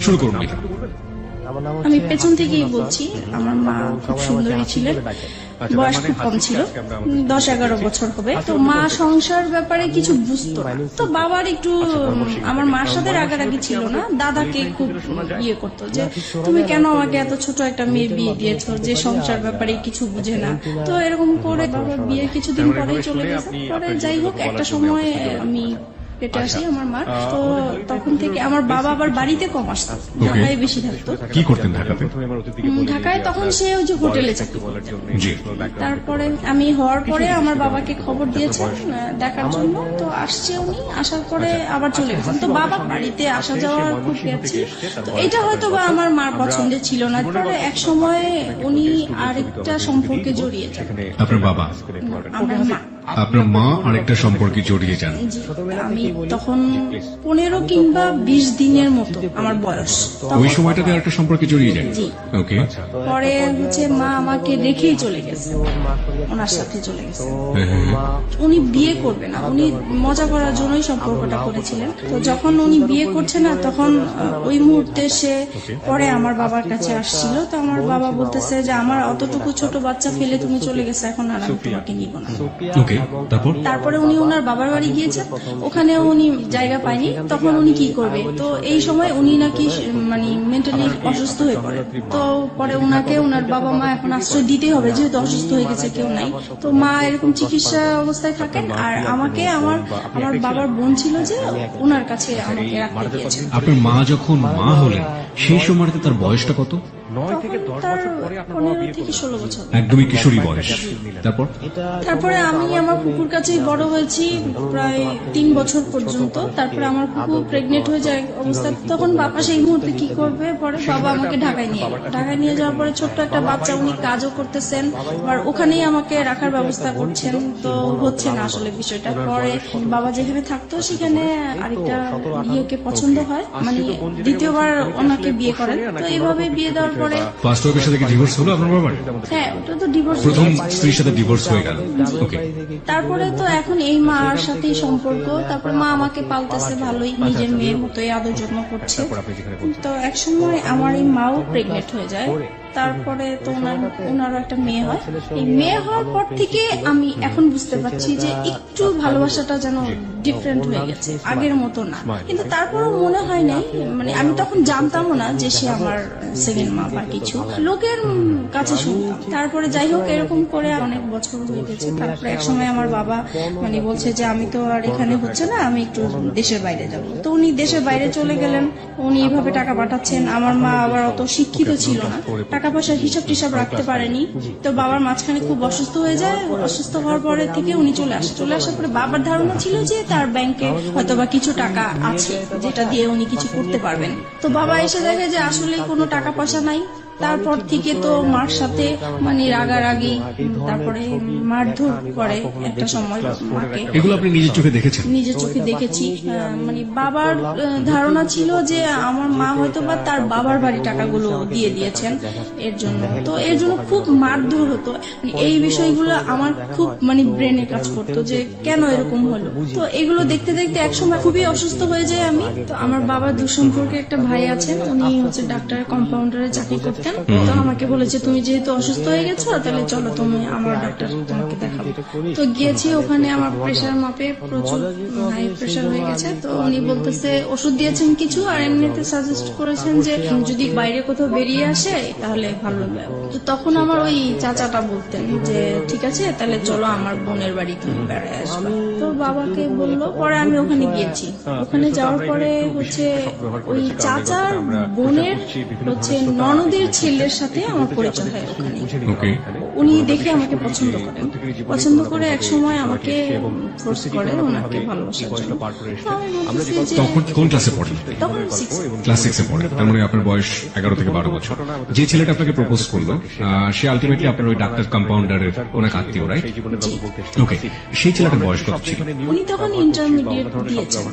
শুরু করুন। আমি পেছন থেকেই বলছি। আমার মা খুব সুন্দরী ছিলেন, বয়স খুব কম ছিল, 10-11 বছর হবে। তো মা সংসার ব্যাপারে কিছু বুঝতো না। তো বাবার একটু আমার মার সাথে রাগারাগি ছিল না, দাদাকে খুব ইয়ে করতো যে তুমি কেন আমাকে এত ছোট একটা মেয়ে বিয়ে দিয়েছো যে সংসার ব্যাপারে কিছু বুঝে না। তো এরকম করে বাবার বিয়ের কিছুদিন পরেই চলে গেছে। পরে যাই হোক, একটা সময় আমি পেটে আসি আমার মা। তো তখন থেকে আমার বাবা আবার বাড়িতে কম আসতো, ঢাকায় বেশি থাকতো। কি করতেন ঢাকাতে? ঢাকায় তখন সে ওই যে হোটেলে চাকরি করতেন। তারপরে আমি হওয়ার পরে আমার বাবাকে খবর দিয়েছেন দেখার জন্য। তো আসছে উনি, আসার পরে আবার চলে গেছেন। তো বাবা বাড়িতে আসা যাওয়ার খুব ছিল। তো এটা হয়তো বা আমার মার পছন্দের ছিল না। পরে এক সময় উনি আরেকটা সম্পর্কে জড়িয়ে যান। আপনার বাবা? আমার মা। আপনার মা আরেকটা সম্পর্কে জড়িয়ে যান। আমি তখন 15 কিংবা 20 দিনের মতো আমার বয়স। ওই সময়টাতে আরেকটা সম্পর্কে জড়িয়ে যান? ওকে। পরে হচ্ছে মা আমাকে রেখেই চলে গেছে, ওনার সাথে চলে গেছে। উনি বিয়ে করবে না, উনি মজা করার জন্যই সম্পর্কটা করেছিলেন। তো যখন উনি বিয়ে করছে না, তখন ওই মুহূর্তে সে পরে আমার বাবার কাছে আসছিল। তো আমার বাবা বলতেছে যে আমার অতটুকু ছোট বাচ্চা ফেলে তুমি চলে গেছে, এখন আর আমি তোমাকে নিব না। তারপরে উনি ওনার বাবার বাড়ি গিয়েছেন, ওখানে উনি জায়গা পায়নি। তখন উনি কি করবে, তো এই সময় উনি নাকি মানে মেন্টালি অসুস্থ হয়ে পড়ে। তো পরে ওনাকে ওনার বাবা মা এখন আশ্রয় দিতেই হবে, যেহেতু অসুস্থ হয়ে গেছে, কেউ নাই। তো মা এরকম চিকিৎসা অবস্থায় থাকেন। আর আমাকে আমার বাবার বোন ছিল যে ওনার কাছে আমাকে রাখতে দিয়েছেন। আপনার মা যখন মা হলেন সেই সময়টাতে তার বয়সটা কত? 9 থেকে 10 বছর পরে 15 থেকে 16 বছর, একদমই কিশোরী বয়স। তারপরে আমি আমার কুকুর কাছেই বড় হয়েছি প্রায় 3 বছর পর্যন্ত। তারপরে আমার কুকুর প্রেগনেন্ট হয়ে যায় অবস্থা। তখন বাবা সেই মুহূর্তে কি করবে, পরে বাবা আমাকে ঢাকায় নিয়ে যাওয়ার পরে ছোট্ট একটা বাচ্চা, উনি কাজও করতেছেন আর ওখানেই আমাকে রাখার ব্যবস্থা করছেন। তো হচ্ছে না আসলে বিষয়টা। পরে বাবা যেখানে থাকতো সেখানে আরেকটা বিয়েকে পছন্দ হয়, মানে দ্বিতীয়বার ওনাকে বিয়ে করেন। তো এইভাবে বিয়ে দেওয়ার পরে ফার্স্ট ওয়াইফের সাথে কি ডিভোর্স হলো আপনার বাবার? হ্যাঁ, ওটা তো ডিভোর্স, প্রথম স্ত্রীর সাথে ডিভোর্স হয়ে গেল। ওকে। তারপরে তো এখন এই মার সাথেই সম্পর্ক। তারপর মা আমাকে পালতেছে ভালোই, নিজের মেয়ের মতোই আদর যত্ন করছে। তো এক সময় আমার এই মাও প্রেগনেন্ট হয়ে যায়। তারপরে তো ওনারও একটা মেয়ে হয়। এই মেয়ে হওয়ার পর থেকে আমি এখন বুঝতে পারছি যে একটু ভালোবাসাটা যেন ডিফারেন্ট হয়ে গেছে, আগের মতো না। কিন্তু তারপরও মনে হয় নাই, মানে আমি তখন জানতামও না যে সে আমার সেকেন্ড মা বা কিছু, লোকের কাছে শুনতাম। তারপরে যাই হোক, এরকম করে অনেক বছর হয়ে গেছে। তারপরে এক সময় আমার বাবা মানে বলছে যে আমি তো আর এখানে হচ্ছে না, আমি একটু দেশের বাইরে যাব। তো উনি দেশের বাইরে চলে গেলেন। উনি এভাবে টাকা পাঠাচ্ছেন। আমার মা আবার অত শিক্ষিত ছিল না, টাকা পয়সার হিসাব টিসাব রাখতে পারেনি। তো বাবার মাঝখানে খুব অসুস্থ হয়ে যায়। অসুস্থ হওয়ার পরে থেকে উনি চলে আসার পরে বাবার ধারণা ছিল যে তার ব্যাংকে হয়তো বা কিছু টাকা আছে যেটা দিয়ে উনি কিছু করতে পারবেন। তো বাবা এসে দেখে যে আসলে কোনো টাকা পয়সা নাই। তারপর থেকে তো মার সাথে মানে রাগারাগি, তারপরে মারধর করে একটা সময় মাকে। এগুলো আপনি নিজের চোখে দেখেছেন? নিজের চোখে দেখেছি। মানে বাবার ধারণা ছিল যে আমার মা হয়তো বা তার বাবার বাড়ি টাকাগুলো দিয়ে দিয়েছেন এর জন্য। তো এর জন্য খুব মারধর হতো। এই বিষয়গুলো আমার খুব মানে ব্রেনে কাজ করতো যে কেন এরকম হলো। তো এগুলো দেখতে দেখতে একসময় খুবই অসুস্থ হয়ে যায় আমি। তো আমার বাবার দূরসম্পর্কে একটা ভাই আছেন, উনি হচ্ছে ডাক্তার কম্পাউন্ডারে চাকরি করতেন। তো আমাকে বলেছে তুমি যেহেতু অসুস্থ হয়ে গেছো, তাহলে চলো তুমি আমার ডাক্তার তোমাকে দেখাবো। তো গিয়েছি, ওখানে আমার প্রেশার মাপে প্রচুর হাই প্রেশার হয়ে গেছে। তো উনি বলতেছে ওষুধ দিয়েছেন কিছু, আর এমনিতে সাজেস্ট করেছেন যে যদি বাইরে কোথাও বেরিয়ে আসে তাহলে ভালো হবে। তো তখন আমার ওই চাচাটা বলতেন যে ঠিক আছে তাহলে চলো আমার বোনের বাড়ি তুমি বেড়ায় আসবে। তো বাবাকে বললো, পরে আমি ওখানে গিয়েছি। ওখানে যাওয়ার পরে হচ্ছে ওই চাচার বোনের হচ্ছে ননদের ছেলের সাথে আমার পরিচয় হয় ওখানে। উনি দেখে আমাকে পছন্দ করে এক সময় আমাকে ফোর্স করে ওনাকে ভালোবাসার জন্য। তখন কোন ক্লাসে পড়েন? তখন ক্লাস 6 এ পড়েন। তার মানে আপনার বয়স 11 থেকে 12 বছর। যে ছেলেটা আপনাকে প্রপোজ করলো সে আলটিমেটলি আপনার ওই ডাক্তার কম্পাউন্ডারের ওনাকে আত্মীয়, রাইট? ওকে। সেই ছেলেটার বয়স কত ছিল? উনি তখন ইন্টারমিডিয়েট দিয়েছেন।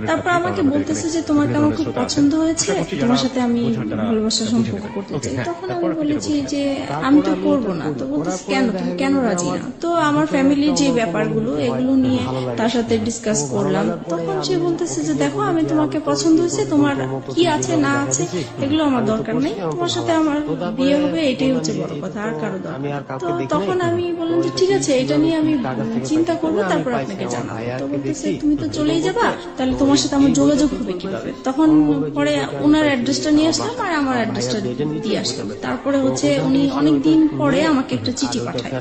তারপর আমাকে বলতেছে যে তোমাকে আমার খুব পছন্দ হয়েছে, তোমার সাথে আমি ভালোবাসার সম্পর্ক করতে চাই। তখন আমি বলেছি যে আমি তো করবো না। তো বলতেছে কেন, তুমি কেন রাজি না? তো আমার ফ্যামিলির যে ব্যাপারগুলো এগুলো নিয়ে তার সাথে ডিসকাস করলাম। তখন সে বলতেছে যে দেখো, আমি তোমাকে পছন্দ হয়েছে, তোমার কি আছে না আছে এগুলো আমার দরকার নেই, তোমার সাথে আমার বিয়ে হবে, এটাই হচ্ছে বড় কথা, আর কারো দরকার। তো তখন আমি বললাম যে ঠিক আছে, এটা নিয়ে আমি চিন্তা করবো, তারপর আপনাকে জানাবো। তো বলতেছে তুমি তো চলেই যাবা, তাহলে তোমার সাথে আমার যোগাযোগ হবে কিভাবে? তখন পরে ওনার অ্যাড্রেসটা নিয়ে আসলাম আর আমার অ্যাড্রেসটা দিয়ে আসলাম। তারপরে হচ্ছে উনি অনেকদিন পরে আমাকে একটা চিঠি পাঠায়।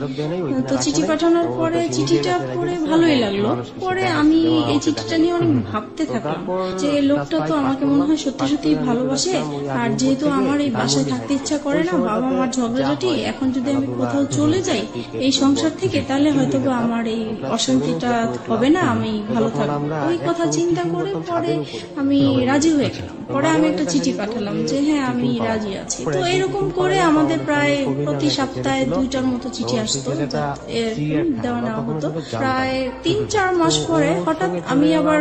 তো চিঠি পাঠানোর পরে চিঠিটা পড়ে ভালোই লাগলো। পরে আমি এই চিঠিটা নিয়ে অনেক ভাবতে থাকলাম যে এই লোকটা তো আমাকে মনে হয় সত্যি সত্যি ভালোবাসে। আর যেহেতু আমার এই বাসায় থাকতে ইচ্ছা করে না, বাবা মার ঝগড়াঝাটি, এখন যদি আমি কোথাও চলে যাই এই সংসার থেকে, তাহলে হয়তো আমার এই অশান্তিটা হবে না, আমি ভালো থাকবো। ওই কথা চিন্তা করে পরে আমি রাজি হয়ে গেলাম। পরে আমি একটা চিঠি পাঠালাম যে হ্যাঁ আমি রাজি আছি। তো এরকম করে আমাদের প্রায় প্রতি সপ্তাহে 2টার মতো চিঠি আসতো, দেওয়া নেওয়া হতো। প্রায় 3-4 মাস পরে হঠাৎ আমি আবার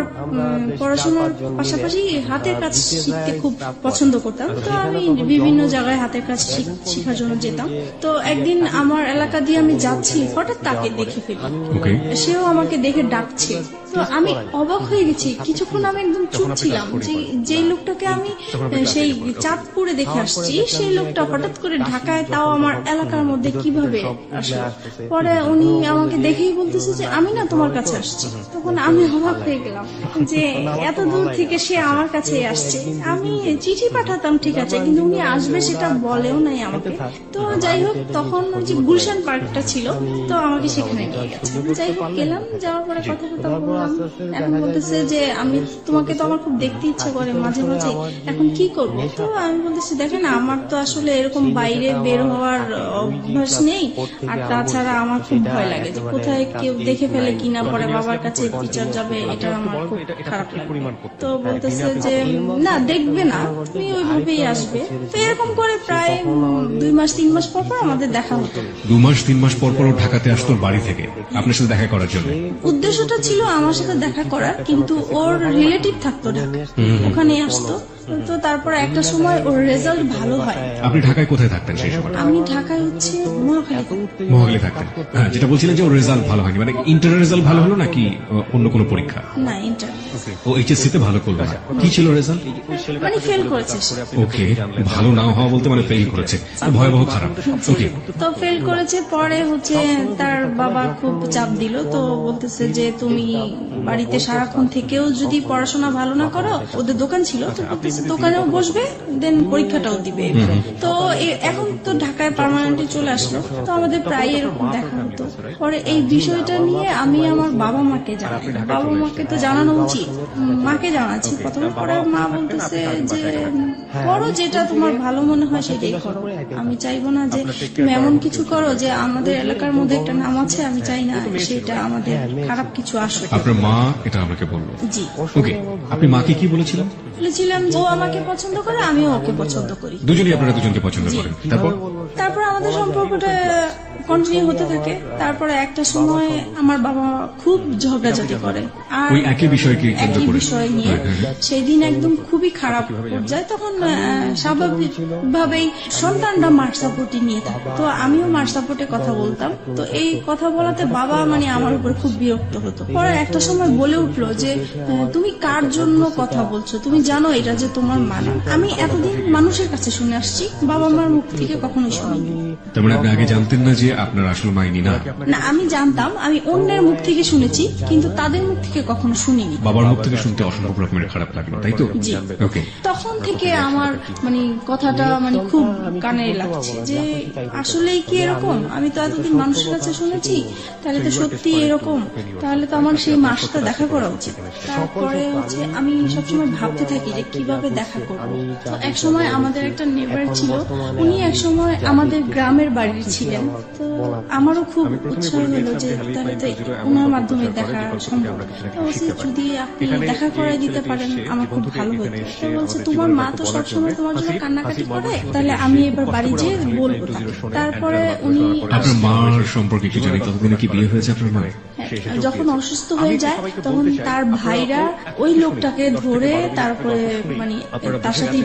পড়াশোনার পাশাপাশি হাতের কাজ শিখতে খুব পছন্দ করতাম। তো আমি বিভিন্ন জায়গায় হাতের কাজ শেখার জন্য যেতাম। তো একদিন আমার এলাকা দিয়ে আমি যাচ্ছি, হঠাৎ তাকে দেখে ফেলি, সেও আমাকে দেখে ডাকছে। তো আমি অবাক হয়ে গেছি। কিছুক্ষণ আমি একদম চুপ ছিলাম যে যেই লোকটাকে আমি সেই চাঁদপুরে দেখে আসছি, সেই লোকটা হঠাৎ করে ঢাকায়, তাও আমার এলাকার মধ্যে কিভাবে আসলো? পরে উনি আমাকে দেখেই বলতেছে যে আমি না তোমার কাছে আসছি। তখন আমি অবাক হয়ে গেলাম যে এত দূর থেকে সে আমার কাছে আসছে। আমি চিঠি পাঠাতাম ঠিক আছে, কিন্তু উনি আসবে সেটা বলেও নাই আমাকে। তো যাই হোক, তখন ওই যে গুলশান পার্কটা ছিল, তো আমাকে সেখানে নিয়ে গেছে। যাই হোক গেলাম, যাওয়ার পরে কথা বললাম। এখন বলতেছে যে আমি তোমাকে তো আমার খুব দেখতে ইচ্ছা করে মাঝে মাঝে, এখন কি করব? তো আমি বলতেছি দেখেন, আমার তো আসলে এরকম বাইরে বের হওয়ার অভ্যাস নেই, আর তাছাড়া আমার খুব ভয় লাগে যে কোথায় কেউ দেখে ফেলে কিনা, পরে বাবার কাছে বিচার যাবে, এটা আমার খুব খারাপ লাগে। তো বলতেছে যে না, দেখবে না, তুমি ওইভাবেই আসবে। তো এরকম করে প্রায় 2-3 মাস পর পর আমাদের দেখা হতো। 2-3 মাস পর পর ঢাকাতে আসতো বাড়ি থেকে আপনার সাথে দেখা করার জন্য? উদ্দেশ্যটা ছিল আমার সাথে দেখা করার, কিন্তু ওর রিলেটিভ থাকতো না, ওখানে আসতো। তো তারপর একটা সময় ওর রেজাল্ট ভালো হয়। আপনি ঢাকায় কোথায় থাকতেন সেই সময়? আমি ঢাকায় হচ্ছে মহাখালী থাকতেন। হ্যাঁ, যেটা বলছিলেন যে ওর রেজাল্ট ভালো হয়নি, মানে ইন্টারের রেজাল্ট ভালো হলো নাকি অন্য কোনো পরীক্ষা? না, ইন্টার। ও এইচএসসি তে ভালো করলো না, কি ছিল রেজাল্ট? মানে ফেল করেছে। ওকে, ভালো না হওয়া বলতে মানে ফেল করেছে, ভয়াবহ খারাপ। ওকে, তো ফেল করেছে। পরে হচ্ছে তার বাবা খুব চাপ দিল। তো বলতেছে যে তুমি বাড়িতে সারাক্ষণ থেকেও যদি পড়াশোনা ভালো না করো, ওদের দোকান ছিল, তো বলতেছে দোকানেও বসবে, দেন পরীক্ষাটাও দিবে। তো এখন তো ঢাকায় পার্মানেন্টলি চলে আসলো, তো আমাদের প্রায় এরকম দেখা হতো। পরে এই বিষয়টা নিয়ে আমি আমার বাবা মাকে জানাই। বাবা মাকে তো জানানো উচিত, মাকে জানাচ্ছি প্রথমে। পরে মা বলতেছে যে করো, যেটা তোমার ভালো মনে হয় সেটাই করো। আমি চাইবো না যে তুমি এমন কিছু করো যে আমাদের এলাকার মধ্যে একটা নাম আছে, আমি চাই না সেটা আমাদের খারাপ কিছু আসুক। আপনার মা এটা আমাকে বললো? জি। ওকে, আপনি মাকে কি বলেছিলেন? বলেছিলাম যে ও আমাকে পছন্দ করে, আমিও ওকে পছন্দ করি। দুজনেই আপনারা দুজনকে পছন্দ করেন। তারপর আমাদের সম্পর্কটা কন্টিনিউ হতে থাকে। তারপরে একটা সময় আমার বাবা খুব ঝগড়াঝাটি করে, আর ওই একই বিষয়কে কেন্দ্র একই করে বিষয় নিয়ে। সেই দিন একদম খুবই খারাপ পর্যায়ে। তখন স্বাভাবিকভাবেই সন্তানরা মার সাপোর্টই নিয়ে থাকে, তো আমিও মার সাপোর্টে কথা বলতাম। তো এই কথা বলাতে বাবা মানে আমার উপর খুব বিরক্ত হতো। পরে একটা সময় বলে উঠলো যে তুমি কার জন্য কথা বলছো, তুমি জানো এটা যে তোমার মানে। আমি এতদিন মানুষের কাছে শুনে আসছি, বাবা মার মুখ থেকে কখনোই শুনিনি। তার মানে আপনি আগে জানতেন না যে আপনার আসল মাইনি না? না, আমি জানতাম, আমি অন্যের মুখ থেকে শুনেছি, কিন্তু তাদের মুখ থেকে কখনো শুনিনি। বাবার মুখ থেকে শুনতে অসম্ভব রকমের খারাপ লাগলো, তাই তো? জি। ওকে, তখন থেকে আমার মানে কথাটা মানে খুব কানে লাগছে যে আসলেই কি এরকম? আমি তো এতদিন মানুষের কাছে শুনেছি, তাহলে তো সত্যি এরকম, তাহলে তো আমার সেই মার সাথে দেখা করা উচিত। তারপরে হচ্ছে আমি সবসময় ভাবতে থাকি যে কিভাবে দেখা করবো। তো এক সময় আমাদের একটা নেবার ছিল, উনি এক সময় আমাদের গ্রামের বাড়ির ছিলেন। তো আমারও খুব উৎসাহ হলো যে তাহলে তো ওনার মাধ্যমে দেখা সম্ভব। তো বলছি যদি আপনি দেখা করাই দিতে পারেন আমার খুব ভালো হতো। তো বলছে তোমার মা তো সবসময় তোমার জন্য কান্নাকাটি করে, তাহলে আমি এবার বাড়ি যেয়ে বলবো তাকে। তারপরে উনি আপনার মার সম্পর্কে কি জানি, ততদিনে কি বিয়ে হয়েছে আপনার মা? হ্যাঁ, যখন অসুস্থ হয়ে যায় তখন তার ভাইরা ওই লোকটাকে ধরে তারপরে মানে তার সাথে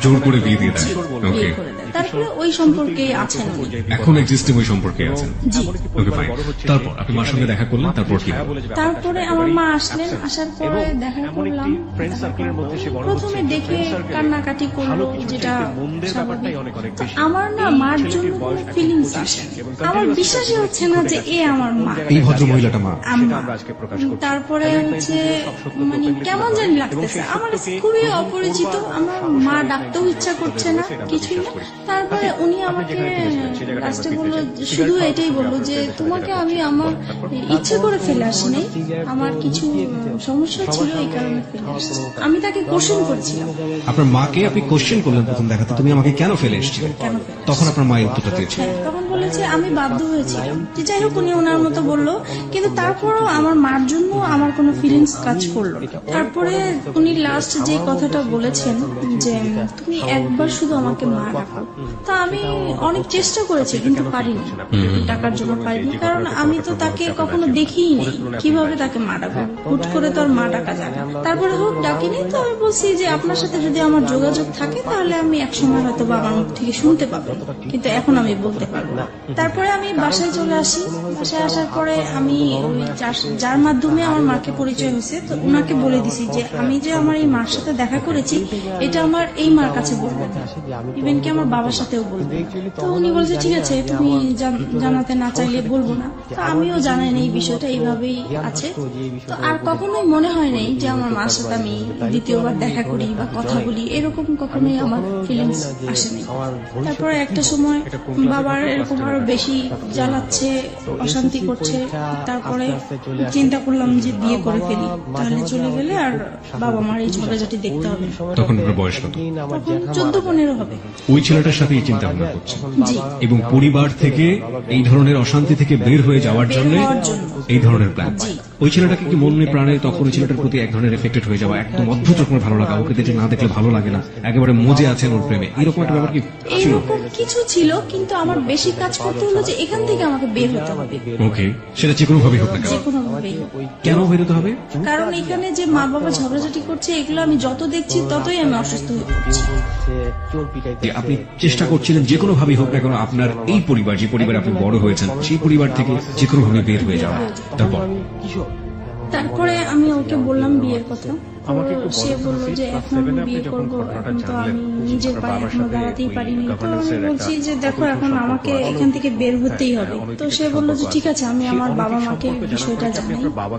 জোর করে বিয়ে দিয়ে দেয়। ওকে, বিয়ে করে দেয়। তারপরে ওই সম্পর্কে আছেন উনি। এখন এক্সিস্টিং ওই সম্পর্কে আছেন। জি। Okay fine. তারপর আপনি মার সঙ্গে দেখা করলেন, তারপর কি হলো? তারপরে আমার মা আসলেন, আসার পরে দেখা করলাম। প্রথমে দেখে কান্নাকাটি করলো, যেটা স্বাভাবিক। তো আমার না মার জন্য কোনো ফিলিংস আসে না। আমার বিশ্বাসই হচ্ছে না যে এ আমার মা, এই ভদ্র মহিলাটা মা। আম্মা। তারপরে হচ্ছে মানে কেমন জানি লাগতেছে, আমার খুবই অপরিচিত। আমার মা ডাকতেও ইচ্ছা করছে না, কিছুই না। তারপরে উনি আমাকে লাস্টে বললো, শুধু এটাই বললো যে তোমাকে আমি আমার ইচ্ছে করে ফেলে আসিনি, আমার কিছু সমস্যা ছিল এই কারণে ফেলে আসছি। আমি তাকে কোশ্চেন করছিলাম, আপনার মাকে আপনি কোশ্চেন করলেন প্রথম দেখাতে, তুমি আমাকে কেন ফেলে এসেছিলে? কেন ফেলে আসছি? তখন আপনার মা এই উত্তরটা দিয়েছে। হ্যাঁ, তখন বলেছে আমি বাধ্য হয়েছিলাম। যে যাই হোক, উনি ওনার মতো বললো, কিন্তু তারপরও আমার মার জন্য আমার কোনো ফিলিংস কাজ করলো না। তারপরে উনি লাস্ট যে কথাটা বলেছেন যে তুমি একবার শুধু আমাকে মা ডাকো। তা আমি অনেক চেষ্টা করেছি কিন্তু পারিনি, ডাকার জন্য পারিনি, কারণ আমি তো তাকে কখনো দেখিই নেই, কিভাবে তাকে মা ডাকবো? হুট করে তো আর মা ডাকা যায় না। তারপরে হোক ডাকিনি, তো আমি বলছি যে আপনার সাথে যদি আমার যোগাযোগ থাকে তাহলে আমি একসময় হয়তো বা আমার মুখ থেকে শুনতে পাবো, কিন্তু এখন আমি বলতে পারবো না। তারপরে আমি বাসায় চলে আসি। বাসায় আসার পরে আমি ওই যার মাধ্যমে আমার মাকে পরিচয় হয়েছে, তো ওনাকে বলে দিছি যে আমি যে আমার এই মার সাথে দেখা করেছি এটা আমার এই মার কাছে বলবো, ইভেন কি আমার বাবার সাথেও বলবো। তো উনি বলছে ঠিক আছে, তুমি জানাতে না চাইলে বলবো না। তো আমিও জানাই না এই বিষয়টা এইভাবেই আছে। তো আর কখনোই মনে হয় নাই যে আমার মার সাথে আমি দ্বিতীয়বার দেখা করি বা কথা বলি, এরকম কখনোই আমার ফিলিংস আসেনি। তারপরে একটা সময় বাবার এরকম আরো বেশি জ্বালাচ্ছে, অশান্তি করছে। তারপরে চিন্তা করলাম যে বিয়ে করে ফেলি, তাহলে চলে গেলে আর বাবা মার এই ঝগড়াঝাটি দেখতে হবে। তখন আপনার বয়স কত? তখন 14-15 হবে। ওই ছেলেটার সাথে এই চিন্তা ভাবনা করছে, জি। এবং পরিবার থেকে এই ধরনের অশান্তি থেকে বের হয়ে যাওয়ার জন্য হওয়ার জন্য। এই ধরনের প্ল্যান। জি। ওই ছেলেটাকে কি মনে প্রাণে তখন ওই ছেলেটার প্রতি এক ধরনের এফেক্টেড হয়ে যাওয়া, একদম অদ্ভুত রকমের ভালো লাগা, ওকে দেখে না দেখলে ভালো লাগে না, একেবারে মজে আছেন ওর প্রেমে, এরকম একটা ব্যাপার কি ছিল? এইরকম কিছু ছিল, কিন্তু আমার বেশি কাজ করতে হলো যে এখান থেকে আমাকে বের হতে হবে, ওকে, সেটা যে কোনো ভাবে হোক না কেন। যে কোনো ভাবেই হোক। কেন বেরোতে হবে? কারণ এখানে যে মা বাবা ঝগড়াঝাটি করছে, এগুলো আমি যত দেখছি ততই আমি অসুস্থ হয়ে পড়ছি। যে আপনি চেষ্টা করছিলেন যে কোনো ভাবেই হোক না কেন আপনার এই পরিবার, যে পরিবারে আপনি বড় হয়েছেন, সেই পরিবার থেকে যে কোনো ভাবে বের হয়ে যাওয়া। তারপরে আমি ওকে বললাম বিয়ের কথা। তো সে বললো যে এখন বিয়ে করবো, এখন তো আমি নিজের পায়ে এখনো দাঁড়াতেই পারিনি। তো আমি বলছি যে দেখো এখন আমাকে এখান থেকে বের হতেই হবে। তো সে বললো যে ঠিক আছে, আমি আমার বাবা মাকে বিষয়টা জানাই।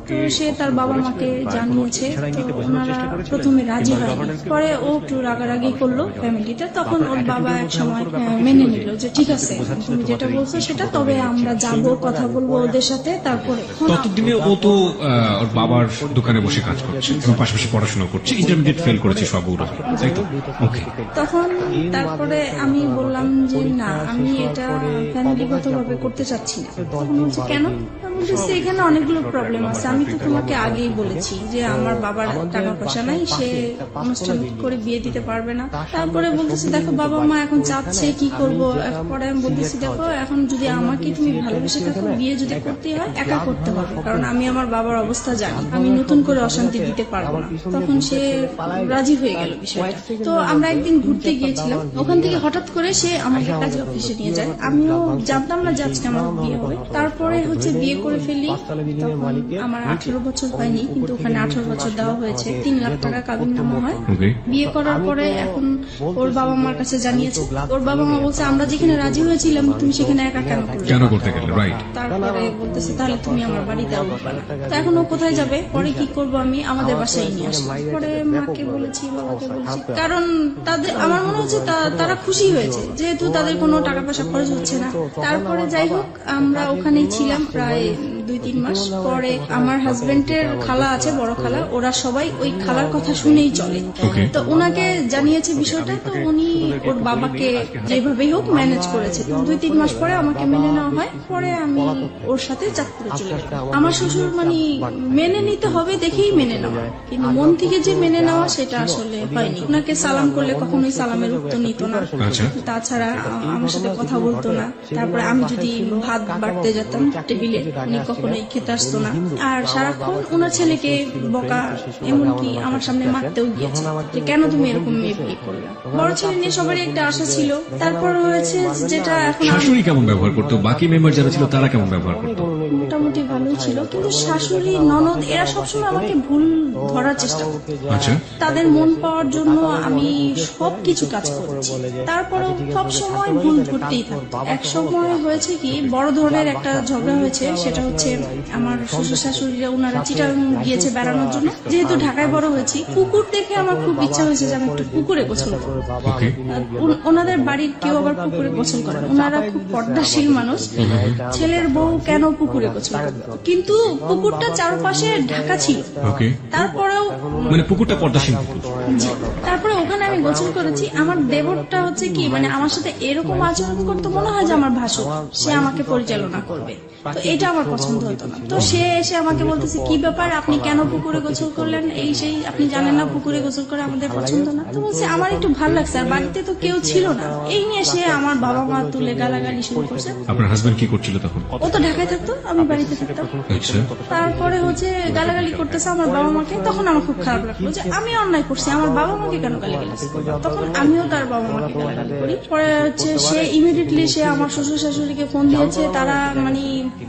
তো সে তার বাবা মাকে জানিয়েছে। তো ওনারা প্রথমে রাজি হয়নি, পরে ও একটু রাগারাগি করলো ফ্যামিলিতে। তখন ওর বাবা এক সময় মেনে নিল যে ঠিক আছে, তুমি যেটা বলছো সেটা, তবে আমরা যাবো, কথা বলবো ওদের সাথে। তারপরে ততদিনে ও তো ওর বাবার দোকানে বসে কাজ করছে এবং পাশাপাশি পড়াশোনা করছে, ইন্টারমিডিয়েট ফেল করেছে সব ওরা, তাই তো? ওকে। তখন তারপরে আমি বললাম যে না, আমি এটা ফ্যামিলিগতভাবে করতে চাচ্ছি না। তখন বলছে কেন? আমি বলছি এখানে অনেকগুলো প্রবলেম আছে, আমি তো তোমাকে আগেই বলেছি যে আমার বাবার টাকা পয়সা নাই, সে অনুষ্ঠান করে বিয়ে দিতে পারবে না। তারপরে বলতেছি দেখো বাবা মা এখন চাচ্ছে, কি করব? পরে আমি বলতেছি দেখো এখন যদি আমাকে তুমি ভালোবেসে থাকো, বিয়ে যদি করতে হয় একা করতে হবে, কারণ আমি আমার বাবার অবস্থা জানি, আমি নতুন করে অশান্তি দিতে পারবো না। তখন সে রাজি হয়ে গেল বিষয়টা। তো আমরা একদিন ঘুরতে গিয়েছিলাম, ওখান থেকে হঠাৎ করে সে আমাকে কাজে অফিসে নিয়ে যায়। আমিও জানতাম না যে আজকে আমার বিয়ে হবে। তারপরে হচ্ছে বিয়ে করে ফেলি। তখন আমার 18 বছর হয়নি, কিন্তু ওখানে 18 বছর দেওয়া হয়েছে। 3 লাখ টাকা কাবিন নামা হয়। বিয়ে করার পরে এখন ওর বাবা মার কাছে জানিয়েছে। ওর বাবা মা বলছে আমরা যেখানে রাজি হয়েছিলাম তুমি সেখানে একা কেন করতে গেলে? রাইট। তারপরে বলতেছে তাহলে তুমি আমার বাড়িতে আসবে না। তো এখন ও কোথায় যাবে? পরে কি করব? আমি আমাদের বাসায় নিয়ে আসি। পরে মাকে বলেছি, বাবাকে বলেছি, কারণ তাদের আমার মনে হচ্ছে তারা খুশি হয়েছে, যেহেতু তাদের কোনো টাকা পয়সা খরচ হচ্ছে না। তারপরে যাই হোক, আমরা ওখানেই ছিলাম প্রায় 2-3 মাস। পরে আমার হাজবেন্ডের খালা আছে, বড় খালা, ওরা সবাই ওই খালার কথা শুনেই চলে। তো ওনাকে জানিয়েছে বিষয়টা। তো উনি ওর বাবাকে যেভাবেই হোক ম্যানেজ করেছে। 2-3 মাস পরে আমাকে মেনে নেওয়া হয়। পরে আমি ওর সাথে চাঁদপুরে চলে যাই। আমার শ্বশুর মানে মেনে নিতে হবে দেখেই মেনে নেওয়া, কিন্তু মন থেকে যে মেনে নেওয়া সেটা আসলে হয়নি। ওনাকে সালাম করলে কখনোই সালামের উত্তর নিত না। তাছাড়া আমার সাথে কথা বলতো না। তারপরে আমি যদি ভাত বাড়তে যেতাম টেবিলে, উনি কখনোই খেতে আসতো না। আর সারাক্ষণ ওনার ছেলেকে বকা, এমনকি আমার সামনে মারতেও গিয়েছে যে কেন তুমি এরকম মেয়ে বিয়ে করলে। বড় ছেলে নিয়ে সবারই একটা আশা ছিল। তারপর হয়েছে যেটা এখন শাশুড়ি কেমন ব্যবহার করতো, বাকি মেম্বার যারা ছিল তারা কেমন ব্যবহার করতো? মোটামুটি ভালোই ছিল, কিন্তু শাশুড়ি ননদ এরা সবসময় আমাকে ভুল ধরার চেষ্টা করতো। আচ্ছা, তাদের মন পাওয়ার জন্য আমি সবকিছু কাজ করেছি, তারপরেও সবসময় ভুল ধরতেই থাকতো। এক সময় হয়েছে কি, বড় ধরনের একটা ঝগড়া হয়েছে। সেটা হচ্ছে আমার শ্বশুর শাশুড়িরা ওনারা চিটাগাং গিয়েছে বেড়ানোর জন্য। যেহেতু ঢাকায় বড় হয়েছি, পুকুর দেখে আমার খুব ইচ্ছা হয়েছে যে আমি একটু পুকুরে গোসল করবো। ওকে, ওনাদের বাড়ির কেউ আবার পুকুরে গোসল করে, ওনারা খুব পর্দাশীল মানুষ। ছেলের বউ কেন পুকুরে গোসল করবে, কিন্তু পুকুরটা চারপাশে ঢাকা ছিল। ওকে, তারপরেও মানে পুকুরটা পর্দাসীন পুকুর। জি, তারপরে ওখানে আমি গোসল করেছি। আমার দেবরটা হচ্ছে কি, মানে আমার সাথে এরকম আচরণ করতে মনে হয় যে আমার ভাসুর, সে আমাকে পরিচালনা করবে। তো এটা আমার পছন্দ হতো না। তো সে এসে আমাকে বলতেছে, কি ব্যাপার, আপনি কেন পুকুরে গোসল করলেন, এই সেই, আপনি জানেন না পুকুরে গোসল করে আমাদের পছন্দ না। তো বলছে আমার একটু ভালো লাগছে, আর বাড়িতে তো কেউ ছিল না। এই নিয়ে সে আমার বাবা মা তুলে গালাগালি শুরু করছে। আপনার হাজবেন্ড কি করছিল তখন? ও তো ঢাকায় থাকতো, আমি বাড়িতে থাকতাম। আচ্ছা, তারপরে হচ্ছে গালাগালি করতেছে আমার বাবা মাকে। তখন আমার খুব খারাপ লাগলো যে আমি অন্যায় করছি, আমার বাবা মাকে কেন গালিগালাজ করবো। তখন আমিও তার বাবা মাকে গালাগালি করি। পরে হচ্ছে সে ইমিডিয়েটলি সে আমার শ্বশুর শাশুড়িকে ফোন দিয়েছে। তারা মানে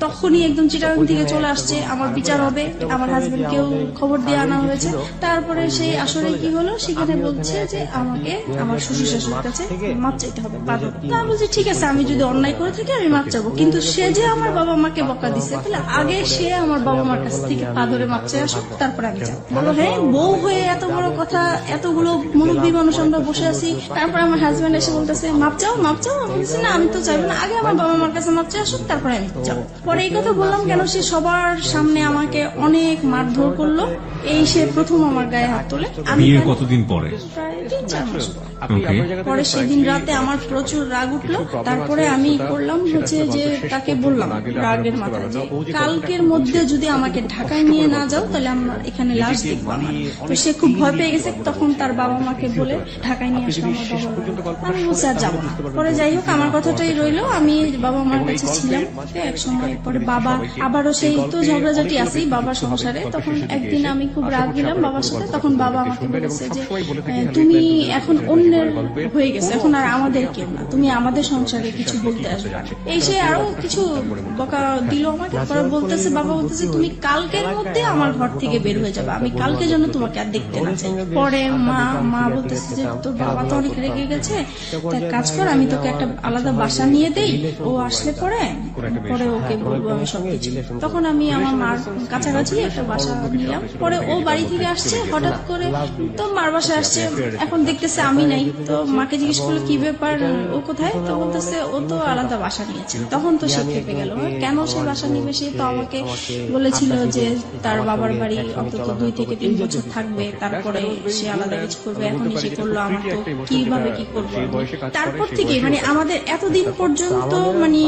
তখনই একদম চিটাগাং থেকে চলে আসছে, আমার বিচার হবে। আমার হাজবেন্ডকেও খবর দিয়ে আনা হয়েছে। তারপরে সেই আসরে কি হলো, সেখানে বলছে যে আমাকে আমার শ্বশুর শাশুড়ির কাছে মাপ চাইতে হবে, বাদর। তা আমি বলছি ঠিক আছে, আমি যদি অন্যায় করে থাকি আমি মাপ চাবো, কিন্তু সে যে আমার বাবা মাকে বকা দিচ্ছে, তাহলে আগে সে আমার বাবা মার কাছ থেকে পাদরে মাপ চাই আসুক, তারপরে আমি যাবো। বলো হ্যাঁ, বউ হয়ে এত বড় কথা, এতগুলো মুরব্বী মানুষ আমরা বসে আছি। তারপরে আমার হাজবেন্ড এসে বলতেছে মাপ চাও, মাপ চাও। আমি বলছি না, আমি তো চাইবো না, আগে আমার বাবা মার কাছে মাপ চাই আসুক, তারপরে আমি যাবো। পরে এই কথা বললাম কেন, সে সবার সামনে আমাকে অনেক মারধর করলো। এই সে প্রথম আমার গায়ে হাত তোলে। আমি বিয়ের কতদিন পরে? প্রায় 3-4 মাস পরে। ওকে, পরে সেদিন রাতে আমার প্রচুর রাগ উঠলো। তারপরে আমি করলাম হচ্ছে যে তাকে বললাম রাগের মাথায় যে কালকের মধ্যে যদি আমাকে ঢাকায় নিয়ে না যাও, তাহলে আমার এখানে লাশ দেখবো আমার। তো সে খুব ভয় পেয়ে গেছে। তখন তার বাবা মাকে বলে ঢাকায় নিয়ে আসলো আমার বাবা। আমি বলছি আর যাবো না। পরে যাই হোক, আমার কথাটাই রইলো। আমি বাবা মার কাছে ছিলাম। এক সময় পরে বাবা আবারও সেই তো ঝগড়াঝাটি আছেই বাবার সংসারে। তখন একদিন আমি খুব রাগ দিলাম বাবার সাথে। তখন বাবা আমাকে বলেছে যে তুমি এখন অন্যের হয়ে গেছে, এখন আর আমাদের কেউ না, তুমি আমাদের সংসারে কিছু বলতে আসবে না। এই সে আরো কিছু বকা দিল আমাকে। পরে বলতেছে, বাবা বলতেছে তুমি কালকের মধ্যে আমার ঘর থেকে বের হয়ে যাবে, আমি কালকে যেন তোমাকে আর দেখতে না চাই। পরে মা বলতেছে যে তোর বাবা তো অনেক রেগে গেছে, তাই কাজ কর, আমি তোকে একটা আলাদা বাসা নিয়ে দেই, ও আসলে পরে ওকে বলবো আমি সবকিছু। তখন আমি আমার মার কাছাকাছি একটা বাসা নিলাম। পরে ও বাড়ি থেকে আসছে হঠাৎ করে, তো মার বাসায় আসছে। এখন দেখতেছে আমি নাই। তো মাকে জিজ্ঞেস করলো কি ব্যাপার, ও কোথায়? তো বলতেছে ও তো আলাদা বাসা নিয়েছে। তখন তো সে খেপে গেল, কেন সে বাসা নিবে? সে তো আমাকে বলেছিল যে তার বাবার বাড়ি অন্তত 2 থেকে 3 বছর থাকবে, তারপরে সে আলাদা কিছু করবে। এখন এসে করলো, আমার তো কিভাবে কি করবো। তারপর থেকে মানে আমাদের এতদিন পর্যন্ত মানে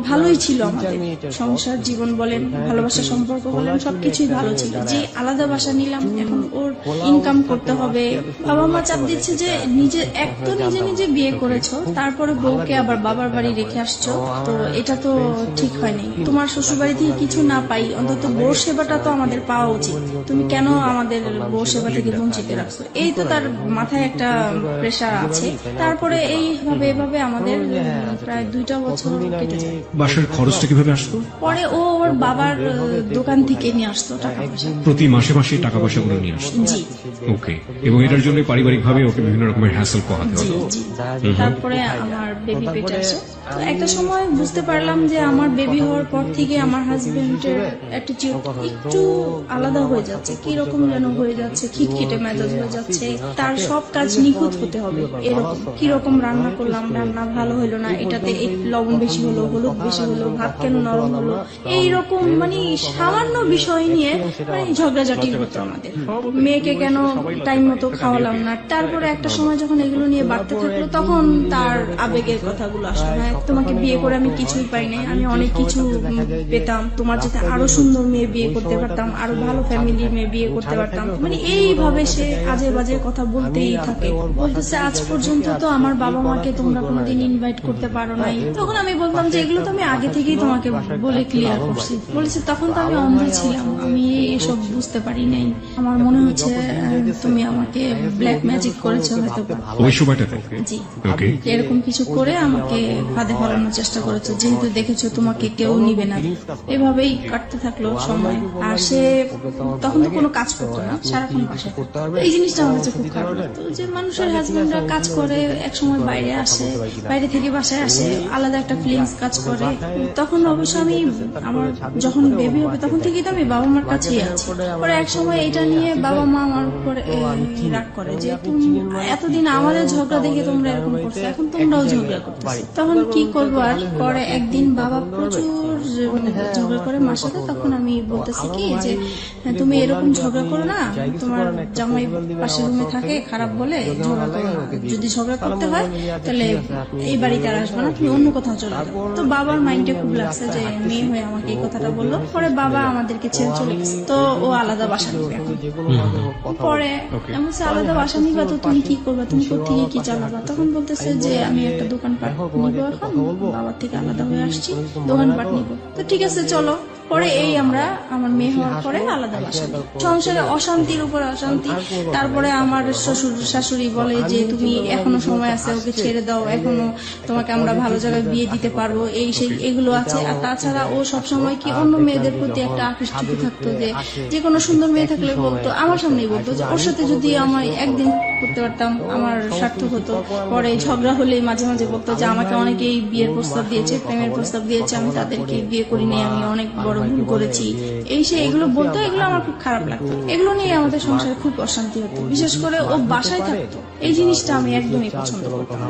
ভালোই ছিল, আমাদের সংসার জীবন বলেন, ভালোবাসার সম্পর্ক বলেন, সবকিছুই ভালো ছিল। যে আলাদা বাসা নিলাম, এখন ওর ইনকাম করতে হবে। বাবা মা চাপ দিচ্ছে যে নিজে এক তো নিজে বিয়ে করেছো, তারপরে বউকে আবার বাবার বাড়ি রেখে আসছো, তো এটা তো ঠিক হয়নি। তোমার শ্বশুর বাড়ি থেকে কিছু না পাই, অন্তত বউ সেবাটা তো আমাদের পাওয়া উচিত, তুমি কেন আমাদের বউ সেবা থেকে বঞ্চিত রাখছো? এই তো তার মাথায় একটা প্রেশার আছে। তারপরে এভাবে আমাদের প্রায় 2টা বছর কেটে যায়। বাসার খরচটা কিভাবে আসতো? পরে ও ওর বাবার দোকান থেকে নিয়ে আসতো টাকা পয়সা, প্রতি মাসে মাসে টাকা পয়সা গুলো নিয়ে আসতো। জি ওকে, এবং এটার জন্য পারিবারিক ভাবে ওকে বিভিন্ন রকমের হ্যাসেল পোহাতে জি হতো। জি। তারপরে আমার বেবি পেটে আসে। তো একটা সময় বুঝতে পারলাম যে আমার বেবি হওয়ার পর থেকে আমার হাজবেন্ডের অ্যাটিটিউড একটু আলাদা হয়ে যাচ্ছে, কিরকম যেন হয়ে যাচ্ছে, খিটখিটে মেজাজ হয়ে যাচ্ছে। তার সব কাজ নিখুঁত হতে হবে এরকম। কিরকম রান্না করলাম, রান্না ভালো হলো না, এটাতে লবণ বেশি হলো, হলুদ বেশি হলো, ভাত কেন নরম হলো, এইরকম মানে সামান্য বিষয় নিয়ে মানে ঝগড়াঝাটি হতো আমাদের। মেয়েকে কেন টাইম মতো খাওয়ালাম না। তারপরে একটা সময় যখন এগুলো নিয়ে বাড়তে থাকলো, তখন তার আবেগের কথাগুলো আসলো, হ্যাঁ তোমাকে বিয়ে করে আমি কিছুই পাই নাই, আমি অনেক কিছু পেতাম, তোমার যাতে আরো সুন্দর মেয়ে বিয়ে করতে পারতাম, আরো ভালো ফ্যামিলির মেয়ে বিয়ে করতে পারতাম। মানে এইভাবে সে আজে বাজে কথা বলতেই বলতেই থাকে, বলতেছে আজ পর্যন্ত তো আমার বাবা মাকে তোমরা কোনোদিন ইনভাইট করতে পারো নাই। তখন আমি বললাম যে এগুলো তো আমি আগে থেকেই তোমাকে বলে ক্লিয়ার করছি। বলেছে তখন তো আমি অন্ধ ছিলাম, আমি এসব বুঝতে পারি নাই, আমার মনে হচ্ছে তুমি আমাকে ব্ল্যাক ম্যাজিক করেছো হয়তো। ওই সময়টাতে জি, ওকে, এরকম কিছু করে আমাকে ফাঁদে ফেলানোর চেষ্টা করেছে, যেহেতু দেখেছো তোমাকে কেউ নিবে না। এভাবেই কাটতে থাকলো সময়। আর সে তখন তো কোনো কাজ করতো না, সারাক্ষণ বাসায় থাকতো। এই জিনিসটা আমার কাছে খুব খারাপ লাগতো যে মানুষের হাজবেন্ডরা কাজ করে, এক সময় বাইরে আসে, বাইরে থেকে বাসায় আসে, আলাদা একটা ফিলিংস কাজ করে। তখন অবশ্য আমি আমার যখন বেবি হবে তখন থেকেই তো আমি বাবা মার কাছেই আছি। পরে এক সময় এটা নিয়ে বাবা মা আমার উপরে রাগ করে যে তুমি এতদিন আমাদের ঝগড়া দেখে তোমরা এরকম করছো, এখন তোমরাও ঝগড়া করতেছো। তখন কি করবো আর। পরে একদিন বাবা প্রচুর ঝগড়া করে মার সাথে। তখন আমি বলতেছি কি যে তুমি এরকম ঝগড়া করো না, তোমার জামাই পাশের রুমে থাকে, খারাপ বলে ঝগড়া করো না, যদি ঝগড়া করতে হয় তাহলে এই বাড়িতে আর আসবে না, তুমি অন্য কোথাও চলে যাও। তো বাবার মাইন্ডে খুব লাগছে যে মেয়ে হয়ে আমাকে এই কথাটা বললো। পরে বাবা আমাদেরকে ছেড়ে চলে গেছে, তো ও আলাদা বাসা নিবে এখন। পরে এমন আলাদা বাসা নিবা তো তুমি কি করবা, তুমি কোথেকে কি চালাবা। তখন বলতেছে যে আমি একটা দোকানপাট নিবো, এখন বাবার থেকে আলাদা হয়ে আসছি, দোকানপাট নিবো। তো ঠিক আছে চলো। পরে এই আমরা আমার মেয়ে হওয়ার পরে আলাদা বাসা, সংসারে অশান্তির উপর অশান্তি। তারপরে আমার শ্বশুর শাশুড়ি বলে যে তুমি এখনো সময় আছে, ওকে ছেড়ে দাও, এখনো তোমাকে আমরা ভালো জায়গায় বিয়ে দিতে পারবো, এই সেই এগুলো আছে। আর তাছাড়া ও সবসময় কি অন্য মেয়েদের প্রতি একটা আকৃষ্ট থাকতো, যে কোনো সুন্দর মেয়ে থাকলে বলতো, আমার সামনেই বলতো যে ওর সাথে যদি আমার একদিন করতে পারতাম আমার সার্থক হতো। পরে ঝগড়া হলেই মাঝে মাঝে বলতো যে আমাকে অনেকেই বিয়ের প্রস্তাব দিয়েছে, প্রেমের প্রস্তাব দিয়েছে, আমি তাদেরকে বিয়ে করি নাই, আমি অনেক বড় ভুল করেছি, এই সে এগুলো বলতো। এগুলো আমার খুব খারাপ লাগতো, এগুলো নিয়ে আমাদের সংসারে খুব অশান্তি হতো। বিশেষ করে ও বাসায় থাকতো, এই জিনিসটা আমি একদমই পছন্দ করতাম না,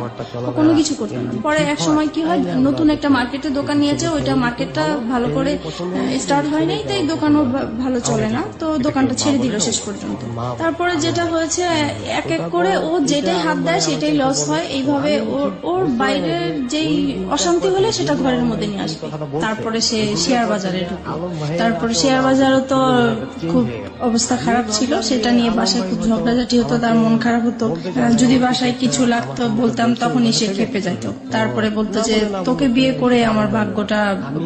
ও কোনো কিছু করতাম না। পরে এক সময় কি হয়, নতুন একটা মার্কেটে দোকান নিয়েছে, ওইটা মার্কেটটা ভালো করে স্টার্ট হয় নাই, তাই দোকানও ভালো চলে না, তো দোকানটা ছেড়ে দিল শেষ পর্যন্ত। তারপরে যেটা হয়েছে, এক এক করে ও যেটাই হাত দেয় সেটাই লস হয়। এইভাবে ওর বাইরের যেই অশান্তি হলে সেটা ঘরের মধ্যে নিয়ে আসবে। তারপরে সে শেয়ার বাজারে ঢুকলো, তারপরে শেয়ার বাজারও তো খুব অবস্থা খারাপ ছিল, সেটা নিয়ে বাসায় খুব ঝগড়াঝাটি হতো, তার মন খারাপ হতো। যদি বাসায় কিছু লাগতো বলতাম, তখনই সে খেপে যেত। তারপরে বলতো যে তোকে বিয়ে করে আমার ভাগ্যটা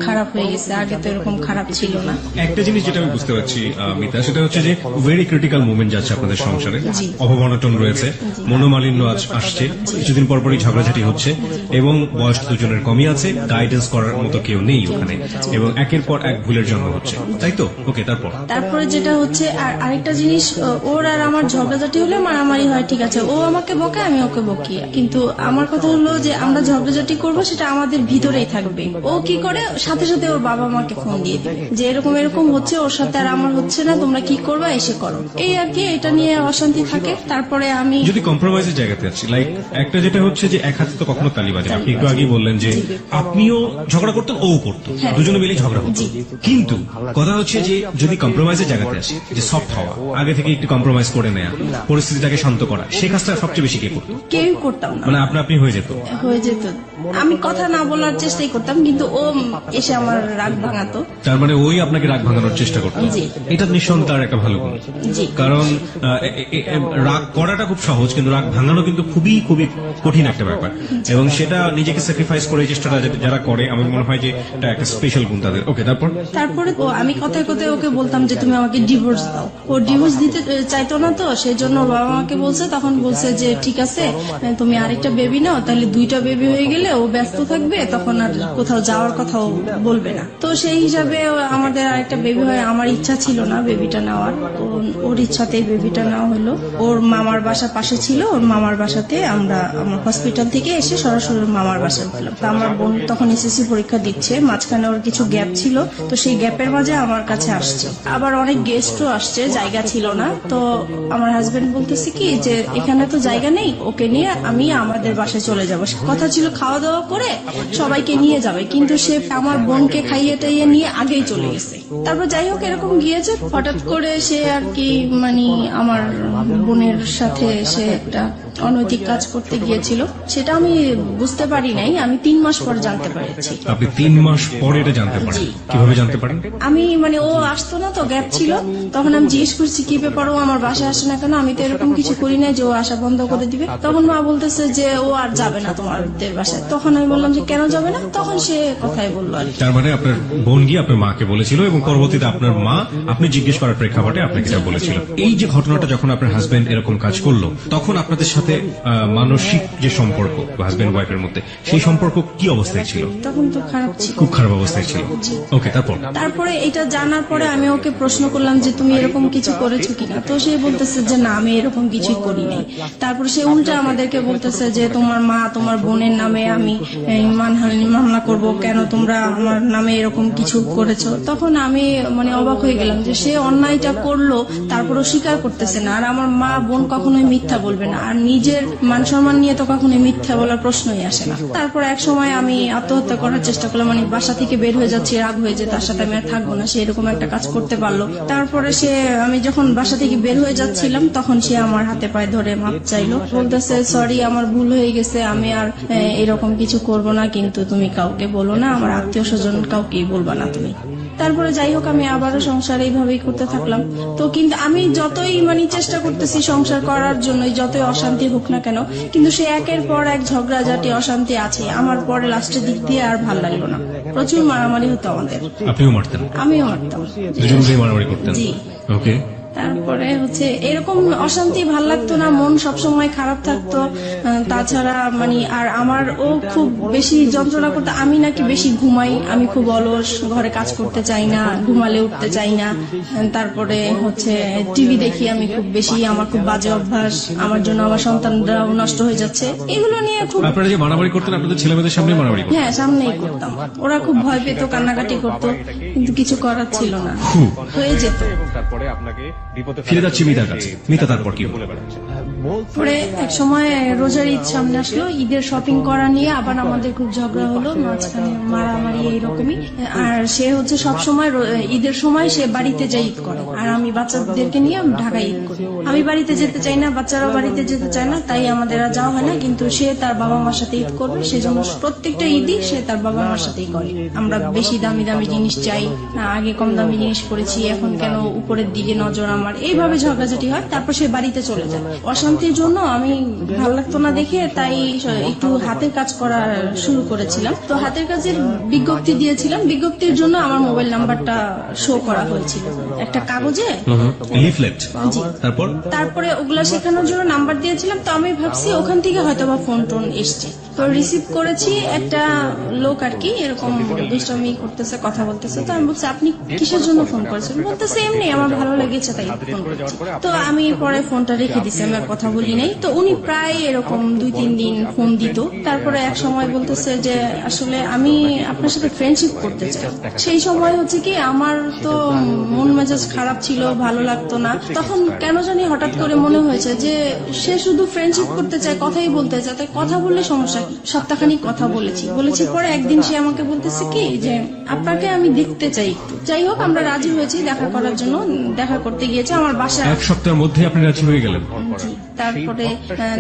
খারাপ হয়ে গেছে, আগে তো এরকম খারাপ ছিল না। একটা জিনিস যেটা আমি বুঝতে পারছি মিতা, সেটা হচ্ছে যে ভেরি ক্রিটিক্যাল মোমেন্ট যাচ্ছে আপনাদের সংসারে, অভাব-অনটন রয়েছে, মনোমালিন্য আসছে, কিছুদিন পরপরই ঝগড়াঝাটি হচ্ছে, এবং বয়স দুজনের কমই আছে, গাইডেন্স করার মতো কেউ নেই ওখানে, এবং একের পর এক ভুলের জন্ম হচ্ছে, তাই তো? ওকে, তারপরে যেটা হচ্ছে, আর আরেকটা জিনিস, ওর আর আমার ঝগড়াঝাটি হলে মারামারি হয়, ঠিক আছে, ও আমাকে বকে, আমি ওকে বকি, কিন্তু আমার কথা হলো যে আমরা ঝগড়াঝাটি করবো সেটা আমাদের ভিতরেই থাকবে। ও কি করে, সাথে সাথে ওর বাবা মাকে ফোন দিয়ে দিবে যে এরকম এরকম হচ্ছে, ওর সাথে আর আমার হচ্ছে না, তোমরা কি করবা, এসে করো, এই আর কি। এটা নিয়ে অশান্তি থাকে। তারপরে আমি যদি কম্প্রোমাইজের জায়গাতে আছি, লাইক একটা যেটা হচ্ছে যে এক হাতে তো কখনো তালি বাজে না। আপনি একটু আগে বললেন যে আপনিও ঝগড়া করতেন, ও করতো, দুজনে মিলে ঝগড়া করতো, কিন্তু কথা হচ্ছে যে যদি কম্প্রোমাইজের জায়গাতে আসি, যে সফট হওয়া, আগে থেকে একটু কম্প্রোমাইজ করে নেয়া, পরিস্থিতিটাকে শান্ত করা, সেই কাজটা সবচেয়ে বেশি কে করতো? কেউ করতাম না, মানে আপনি হয়ে যেত। আমি কথা না বলার চেষ্টাই করতাম, কিন্তু ও এসে আমার রাগ ভাঙাতো। তার মানে ওই আপনাকে রাগ ভাঙানোর চেষ্টা করতো। এটা নিঃসন্দেহে তার একটা ভালো গুণ, কারণ রাগ করাটা খুব সহজ, কিন্তু রাগ ভাঙানো কিন্তু খুবই খুবই কঠিন একটা ব্যাপার, এবং সেটা নিজেকে স্যাক্রিফাইস করে চেষ্টাটা যারা করে, আমার মনে হয় যে এটা একটা স্পেশাল গুণ তাদের। ওকে, তারপরে আমি কথায় কথায় ওকে বলতাম যে তুমি আমাকে ডিভোর্স দাও। ও ডিভোর্স দিতে চাইতো না, তো সেই জন্য বাবা মাকে বলছে, তখন বলছে যে ঠিক আছে তুমি আরেকটা বেবি নাও, তাহলে দুইটা বেবি হয়ে গেলে ও ব্যস্ত থাকবে, তখন আর কোথাও যাওয়ার কথাও বলবে না। তো সেই হিসাবে আমাদের আরেকটা বেবি হয়, আমার ইচ্ছা ছিল না বেবিটা নেওয়ার, ওর ইচ্ছাতেই বেবিটা নেওয়া হলো। ওর মামার বাসা পাশে ছিল, ওর মামার বাসাতে আমরা আমার হসপিটাল থেকে এসে সরাসরি মামার বাসায় উঠলাম। তো আমার বোন তখন এসএসসি পরীক্ষা দিচ্ছে, মাঝখানে ওর কিছু গ্যাপ ছিল, তো সেই গ্যাপের মাঝে আমার কাছে আসছে। আবার অনেক গেস্টও আসছে, জায়গা ছিল না। তো আমার হাজবেন্ড বলতেছে কি যে এখানে তো জায়গা নেই, ওকে নিয়ে আমি আমাদের বাসায় চলে যাবো। কথা ছিল খাওয়া দাওয়া করে সবাইকে নিয়ে যাবে, কিন্তু সে আমার বোনকে খাইয়ে টাইয়ে নিয়ে আগেই চলে গেছে। তারপর যাই হোক এরকম গিয়েছে, হঠাৎ করে সে আর কি মানে আমার বোনের সাথে সে একটা অনৈতিক কাজ করতে গিয়েছিল। সেটা আমি বুঝতে পারি নাই, আমি 3 মাস পর জানতে পেরেছি। আপনি 3 মাস পরে এটা জানতে পারেন? কিভাবে জানতে পারেন? আমি মানে ও আসতো না তো, গ্যাপ ছিল, তখন আমি জিজ্ঞেস করছি কি ব্যাপার, ও আমার বাসায় আসে না কেন? আমি তো এরকম কিছু করি না যে ও আসা বন্ধ করে দিবে। তখন মা বলতেছে যে ও আর যাবে না তোমাদের বাসায়। তখন আমি বললাম যে কেন যাবে না? তখন সে কথাই বললো আর কি। তার মানে আপনার বোন গিয়ে আপনার মাকে বলেছিল এবং পরবর্তীতে আপনার মা আপনি জিজ্ঞেস করার প্রেক্ষাপটে আপনাকে এটা বলেছিল। এই যে ঘটনাটা যখন আপনার হাজবেন্ড এরকম কাজ করলো, তখন আপনাদের সাথে মানসিক যে সম্পর্ক হাজবেন্ড ওয়াইফের মধ্যে, সেই সম্পর্ক কি অবস্থায় ছিল? তখন তো খারাপ ছিল, খুব খারাপ অবস্থায় ছিল। ওকে, তারপরে এটা জানার পরে আমি ওকে প্রশ্ন করলাম যে তুমি এরকম কিছু করেছো কিনা? তো সে বলতেছে যে না, আমি এরকম কিছুই করি নাই। তারপর সে উল্টা আমাদেরকে বলতেছে যে তোমার মা তোমার বোনের নামে আমি মানহানি মামলা করব, কেন তোমরা আমার নামে এরকম কিছু করেছো? তখন আমি মানে অবাক হয়ে গেলাম যে সে অন্যায়টা করলো, তারপরও স্বীকার করতেছে না। আর আমার মা বোন কখনোই মিথ্যা বলবে না, আর নিজের মান সম্মান নিয়ে তো কখনোই মিথ্যা বলার প্রশ্নই আসে না। তারপর এক সময় আমি আত্মহত্যা করার চেষ্টা করলাম, মানে বাসা থেকে বের হয়ে যাচ্ছি, রাগ হয়ে যে তার সাথে আমি আর থাকবো না, সে এরকম একটা কাজ করতে পারলো। তারপরে আমি যখন বাসা থেকে বের হয়ে যাচ্ছিলাম, তখন সে আমার হাতে পায়ে ধরে মাপ চাইলো, বলতেছে সরি আমার ভুল হয়ে গেছে, আমি আর এরকম কিছু করব না, কিন্তু তুমি কাউকে বলো না, আমার আত্মীয় স্বজন কাউকেই বলবা না তুমি। তারপরে যাই হোক আমি আবারও সংসার এইভাবেই করতে থাকলাম। তো কিন্তু আমি যতই মানে চেষ্টা করতেছি সংসার করার জন্য, যতই অশান্তি হোক না কেন, কিন্তু সে একের পর এক ঝগড়াঝাটি অশান্তি আছে। আমার পরে লাস্টের দিক দিয়ে আর ভাল লাগলো না, প্রচুর মারামারি হতো আমাদের। আপনিও মারতেন? আমিও মারতাম, দুজনেই মারামারি করতেন? জি। ওকে। তারপরে এরকম অশান্তি ভাল লাগতো না, মন সবসময় খারাপ থাকতো। তাছাড়া মানে আর আমার ও খুব বেশি যন্ত্রণা করতো, আমি নাকি বেশি ঘুমাই, আমি খুব অলস, ঘরে কাজ করতে চাই না, ঘুমালে উঠতে চাই না। তারপরে টিভি দেখি আমি খুব বেশি, আমার খুব বাজে অভ্যাস, আমার জন্য আমার সন্তানরাও নষ্ট হয়ে যাচ্ছে। এগুলো নিয়ে খুব। আপনারা যে মারামারি করতেন আপনাদের ছেলেমেয়েদের সামনে মারামারি করতেন? হ্যাঁ, সামনেই করতাম। ওরা খুব ভয় পেত, কান্নাকাটি করতো, কিন্তু কিছু করার ছিল না, হয়ে যেত। তারপরে আপনাকে ফিরে যাচ্ছি মিতার কাছে। মিতা, তারপর কি হলো? পরে এক সময় রোজার ঈদ সামনে আসলো, ঈদের শপিং করা নিয়ে আবার আমাদের খুব ঝগড়া হলো, মাঝখানে মারামারি এইরকমই। আর সে সব সময় ঈদের সময় সে বাড়িতে যায় ঈদ করে, আর আমি বাচ্চাদেরকে নিয়ে ঢাকায় ঈদ করি। আমি বাড়িতে যেতে চাই না, বাচ্চারাও বাড়িতে যেতে চায় না, তাই আমাদের আর যাওয়া হয় না। কিন্তু সে তার বাবা মার সাথে ঈদ করবে, সেজন্য প্রত্যেকটা ঈদই সে তার বাবা মার সাথেই করে। আমরা বেশি দামি দামি জিনিস চাই না, আগে কম দামি জিনিস করেছি, এখন কেন উপরের দিকে নজর আমার, এইভাবে ঝগড়াঝাটি হয়। তারপর সে বাড়িতে চলে যায়। অশান্তির জন্য আমি ভালো লাগতো না দেখে, তাই একটু হাতের কাজ করা শুরু করেছিলাম। তো হাতের কাজের বিজ্ঞপ্তি দিয়েছিলাম, বিজ্ঞপ্তির জন্য আমার মোবাইল নাম্বারটা শো করা হয়েছিল একটা কাগজে, লিফলেট। তারপরে ওগুলা শেখানোর জন্য নাম্বার দিয়েছিলাম। তো আমি ভাবছি ওখান থেকে হয়তো বা ফোন টোন এসছে। তো রিসিভ করেছি, একটা লোক আর কি এরকম দুষ্টামি করতেছে, কথা বলতেছে। তো আমি বলছি আপনি কিসের জন্য ফোন করেছেন? বলতেছে এমনি আমার ভালো লেগেছে তাই ফোন করেছি। তো আমি পরে ফোনটা রেখে দিছি, আমি আর কথা বলি নাই। তো উনি প্রায় এরকম 2-3 দিন ফোন দিত। তারপরে এক সময় বলতেছে যে আসলে আমি আপনার সাথে ফ্রেন্ডশিপ করতে চাই। সেই সময় কি আমার তো মন মেজাজ খারাপ ছিল, ভালো লাগতো না। তখন কেন জানি হঠাৎ করে মনে হয়েছে যে সে শুধু ফ্রেন্ডশিপ করতে চায়, কথাই বলতে চায়, তাই কথা বললে সমস্যা কি? সপ্তাহখানিক কথা বলেছি। পরে একদিন সে আমাকে বলতেছে কি যে আপনাকে আমি দেখতে চাই একটু। যাই হোক আমরা রাজি হয়েছি দেখা করার জন্য, দেখা করতে গিয়েছে আমার বাসায়। এক সপ্তাহের মধ্যে আপনি রাজি হয়ে গেলেন? তারপরে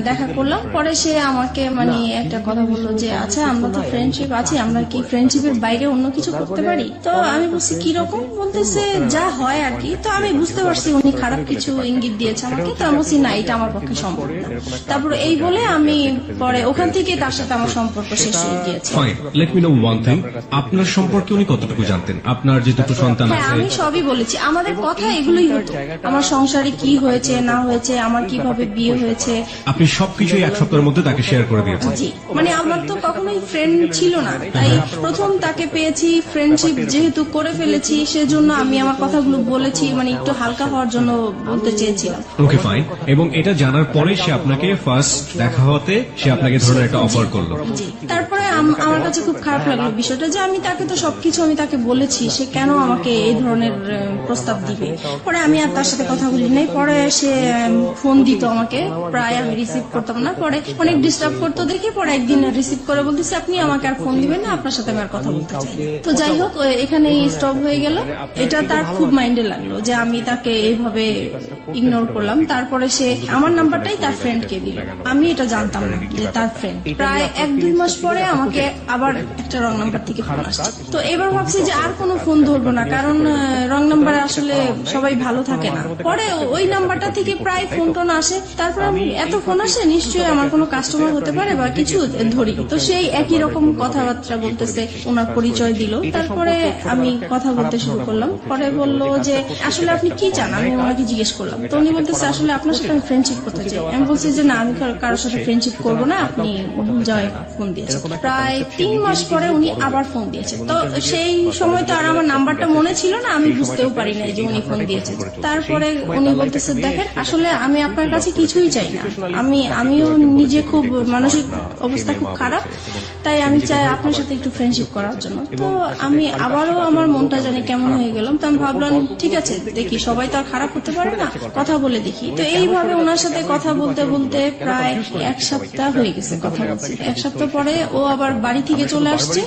দেখা করলাম। পরে সে আমাকে মানে একটা কথা বললো যে আচ্ছা আমরা তো ফ্রেন্ডশিপ আছি, আমরা কি ফ্রেন্ডশিপের বাইরে অন্য কিছু করতে পারি? তো আমি বলছি কিরকম? বলতেছে যা হয় আর কি। তো আমি বুঝতে পারছি উনি খারাপ কিছু ইঙ্গিত দিয়েছে আমাকে। তো আমি বলছি না, এটা আমার পক্ষে সম্ভব না। তারপরে এই বলে আমি পরে ওখান থেকে তার সাথে আমার সম্পর্ক শেষ হয়ে গিয়েছে। Let me no one thing, আপনার সম্পর্কে উনি কতটুকু জানতেন? আপনার যে দুটো সন্তান আছে? আমি সবই বলেছি, আমাদের কথা এগুলোই হতো, আমার সংসারে কি হয়েছে না হয়েছে, আমার কিভাবে বিয়ে হয়েছে। আপনি সবকিছুই এক সপ্তাহের মধ্যে তাকে শেয়ার করে দিয়েছেন? জি, মানে আমার তো কখনোই ফ্রেন্ড ছিল না, তাই প্রথম তাকে পেয়েছি, ফ্রেন্ডশিপ যেহেতু করে ফেলেছি সেজন্য আমি আমার কথাগুলো বলেছি, মানে একটু হালকা হওয়ার জন্য বলতে চেয়েছিলাম। Okay fine. এবং এটা জানার পরে সে আপনাকে ফার্স্ট দেখা হতে সে আপনাকে ধরনের একটা অফার করলো? জি। তারপরে আমার কাছে খুব খারাপ লাগলো বিষয়টা যে আমি তাকে তো সবকিছু আমি তাকে বলেছি, সে কেন আমাকে এই ধরনের প্রস্তাব দিবে। পরে আমি আর তার সাথে কথা বলি নাই। পরে সে ফোন দিত আমাকে আমাকে প্রায় আমি রিসিভ করতাম না, পরে অনেক ডিস্টার্ব করতো দেখে পরে একদিন রিসিভ করে বলতেছে আপনি আমাকে আর ফোন দিবেন না, আপনার সাথে আমি আর কথা বলতে চাই। তো যাই হোক এখানে স্টপ হয়ে গেল। এটা তার খুব মাইন্ডে লাগলো যে আমি তাকে এইভাবে ইগনোর করলাম। তারপরে সে আমার নাম্বারটাই তার ফ্রেন্ডকে দিল, আমি এটা জানতাম না যে তার ফ্রেন্ড। প্রায় 1-2 মাস পরে আমাকে আবার একটা রং নাম্বার থেকে ফোন আসছে। তো এবার ভাবছি যে আর কোনো ফোন ধরবো না, কারণ রং নাম্বারে আসলে সবাই ভালো থাকে না। পরে ওই নাম্বারটা থেকে প্রায় ফোন টোন আসে, তারপর আমি এত ফোন আসে নিশ্চয়ই আমার কোনো কাস্টমার হতে পারে বা কিছু, ধরি। তো সেই একই রকম কথাবার্তা বলতেছে, ওনার পরিচয় দিল। তারপরে আমি কথা বলতে শুরু করলাম। পরে বললো যে আসলে আপনি কি চান, আমি ওনাকে জিজ্ঞেস করলাম। তো উনি বলতেছে আসলে আপনার সাথে আমি ফ্রেন্ডশিপ করতে চাই। আমি বলছি যে না, আমি কারোর সাথে ফ্রেন্ডশিপ করবো না, আপনি ভুল জায়গায় ফোন দিয়েছেন। প্রায় 3 মাস পরে উনি আবার ফোন দিয়েছেন। তো সেই সময় তো আর আমার নাম্বারটা মনে ছিল না, আমি বুঝতেও পারি না যে উনি ফোন দিয়েছেন। তারপরে উনি বলতেছে দেখেন আসলে আমি আপনার কাছে কিছুই চাই না, আমিও নিজে খুব মানসিক অবস্থা খুব খারাপ, তাই আমি চাই আপনার সাথে একটু ফ্রেন্ডশিপ করার জন্য। তো আমি আবারও আমার মনটা জানি কেমন হয়ে গেলাম। তো আমি ভাবলাম ঠিক আছে, দেখি সবাই তো আর খারাপ হতে পারে না, কথা বলে দেখি। তো এইভাবে ওনার সাথে কথা বলতে বলতে প্রায় 1 সপ্তাহ হয়ে গেছে কথা বলছি। 1 সপ্তাহ পরে ও আবার বাড়ি থেকে চলে আসছে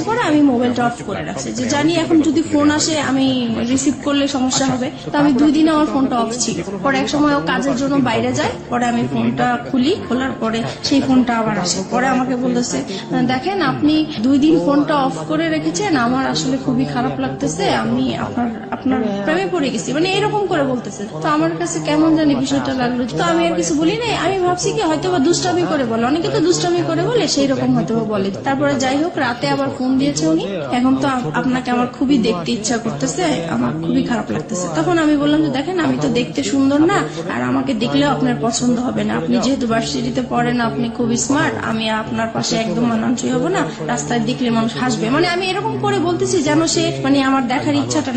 পরে আমি মোবাইলটা অফ করে রাখছি, যে জানি এখন যদি ফোন আসে আমি রিসিভ করলে সমস্যা হবে। তো আমি 2 দিন আমার ফোনটা অফ ছিল। পরে এক সময় ও কাজের জন্য বাইরে যায়, পরে আমি ফোনটা খুলি, খোলার পরে সেই ফোনটা আবার আসে। পরে আমাকে বলতেছে দেখেন আপনি 2 দিন ফোনটা অফ করে রেখেছেন, আমার আসলে খুবই খারাপ লাগতেছে, আমি আপনার প্রেমে পড়ে গেছি, মানে এরকম করে বলতেছে। তো আমার কাছে কেমন জানি বিষয়টা লাগলো। তো আমি আর কিছু বলি নাই, আমি ভাবছি কি হয়তো বা দুষ্টামি করে বলে, অনেকে তো দুষ্টামি করে বলে, সেই রকম হয়তো বা বলে। তারপরে যাই হোক রাতে আবার ফোন দিয়েছে উনি, এখন তো আপনাকে আমার খুবই দেখতে ইচ্ছা করতেছে, আমার খুবই খারাপ লাগতেছে। তখন আমি বললাম যে দেখেন আমি তো দেখতে সুন্দর না, আর আমাকে দেখলেও আপনার পছন্দ হবে না, আপনি যেহেতু ভার্সিটিতে পড়েন, আপনি খুবই স্মার্ট, আমি আপনার পাশে একদম মানানসই হবো না, রাস্তায় দেখলে মানুষ হাসবে, মানে আমি এরকম করে বলতেছি যেন সে মানে আমার দেখার ইচ্ছাটা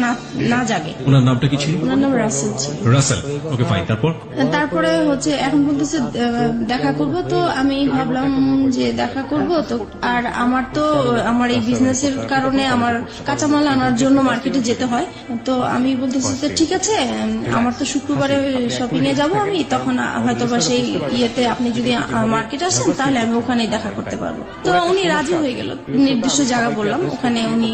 না জাগে। ওনার নামটা কি ছিল? ওনার নাম রাসেল ছিল। Russell, okay fine. তারপরে হচ্ছে এখন বলতেছে দেখা করব। তো আমি ভাবলাম যে দেখা করব তো, আর আমার এই বিজনেসের কারণে আমার কাঁচামাল আনার জন্য মার্কেটে যেতে হয়। তো আমি বলতেছি তো ঠিক আছে, আমার তো শুক্রবারে শপিং এ যাবো আমি, তখন হয়তো বা সেই ইয়েতে আপনি যদি মার্কেট আসেন তাহলে আমি ওখানেই দেখা করতে পারবো। তো উনি রাজি হয়ে গেল, নির্দিষ্ট জায়গা বললাম, ওখানে উনি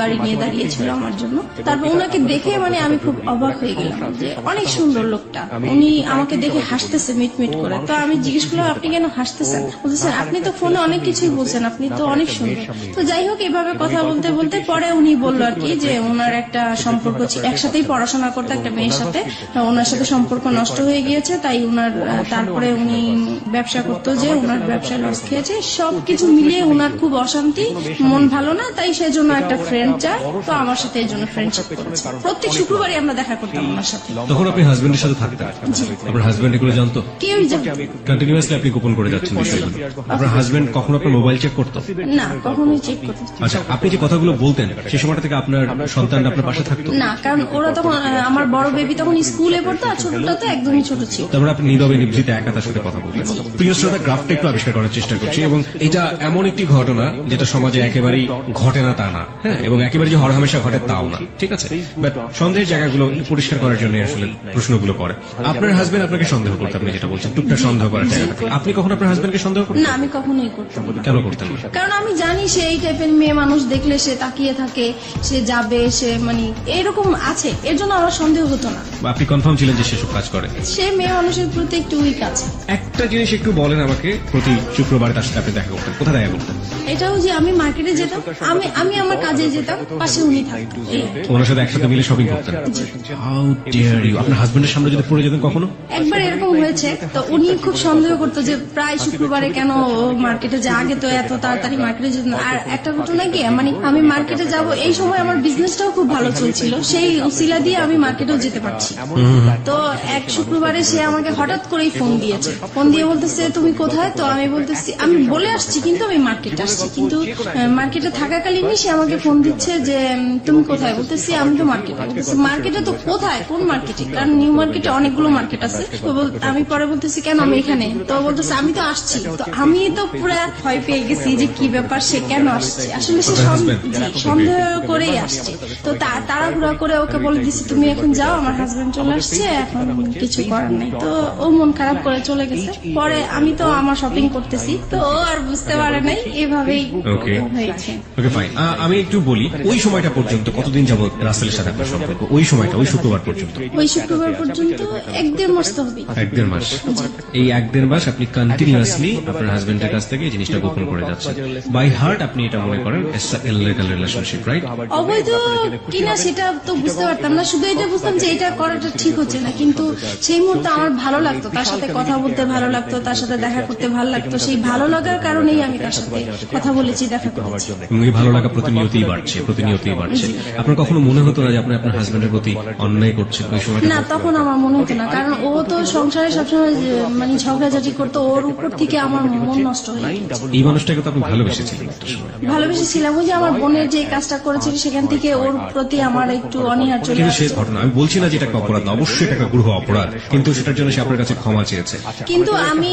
গাড়ি নিয়ে দাঁড়িয়েছিল আমার জন্য। তারপর ওনাকে দেখে মানে আমি খুব অবাক হয়ে গেলাম যে অনেক সুন্দর লোকটা। উনি আমাকে দেখে হাসতেছে মিটমিট করে। তো আমি জিজ্ঞেস করলাম আপনি কেন হাসতেছেন? বলতেছেন আপনি তো ফোনে অনেক কিছুই বলছেন, আপনি তো অনেক সুন্দর। তো যাই হোক এভাবে কথা বলতে বলতে পরে উনি বললো আর কি যে ওনার একটা সম্পর্ক ছিল, একসাথেই পড়াশোনা করতে একটা মেয়ের সাথে, ওনার সাথে সম্পর্ক নষ্ট হয়ে গিয়েছে, তাই ওনার তারপরে উনি ব্যবসা করতো, যে ওনার ব্যবসায় লস খেয়েছে, সবকিছু মিলিয়ে ওনার খুব অশান্তি, মন ভালো না, তাই সেজন্য একটা ফ্রেন্ড চায়। তো আমার সাথে এই জন্য ফ্রেন্ডশিপ করেছে। প্রত্যেক শুক্রবারই আমরা দেখা করতাম ওনার সাথে। তখন আপনি হাজবেন্ডের সাথে থাকতেন? আপনার হাজবেন্ড এগুলো জানতো? কেউই জানতো। কন্টিনিউয়াসলি আপনি গোপন করে যাচ্ছেন বিষয়গুলো। আপনার হাজবেন্ড কখনো আপনার মোবাইল চেক করতো? না, কখনোই চেক করতো। আচ্ছা, আপনি যে কথাগুলো বলতেন সেই সময়টা থেকে আপনার সন্তান আপনার পাশে থাকতো না? কারণ ওরা তখন, আমার বড় বেবি তখন স্কুলে পড়তো, আর ছোটটা তো একদমই ছোট ছিল। তারপরে আপনি নীরবে নিভৃতে একা তার সাথে কথা বলতেন। প্রিয় শ্রোতা, গ্রাফটা একটু আবিষ্কার করার চেষ্টা করছি, এবং এটা এমন একটি ঘটনা যেটা সমাজে একেবারেই ঘটে না তা না, হ্যাঁ, এবং একেবারে যে হরহামেশা ঘটে তাও না, ঠিক আছে? বাট সন্দেহের জায়গাগুলো পরিষ্কার করার জন্য আসলে প্রশ্নগুলো করে। আপনার হাজবেন্ড আপনাকে সন্দেহ করতে, আপনি যেটা বলছেন টুকটাক সন্দেহ করার জায়গা থাকে, আপনি কখন আপনার হাজবেন্ডকে সন্দেহ করতেন? না, আমি কখনোই করতাম না। কেন করতেন না? কারণ আমি জানি সে এই টাইপের মেয়ে মানুষ, দেখলে সে তাকিয়ে থাকে, সে যাবে, সে মানে এরকম আছে, এর জন্য আমার সন্দেহ হতো না। আপনি কনফার্ম ছিলেন যে সেসব কাজ করে? সে মেয়ে মানুষের প্রতি একটু উইক আছে। একটা জিনিস একটু বলেন আমাকে, প্রতি শুক্রবার তার সাথে আপনি দেখা করতেন, কোথায় দেখা করতেন? এটাও যে আমি মার্কেটে যেতাম, আমি আমার কাজে যেতাম, পাশে উনি থাকতেন, ওনার সাথে একসাথে মিলে শপিং করতেন। How dear you! আপনার হাজবেন্ডের সামনে যদি পড়ে যেতেন কখনো? একবার এরকম হয়েছে, তো উনি খুব সন্দেহ করতো যে প্রায় শুক্রবারে কেন মার্কেটে যায়, আগে তো এত তাড়াতাড়ি মার্কেটে যেত না। আর একটা ঘটনা কি, মানে আমি মার্কেটে যাব এই সময় আমার বিজনেসটাও খুব ভালো চলছিল, সেই উসিলা দিয়ে আমি মার্কেটেও যেতে পারছি। তো এক শুক্রবারে সে আমাকে হঠাৎ করেই ফোন দিয়েছে, ফোন দিয়ে বলতেছে তুমি কোথায়? তো আমি বলতেছি আমি বলে আসছি, কিন্তু আমি মার্কেটে আসছি, কিন্তু মার্কেটে থাকাকালীনই সে আমাকে ফোন দিচ্ছে যে তুমি কোথায়? বলতেছি আমি তো মার্কেটে। বলতেছি মার্কেটে তো কোথায়, কোন মার্কেটে? কারণ নিউ মার্কেটে অনেকগুলো মার্কেট আছে। তো আমি পরে বলতেছি কেন আমি এখানে? তো বলতেছে আমি তো আসছি। তো আমি তো পুরো ভয় পেয়ে গেছি যে কি ব্যাপার, সে কেন আসছে, আসলে সে সন্দেহ করেই আসছে। তো তাড়াহুড়া করে ওকে বলে দিচ্ছি তুমি এখন যাও, আমার হাজবেন্ড চলে আসছে, এখন কিছু করার নাই। তো ও মন খারাপ করে চলে গেছে। পরে আমি তো আমার শপিং করতেছি, তো ও আর বুঝতে পারে নাই, এভাবেই হয়েছে। ওকে ফাইন, আমি একটু বলি ওই সময়টা পর্যন্ত কতদিন যাবত রাসেলের সাথে আপনার সম্পর্ক? ওই সময়টা ওই শুক্রবার পর্যন্ত? ওই শুক্রবার পর্যন্ত 1-1.5 মাস তো হবে। 1-1.5 মাস। এই 1-1.5 মাস আপনি কন্টিনিউয়াসলি আপনার হাজবেন্ডের কাছ থেকে এই জিনিসটা গোপন করে যাচ্ছেন। বাই হার্ট আপনি এটা মনে করেন ইললিগাল রিলেশনশিপ, রাইট? অবৈধ কিনা সেটা তো বুঝতে পারতাম না, শুধু এটা বুঝতাম যে এটা করাটা ঠিক হচ্ছে না। কিন্তু সেই মুহূর্তে আমার ভালো লাগতো, তার সাথে কথা বলতে ভালো লাগতো, তার সাথে দেখা করতে ভালো লাগতো। সেই ভালো লাগার কারণেই আমি তার সাথে কথা বলেছি, দেখা করেছি। এই ভালো লাগা প্রতিনিয়তই বাড়ছে, প্রতিনিয়তই বাড়ছে। আপনার কখনো মনে হতো না যে আপনি আপনার হাজবেন্ডের প্রতি অন্যায় করছেন ওই সময়? না, তখন আমার মনে হতো না, কারণ ও তো সংসারে সবসময় মানে ঝগড়াঝাটি করতো, ওর উপর থেকে আমার মন নষ্ট হয়ে গেছে। এই মানুষটাকে তো আপনি ভালোবেসেছিলেন একটা সময়? ভালোবেসেছিলাম, ওই যে আমার বোনের যে কাজটা করেছিল সেখান থেকে ওর প্রতি আমার একটু অনীহা চলে কিন্তু সে আসছে। ঘটনা আমি বলছি না যে এটা একটা অপরাধ না, অবশ্যই এটা একটা গ্রহ অপরাধ, কিন্তু সেটার জন্য সে আপনার কাছে ক্ষমা চেয়েছে। কিন্তু আমি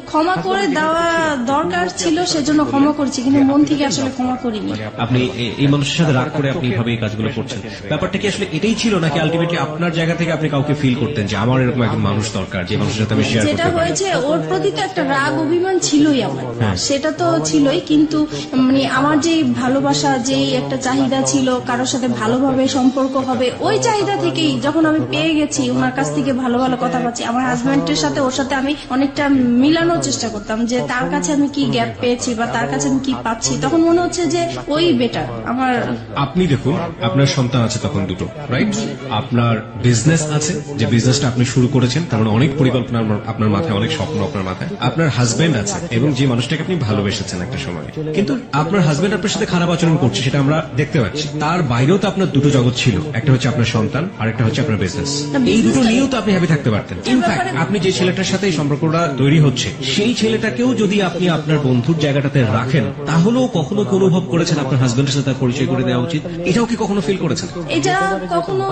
ক্ষমা করে দেওয়া দরকার ছিল, সেজন্য ক্ষমা করেছি, কিন্তু মন থেকে আসলে ক্ষমা করিনি। আপনি এই মানুষের সাথে রাগ করে আপনি এইভাবে এই কাজগুলো করছেন, ব্যাপারটা কি আসলে এটাই ছিল, নাকি আলটিমেটলি আপনার জায়গা থেকে আপনি কাউকে ফিল করতেন যে আমার এরকম একজন মানুষ দরকার যে মানুষের সাথে আমি শেয়ার যেটা করতে পারি? হয়েছে, ওর প্রতি তো একটা রাগ অভিমান ছিলই আমার, সেটা তো ছিলই, কিন্তু মানে আমার যে ভালোবাসা, যে একটা চাহিদা ছিল কারোর সাথে ভালোভাবে সম্পর্ক হবে, ওই চাহিদা থেকেই যখন আমি পেয়ে গেছি, ওনার কাছ থেকে ভালো ভালো কথা পাচ্ছি, আমার হাজবেন্ডের সাথে ওর সাথে আমি অনেকটা মিলানোর চেষ্টা করতাম যে তার কাছে আমি কি গ্যাপ পেয়েছি বা তার কাছে আমি কি পাচ্ছি, তখন মনে হচ্ছে যে ওই বেটার আমার। আপনি দেখুন, আপনার সন্তান আছে তখন দুটো, রাইট? আপনার বিজনেস আছে, যে বিজনেসটা আপনি শুরু করেছেন, তার মানে অনেক পরিকল্পনা আপনার মাথায়, অনেক স্বপ্ন আপনার মাথায়। আপনার হাজবেন্ড আছে, এবং যে মানুষটাকে আপনি ভালোবেসেছেন একটা সময়, কিন্তু আপনার হাজবেন্ড আপনার সাথে খারাপ আচরণ করছে, সেটা আমরা দেখতে পাচ্ছি। তার বাইরেও তো আপনার দুটো জগৎ ছিল, একটা হচ্ছে আপনার সন্তান আর একটা হচ্ছে আপনার বিজনেস। এই দুটো নিয়েও তো আপনি হ্যাপি থাকতে পারতেন। ইনফ্যাক্ট আপনি যে ছেলেটার সাথে এই সম্পর্কটা তৈরি হচ্ছে, সেই ছেলেটাকেও যদি আপনি আপনার বন্ধুর জায়গাটাতে রাখেন, তাহলেও কখনো কি অনুভব করেছেন আপনার হাজবেন্ডের সাথে তার পরিচয় করে দেওয়া উচিত? এটাও কি কখনো ফিল করেছেন? এটা কখনো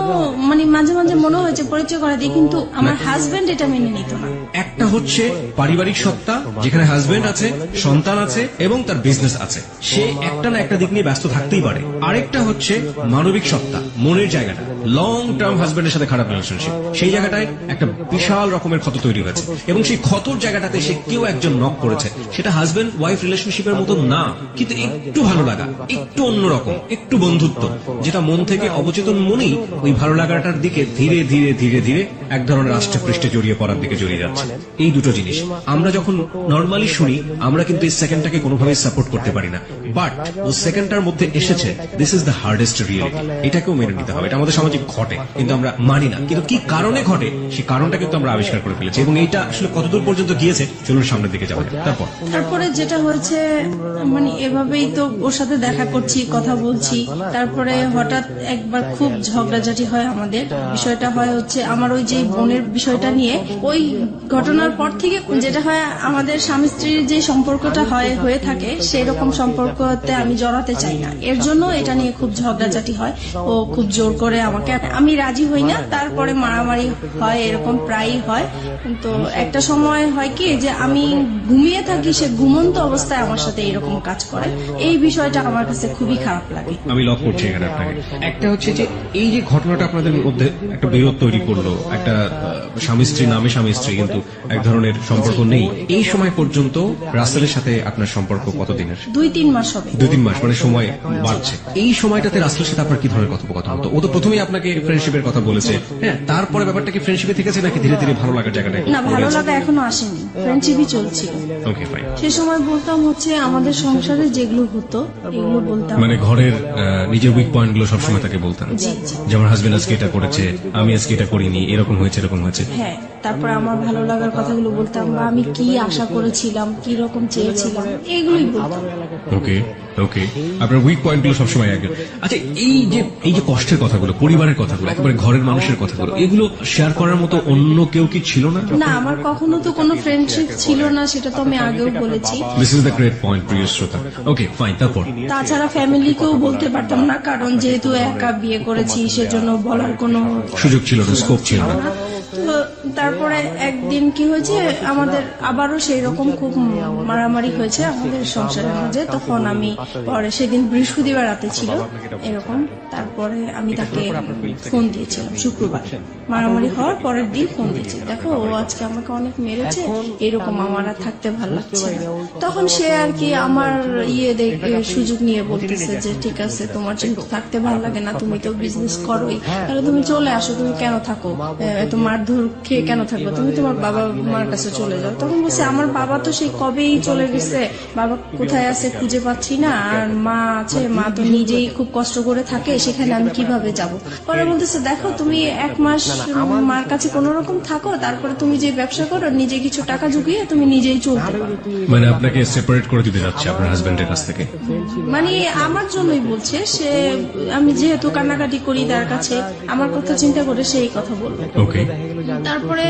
মানে মাঝে মাঝে মনে হয়েছে পরিচয় করে দিই, কিন্তু আমার হাজবেন্ড এটা মেনে নিত না। একটা হচ্ছে পারিবারিক সত্তা, যেখানে হাজবেন্ড আছে, সন্তান আছে এবং তার বিজনেস আছে, সে একটা না একটা দিক নিয়ে ব্যস্ত থাকতেই পারে। আরেকটা হচ্ছে মানবিক সত্তা, মনের জায়গাটা, লং টার্ম হাজবেন্ডের সাথে খারাপ রিলেশনশিপ, সেই জায়গাটায় একটা বিশাল রকমের ক্ষত তৈরি হয়েছে, এবং সেই ক্ষতর জায়গাটাতে সে কেউ একজন নক করেছে। সেটা হাজবেন্ড ওয়াইফ রিলেশনশিপের মতো না, কিন্তু একটু ভালো লাগা, একটু অন্যরকম, একটু বন্ধুত্ব, যেটা মন থেকে অবচেতন মনেই ওই ভালো লাগাটার দিকে ধীরে ধীরে ধীরে ধীরে এক ধরনের আষ্টেপৃষ্ঠে জড়িয়ে পড়ার দিকে জড়িয়ে যাচ্ছে। এই দুটো জিনিস আমরা যখন নর্মালি শুনি, আমরা কিন্তু এই সেকেন্ডটাকে কোনোভাবেই সাপোর্ট করতে পারি না, বাট ও সেকেন্ডটার মধ্যে এসেছে, this is the hardest reality. এটাকেও মেনে নিতে হবে, এটা আমাদের সমাজে ঘটে, কিন্তু আমরা মানি না। কিন্তু কি কারণে ঘটে, সেই কারণটা কিন্তু আমরা আবিষ্কার করে ফেলেছি, এবং এইটা আসলে কতদূর পর্যন্ত গিয়েছে, চলুন সামনের দিকে যাওয়া যাক। তারপরে যেটা হয়েছে, মানে এভাবেই তো ওর সাথে দেখা করছি, কথা বলছি, তারপরে হঠাৎ একবার খুব ঝগড়াঝাটি হয় আমাদের। বিষয়টা হয় হচ্ছে আমার ওই যে বোনের বিষয়টা নিয়ে। ওই ঘটনার পর থেকে যেটা হয়, আমাদের স্বামী স্ত্রীর যে সম্পর্কটা হয়ে থাকে, সেরকম সম্পর্কতে আমি জড়াতে চাই না, এর জন্য এটা নিয়ে খুব ঝগড়াঝাটি হয়। ও খুব জোর করে আমাকে, আমি রাজি হই না, তারপরে মারামারি হয়, এরকম প্রায়ই হয়। তো একটা সময় হয় কি, যে আমি ঘুমিয়ে থাকি, সে ঘুমন্ত অবস্থায় আমার সাথে এরকম কাজ করে। এই বিষয়টা আমার কাছে খুবই খারাপ লাগে। আমি লক করছি এখানে আপনাকে। একটা হচ্ছে যে এই যে ঘটনাটা আপনাদের মধ্যে একটা বিরোধ তৈরি করলো, একটা স্বামী স্ত্রী নামে স্বামী স্ত্রী, কিন্তু এক ধরনের সম্পর্ক নেই, এই সময় পর্যন্ত রাসেলের সাথে আপনার সম্পর্ক কতদিনের? 2-3 মাস হবে। 2-3 মাস, মানে সময় বাড়ছে। এই সময়টাতে রাসেলের সাথে আপনার কি ধরনের কথোপকথন হতো? ও তো প্রথমেই আপনাকে ফ্রেন্ডশিপের কথা বলেছে, হ্যাঁ, তারপরে ব্যাপারটা কি ফ্রেন্ডশিপে থেকেছে, নাকি ধীরে ধীরে ভালো লাগার জায়গাটা? না, ভালো লাগা এখনো আসেনি, ফ্রেন্ডশিপই চলছে। Okay fine. সে সময় বলতাম হচ্ছে আমাদের সংসারে যেগুলো হতো এগুলো বলতাম, মানে ঘরের নিজের উইক পয়েন্ট গুলো সবসময় তাকে বলতেন, যেমন হাজবেন্ড আজকে এটা করেছে, আমি আজকে এটা করিনি, এরকম হয়েছে, এরকম হয়েছে। হ্যাঁ, তারপরে আমার ভালো লাগার কথাগুলো বলতাম, বা আমি কি আশা করেছিলাম, কি রকম চেয়েছিলাম, এগুলোই বলতাম। ওকে ওকে, আপনার উইক পয়েন্ট গুলো সবসময় একজন। আচ্ছা, এই যে কষ্টের কথাগুলো, পরিবারের কথাগুলো, একেবারে ঘরের মানুষের কথাগুলো, এগুলো শেয়ার করার মতো অন্য কেউ কি ছিল না? না, আমার কখনো তো কোনো ফ্রেন্ডশিপ ছিল না, সেটা তো আমি আগেও বলেছি। This is the great point, প্রিয় শ্রোতা। ওকে ফাইন, তারপর? তাছাড়া ফ্যামিলিকেও বলতে পারতাম না, কারণ যেহেতু একা বিয়ে করেছি, সেজন্য বলার কোনো সুযোগ ছিল না, স্কোপ ছিল না। তো তারপরে একদিন কি হয়েছে, আমাদের আবারও সেই রকম খুব মারামারি হয়েছে আমাদের সংসারের মাঝে। তখন আমি পরে সেদিন বৃহস্পতিবার রাতে ছিল এরকম, তারপরে আমি তাকে ফোন দিয়েছিলাম শুক্রবার, মারামারি হওয়ার পরের দিন ফোন দিয়েছি, দেখো ও আজকে আমাকে অনেক মেরেছে, এরকম আমার আর থাকতে ভালো লাগছে না। তখন সে আর কি আমার সুযোগ নিয়ে বলতেছে যে ঠিক আছে, তোমার যেহেতু থাকতে ভালো লাগে না, তুমি তো বিজনেস করোই, তাহলে তুমি চলে আসো, তুমি কেন থাকো, এত মারধর খেয়ে কেন থাকবো, তুমি তোমার বাবা মার কাছে চলে যাও। তখন বলছে আমার বাবা তো সেই কবেই চলে গেছে, বাবা কোথায় আছে খুঁজে পাচ্ছি না, আর মা আছে, মা তো নিজেই খুব কষ্ট করে থাকে, সেখানে আমি কিভাবে যাব। পরে বলতেছে দেখো তুমি 1 মাস মার কাছে কোন রকম থাকো, তারপরে তুমি যে ব্যবসা করো, নিজে কিছু টাকা জুগিয়ে তুমি নিজেই চলতে পারো। মানে আপনাকে সেপারেট করে দিতে যাচ্ছে আপনার হাজবেন্ডের কাছ থেকে? মানে আমার জন্যই বলছে সে, আমি যেহেতু কান্নাকাটি করি তার কাছে, আমার কথা চিন্তা করে সেই কথা বলবে। ওকে। তারপরে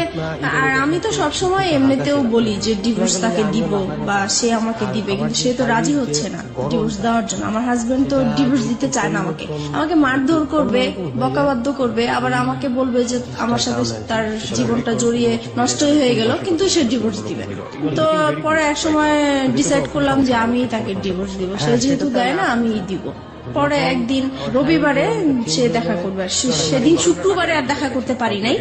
আর আমি তো সবসময় এমনিতেও বলি যে ডিভোর্স তাকে দিব বা সে আমাকে দিবে, কিন্তু সে তো রাজি হচ্ছে না ডিভোর্স দেওয়ার জন্য। আমার হাজবেন্ড তো ডিভোর্স দিতে চায় না, আমাকে মারধর করবে, বকাবাদ্য করবে, আবার আমাকে বলবে যে আমার সাথে তার জীবনটা জড়িয়ে নষ্টই হয়ে গেল, কিন্তু সে ডিভোর্স দিবে। তো পরে এক সময় ডিসাইড করলাম যে আমি তাকে ডিভোর্স দিব, সে যেহেতু দেয় না আমি দিব। পরে একদিন রবিবারে সে দেখা করবে, সেদিন শুক্রবারে আর দেখা করতে পারি নাই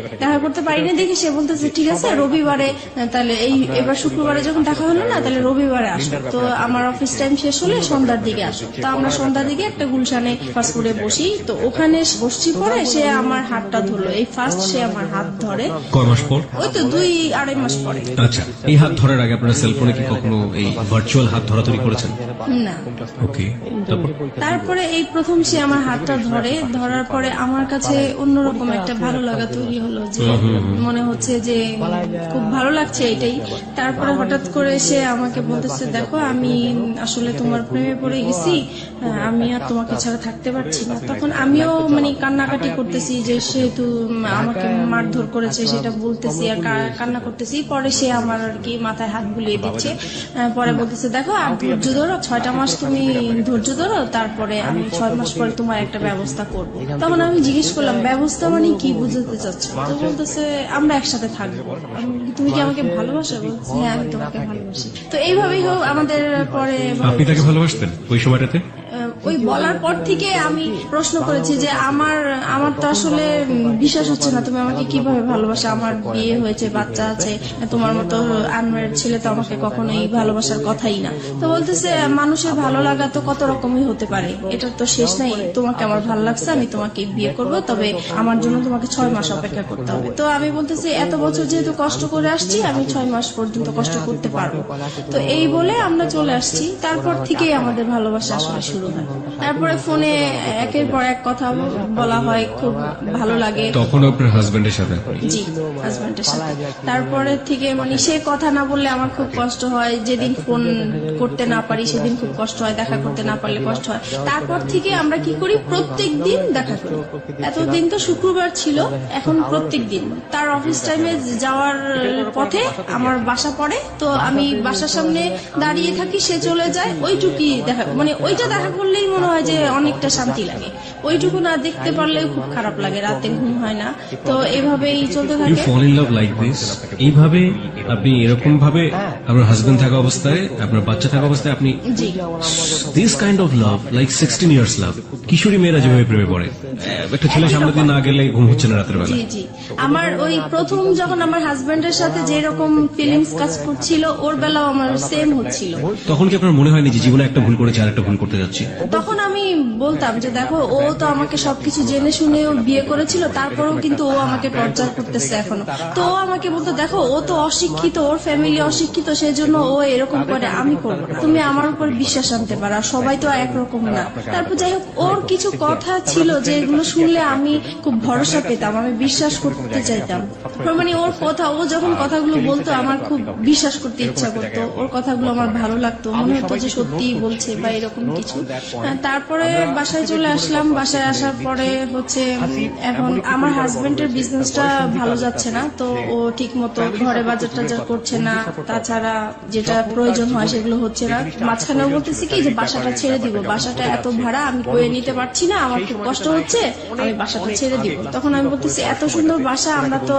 দেখে সে বলতেছে ঠিক আছে রবিবারে, তাহলে এবার শুক্রবারে যখন দেখা হলো না, তাহলে রবিবারে আসো। তো আমার অফিস টাইম শেষ হলে সন্ধ্যার দিকে আসো। তো আমরা সন্ধ্যার দিকে একটা গুলশানে ফাস্টফুডে বসি, তো ওখানে বসছি। পরে সে আমার হাতটা ধরলো, এই ফার্স্ট সে আমার হাত ধরে। কয় মাস পর? ওই তো 2-2.5 মাস পরে। আচ্ছা, এই হাত ধরার আগে আপনারা সেলফোনে কি কখনো এই ভার্চুয়াল হাত ধরাধরি করেছেন? না। ওকে। তারপরে এই প্রথম সে আমার হাতটা ধরার পরে আমার কাছে অন্যরকম একটা ভালো লাগা তৈরি হলো, যে মনে হচ্ছে যে খুব ভালো লাগছে এটাই। তারপরে হঠাৎ করে সে আমাকে বলতেছে দেখো আমি আসলে তোমার প্রেমে পড়ে গেছি, আমি আর তোমাকে ছাড়া থাকতে পারছি না। তখন আমিও মানে কান্নাকাটি করতেছি, যে সেহেতু আমাকে মারধর করেছে সেটা বলতেছি আর কান্না করতেছি। পরে সে আমার আর কি মাথায় হাত বুলিয়ে দিচ্ছে, পরে বলতেছে দেখো আর ধৈর্য ধরো, 6টা মাস তুমি ধৈর্য ধরো, তারপরে আমি 6 মাস পরে তোমার একটা ব্যবস্থা করবো। তখন আমি জিজ্ঞেস করলাম ব্যবস্থা মানে কি বুঝতে চাচ্ছ? তো বলতেছে আমরা একসাথে থাকবো। তুমি কি আমাকে ভালোবাসো? বলছি হ্যাঁ আমি তোমাকে ভালোবাসি। তো এইভাবেই হোক আমাদের পরে। আপনি তাকে ভালোবাসতেন ওই সময়টাতে? ওই বলার পর থেকে আমি প্রশ্ন করেছি যে আমার তো আসলে বিশ্বাস হচ্ছে না, তুমি আমাকে কিভাবে ভালোবাসো, আমার বিয়ে হয়েছে, বাচ্চা আছে, তোমার মতো আনম্যারিড ছেলে তো আমাকে কখনোই ভালোবাসার কথাই না। তো বলতেছে মানুষের ভালো লাগা তো কত রকমই হতে পারে, এটার তো শেষ নাই, তোমাকে আমার ভালো লাগছে, আমি তোমাকে বিয়ে করব, তবে আমার জন্য তোমাকে 6 মাস অপেক্ষা করতে হবে। তো আমি বলতেছি এত বছর যেহেতু কষ্ট করে আসছি, আমি 6 মাস পর্যন্ত কষ্ট করতে পারবো। তো এই বলে আমরা চলে আসছি। তারপর থেকেই আমাদের ভালোবাসা আসলে শুরু হয়। তারপরে ফোনে একের পর এক কথা বলা হয়, খুব ভালো লাগে। তখন আপনার হাজবেন্ডের সাথে? জি, হাজবেন্ডের সাথে। তারপরে থেকে মানে সে কথা না বললে আমার খুব কষ্ট হয়, যেদিন ফোন করতে না পারি সেদিন খুব কষ্ট হয়, দেখা করতে না পারলে কষ্ট হয়। তারপর থেকে আমরা কি করি, প্রত্যেক দিন দেখা করি। এতদিন তো শুক্রবার ছিল, এখন প্রত্যেক দিন তার অফিস টাইমে যাওয়ার পথে আমার বাসা পড়ে, তো আমি বাসার সামনে দাঁড়িয়ে থাকি, সে চলে যায়, ওইটুকুই দেখা, মানে ওইটা দেখা করলেই মনে হয় যে অনেকটা শান্তি লাগে। ওইটুকু না দেখতে পারলেও খুব খারাপ লাগে, রাতে ঘুম হয় না। তো এভাবেই চলতে থাকে। You fall in love like this? এইভাবে আপনি এরকম ভাবে আপনার হাজবেন্ড থাকা অবস্থায়, আপনার বাচ্চা থাকা অবস্থায় আপনি this kind of love, like 16 years love, কিশোরী মেয়েরা যেভাবে প্রেমে পড়ে, একটা ছেলে সামনে দিয়ে না গেলে ঘুম হচ্ছে না রাতের বেলা। জি, আমার ওই প্রথম যখন আমার হাজবেন্ডের সাথে যেরকম ফিলিংস কাজ করছিল, ওর বেলাও আমার সেম হচ্ছিল। তখন কি আপনার মনে হয়নি যে জীবনে একটা ভুল করেছে আর একটা ভুল করতে যাচ্ছি? তখন আমি বলতাম যে দেখো ও তো আমাকে সবকিছু জেনে শুনেও বিয়ে করেছিল, তারপরেও কিন্তু ও আমাকে টর্চার করতেছে এখনো। তো ও আমাকে বলতো দেখো ও তো অশিক্ষিত, ওর ফ্যামিলি অশিক্ষিত, সেজন্য ও এরকম করে, আমি করবো না, তুমি আমার উপর বিশ্বাস আনতে পারো, সবাই তো একরকম না। তারপর যাই হোক ওর কিছু কথা ছিল যে এগুলো শুনলে আমি খুব ভরসা পেতাম, আমি বিশ্বাস করতে চাইতাম। মানে ওর কথা, ও যখন কথাগুলো বলতো আমার খুব বিশ্বাস করতে ইচ্ছা করতো, ওর কথাগুলো আমার ভালো লাগতো, মনে হতো যে সত্যিই বলছে বা এরকম কিছু। তারপরে তারপরে বাসায় চলে আসলাম। বাসায় আসার পরে হচ্ছে এখন আমার হাজবেন্ডের বিজনেসটা ভালো যাচ্ছে না, তো ও ঠিক মতো ঘরে বাজার টাজার করছে না, তাছাড়া যেটা প্রয়োজন হয় সেগুলো হচ্ছে না। মাঝখানেও বলতেছি কি যে বাসাটা ছেড়ে দিব, বাসাটা এত ভাড়া আমি বয়ে নিতে পারছি না, আমার খুব কষ্ট হচ্ছে, আমি বাসাটা ছেড়ে দিব। তখন আমি বলতেছি এত সুন্দর বাসা আমরা তো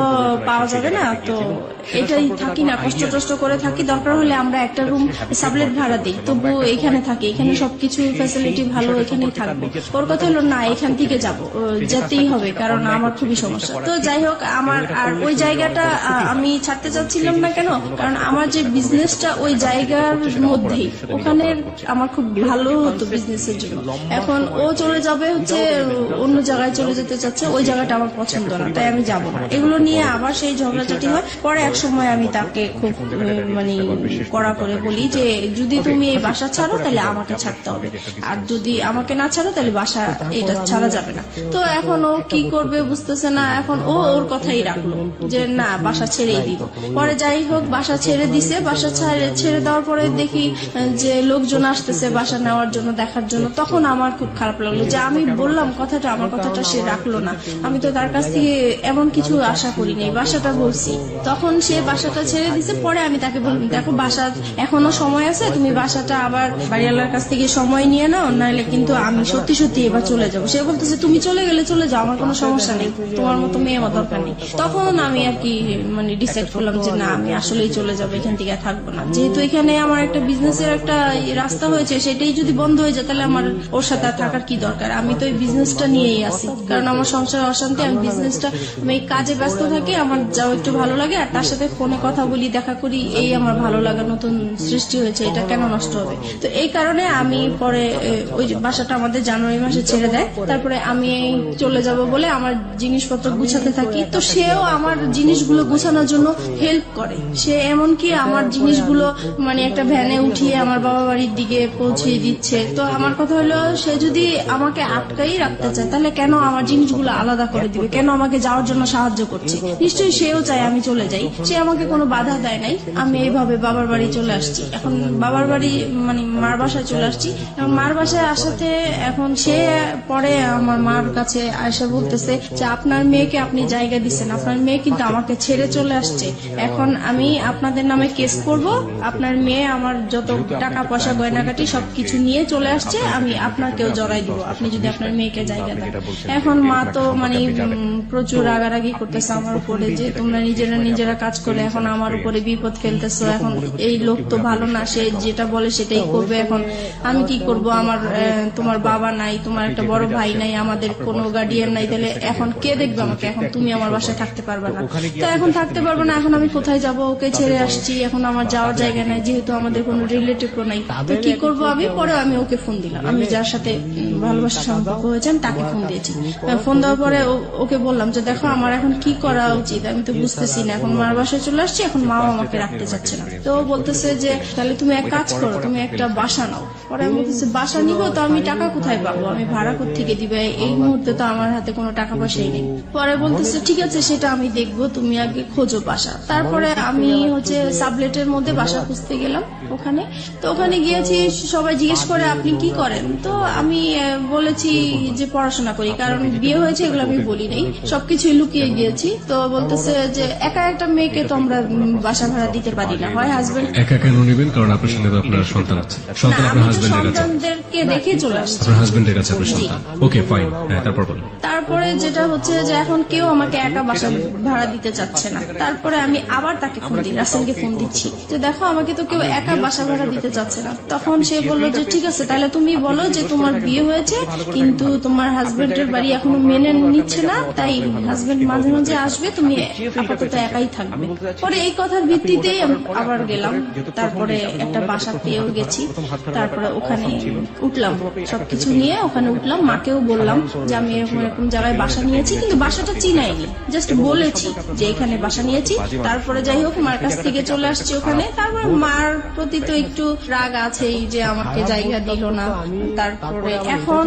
পাওয়া যাবে না, তো এটাই থাকি না, কষ্ট টষ্ট করে থাকি, দরকার হলে আমরা একটা রুম সাবলেট ভাড়া দিই, তবু এখানে থাকি, এখানে সবকিছু ফ্যাসিলিটি ভালো, এখানেই থাকবো। ওর কথা হলো না, এখান থেকে যাবো, যেতেই হবে, কারণ আমার খুবই সমস্যা। তো যাই হোক, আমার আর ওই জায়গাটা আমি ছাড়তে চাচ্ছিলাম না। কেন? কারণ আমার যে বিজনেসটা ওই জায়গার মধ্যেই, ওখানে আমার খুব ভালো হতো বিজনেসের জন্য। এখন ও চলে যাবে হচ্ছে অন্য জায়গায় চলে যেতে চাচ্ছে, ওই জায়গাটা আমার পছন্দ না, তাই আমি যাব না। এগুলো নিয়ে আবার সেই ঝগড়াঝাটি হয়। পরে এক সময় আমি তাকে খুব মানে কড়া করে বলি যে যদি তুমি এই বাসা ছাড়ো তাহলে আমাকে ছাড়তে হবে, আর যদি আমাকে না ছাড়ো তাহলে বাসা এটা ছাড়া যাবে না। তো এখন ও কি করবে বুঝতেছে না, এখন ও ওর কথাই রাখলো যে না বাসা ছেড়েই দিব। পরে যাই হোক বাসা ছেড়ে দিছে। বাসা ছেড়ে দেওয়ার পরে দেখি যে লোকজন আসতেছে বাসা নেওয়ার জন্য, দেখার জন্য। তখন আমার খুব খারাপ লাগলো যে আমি বললাম কথাটা, আমার কথাটা সে রাখলো না। আমি তো তার কাছ থেকে এমন কিছু আশা করিনি, বাসাটা বলছি। তখন সে বাসাটা ছেড়ে দিছে। পরে আমি তাকে বললাম দেখো বাসা এখনো সময় আছে, তুমি বাসাটা আবার বাড়িওয়ালার কাছ থেকে সময় নিয়ে নাও, নাহলে কিন্তু আমি সত্যি সত্যি এবার চলে যাবো। সে বলতেছে তুমি চলে গেলে চলে যাও, আমার কোনো সমস্যা নেই, তোমার মতো মেয়ে আমার দরকার নেই। তখন আমি আর কি মানে ডিসাইড করলাম যে না আমি আসলেই চলে যাবো, এখান থেকে থাকবো না। যেহেতু এখানে আমার একটা বিজনেসের একটা রাস্তা হয়েছে, সেটাই যদি বন্ধ হয়ে যায় তাহলে আমার ওর সাথে থাকার কি দরকার। আমি তো এই বিজনেসটা নিয়েই আসি, কারণ আমার সংসার অশান্তি। আমি বিজনেসটা আমি কাজে ব্যস্ত থাকি, আমার যাও একটু ভালো লাগে, আর তার সাথে ফোনে কথা বলি, দেখা করি, এই আমার ভালো লাগা নতুন সৃষ্টি হয়েছে, এটা কেন নষ্ট হবে। তো এই কারণে আমি পরে ওই বাসাটা আমাদের জানুয়ারি মাসে ছেড়ে দেয়। তারপরে আমি চলে যাব বলে আমার জিনিসপত্র গুছাতে থাকি। তো সেও আমার জিনিসগুলো গুছানোর জন্য হেল্প করে। সে এমনকি আমার জিনিসগুলো মানে একটা ভ্যানে উঠিয়ে আমার বাবা বাড়ির দিকে পৌঁছে দিচ্ছে। তো আমার কথা হলো সে যদি আমাকে আটকাই রাখতে চায় তাহলে কেন আমার জিনিসগুলো আলাদা করে দিবে, কেন আমাকে যাওয়ার জন্য সাহায্য করছে। নিশ্চয়ই সেও চায় আমি চলে যাই, সে আমাকে কোনো বাধা দেয় নাই। আমি এইভাবে বাবার বাড়ি চলে আসছি। এখন বাবার বাড়ি মানে মার বাসায় চলে আসছি। মার বাসায় আসাতে এখন সে পরে আমার মার কাছে আয়সা বলতেছে যে আপনার মেয়েকে আপনি জায়গা দিচ্ছেন, আপনার মেয়ে কিন্তু আমাকে ছেড়ে চলে আসছে, এখন আমি আপনাদের নামে কেস করব, আপনার মেয়ে আমার যত টাকা পয়সা গয়নাকাটি সবকিছু নিয়ে চলে আসছে, আমি আপনাকেও জড়াই দিব আপনি যদি আপনার মেয়েকে জায়গা দেন। এখন মা তো মানে প্রচুর রাগারাগি করতেছে আমার উপরে যে তোমরা নিজেরা কাজ করে এখন আমার উপরে বিপদ ফেলতেছো, এখন এই লোক তো ভালো না, সে যেটা বলে সেটাই করবে, এখন আমি কি করব, আমার তোমার বাবা নাই, তোমার একটা বড় ভাই নাই, আমাদের কোনো গার্ডিয়ান নাই, তাহলে এখন কে দেখবে আমাকে, এখন তুমি আমার বাসায় থাকতে পারবে না। তো এখন থাকতে পারবে না, এখন আমি কোথায় যাব, ওকে ছেড়ে আসছি, এখন আমার যাওয়ার জায়গা নাই, যেহেতু আমাদের কোনো রিলেটিভও নাই, তো কি করব আমি। পরে আমি ওকে ফোন দিলাম, আমি যার সাথে ভালোবাসার সম্পর্ক হয়েছে তাকে ফোন দিয়েছি। ফোন দেওয়ার পরে ওকে বললাম যে দেখো আমার এখন কি করা উচিত, আমি তো বুঝতেছি না, এখন মার বাসায় চলে আসছি, এখন মাও আমাকে রাখতে চাচ্ছে না। তো বলতেছে যে তাহলে তুমি এক কাজ করো, তুমি একটা বাসা নাও। পরে আমি বলতেছি বাসা নিবো তো আমি টাকা কোথায় পাবো, আমি ভাড়া কোত্থেকে দিবে, এই মুহূর্তে তো আমার হাতে কোনো টাকা পয়সাই নেই। পরে বলতেছে ঠিক আছে সেটা আমি দেখবো, তুমি আগে খোঁজো বাসা। তারপরে আমি হচ্ছে সাবলেটের মধ্যে বাসা খুঁজতে গেলাম ওখানে। তো ওখানে গিয়েছি, সবাই জিজ্ঞেস করে আপনি কি করেন, তো আমি বলেছি যে পড়াশোনা করি, কারণ বিয়ে হয়েছে এগুলো আমি বলি নাই, সবকিছুই লুকিয়ে গিয়েছি। তো বলতেছে যে একা একটা মেয়েকে তো আমরা বাসা ভাড়া দিতে পারি না, হয় হাজবেন্ড একা কেন নেবেন, কারণ আপনার সঙ্গে তো আপনার সন্তান আছে, সন্তান আপনার হাজবেন্ডের কাছে, সন্তানদেরকে রেখে চলে আসছে আপনার হাজবেন্ডের কাছে আপনার সন্তান। ওকে ফাইন, হ্যাঁ তারপর বলুন। তারপরে যেটা হচ্ছে যে এখন কেউ আমাকে একা বাসা ভাড়া দিতে চাচ্ছে না। তারপরে আমি আবার তাকে ফোন দিই, রাসেলকে ফোন দিচ্ছি যে দেখো আমাকে তো কেউ একা বাসা ভাড়া দিতে চাচ্ছে না। তখন সে বললো যে ঠিক আছে তাহলে তুমি বলো যে তোমার বিয়ে হয়েছে কিন্তু তোমার হাজবেন্ডের বাড়ি এখনো মেনে নিচ্ছে না, তাই হাজবেন্ড মাঝে মাঝে আসবে, তুমি আপাতত একাই থাকবে। পরে এই কথার ভিত্তিতেই আবার গেলাম, তারপরে একটা বাসা পেয়েও গেছি। তারপরে ওখানে উঠলাম, সবকিছু নিয়ে ওখানে উঠলাম, মাকেও বললাম যে আমি এরকম এরকম যাব, জায়গায় বাসা নিয়েছি, কিন্তু বাসাটা চিনাইনি, জাস্ট বলেছি যে এখানে বাসা নিয়েছি। তারপরে যাই হোক মার কাছ থেকে চলে আসছি ওখানে। তারপর মার প্রতি তো একটু রাগ আছেই যে আমাকে জায়গা দিল না। তারপরে এখন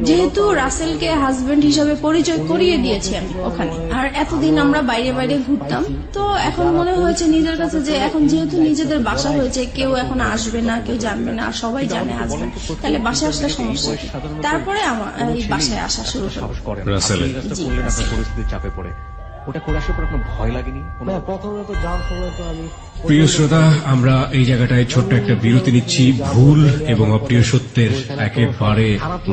যেহেতু রাসেলকে হাজবেন্ড হিসাবে পরিচয় করিয়ে দিয়েছি আমি ওখানে, আর এতদিন আমরা বাইরে বাইরে ঘুরতাম, তো এখন মনে হয়েছে নিজের কাছে যে এখন যেহেতু নিজেদের বাসা হয়েছে, কেউ এখন আসবে না, কেউ জানবে না, সবাই জানে হাজবেন্ড, তাহলে বাসায় আসলে সমস্যা কি? তারপরে আমার এই বাসায় আসা শুরু হলো। রাসেলের পরিস্থিতির চাপে পড়ে ওটা করে আসার পর আপনার ভয় লাগেনি? প্রথমে তো যাওয়ার সময় তো আমি প্রিয় শ্রোতা, আমরা এই জায়গাটায় ছোট্ট একটা বিরতি নিচ্ছি। ভুল এবং অপ্রিয় সত্যের একেবারে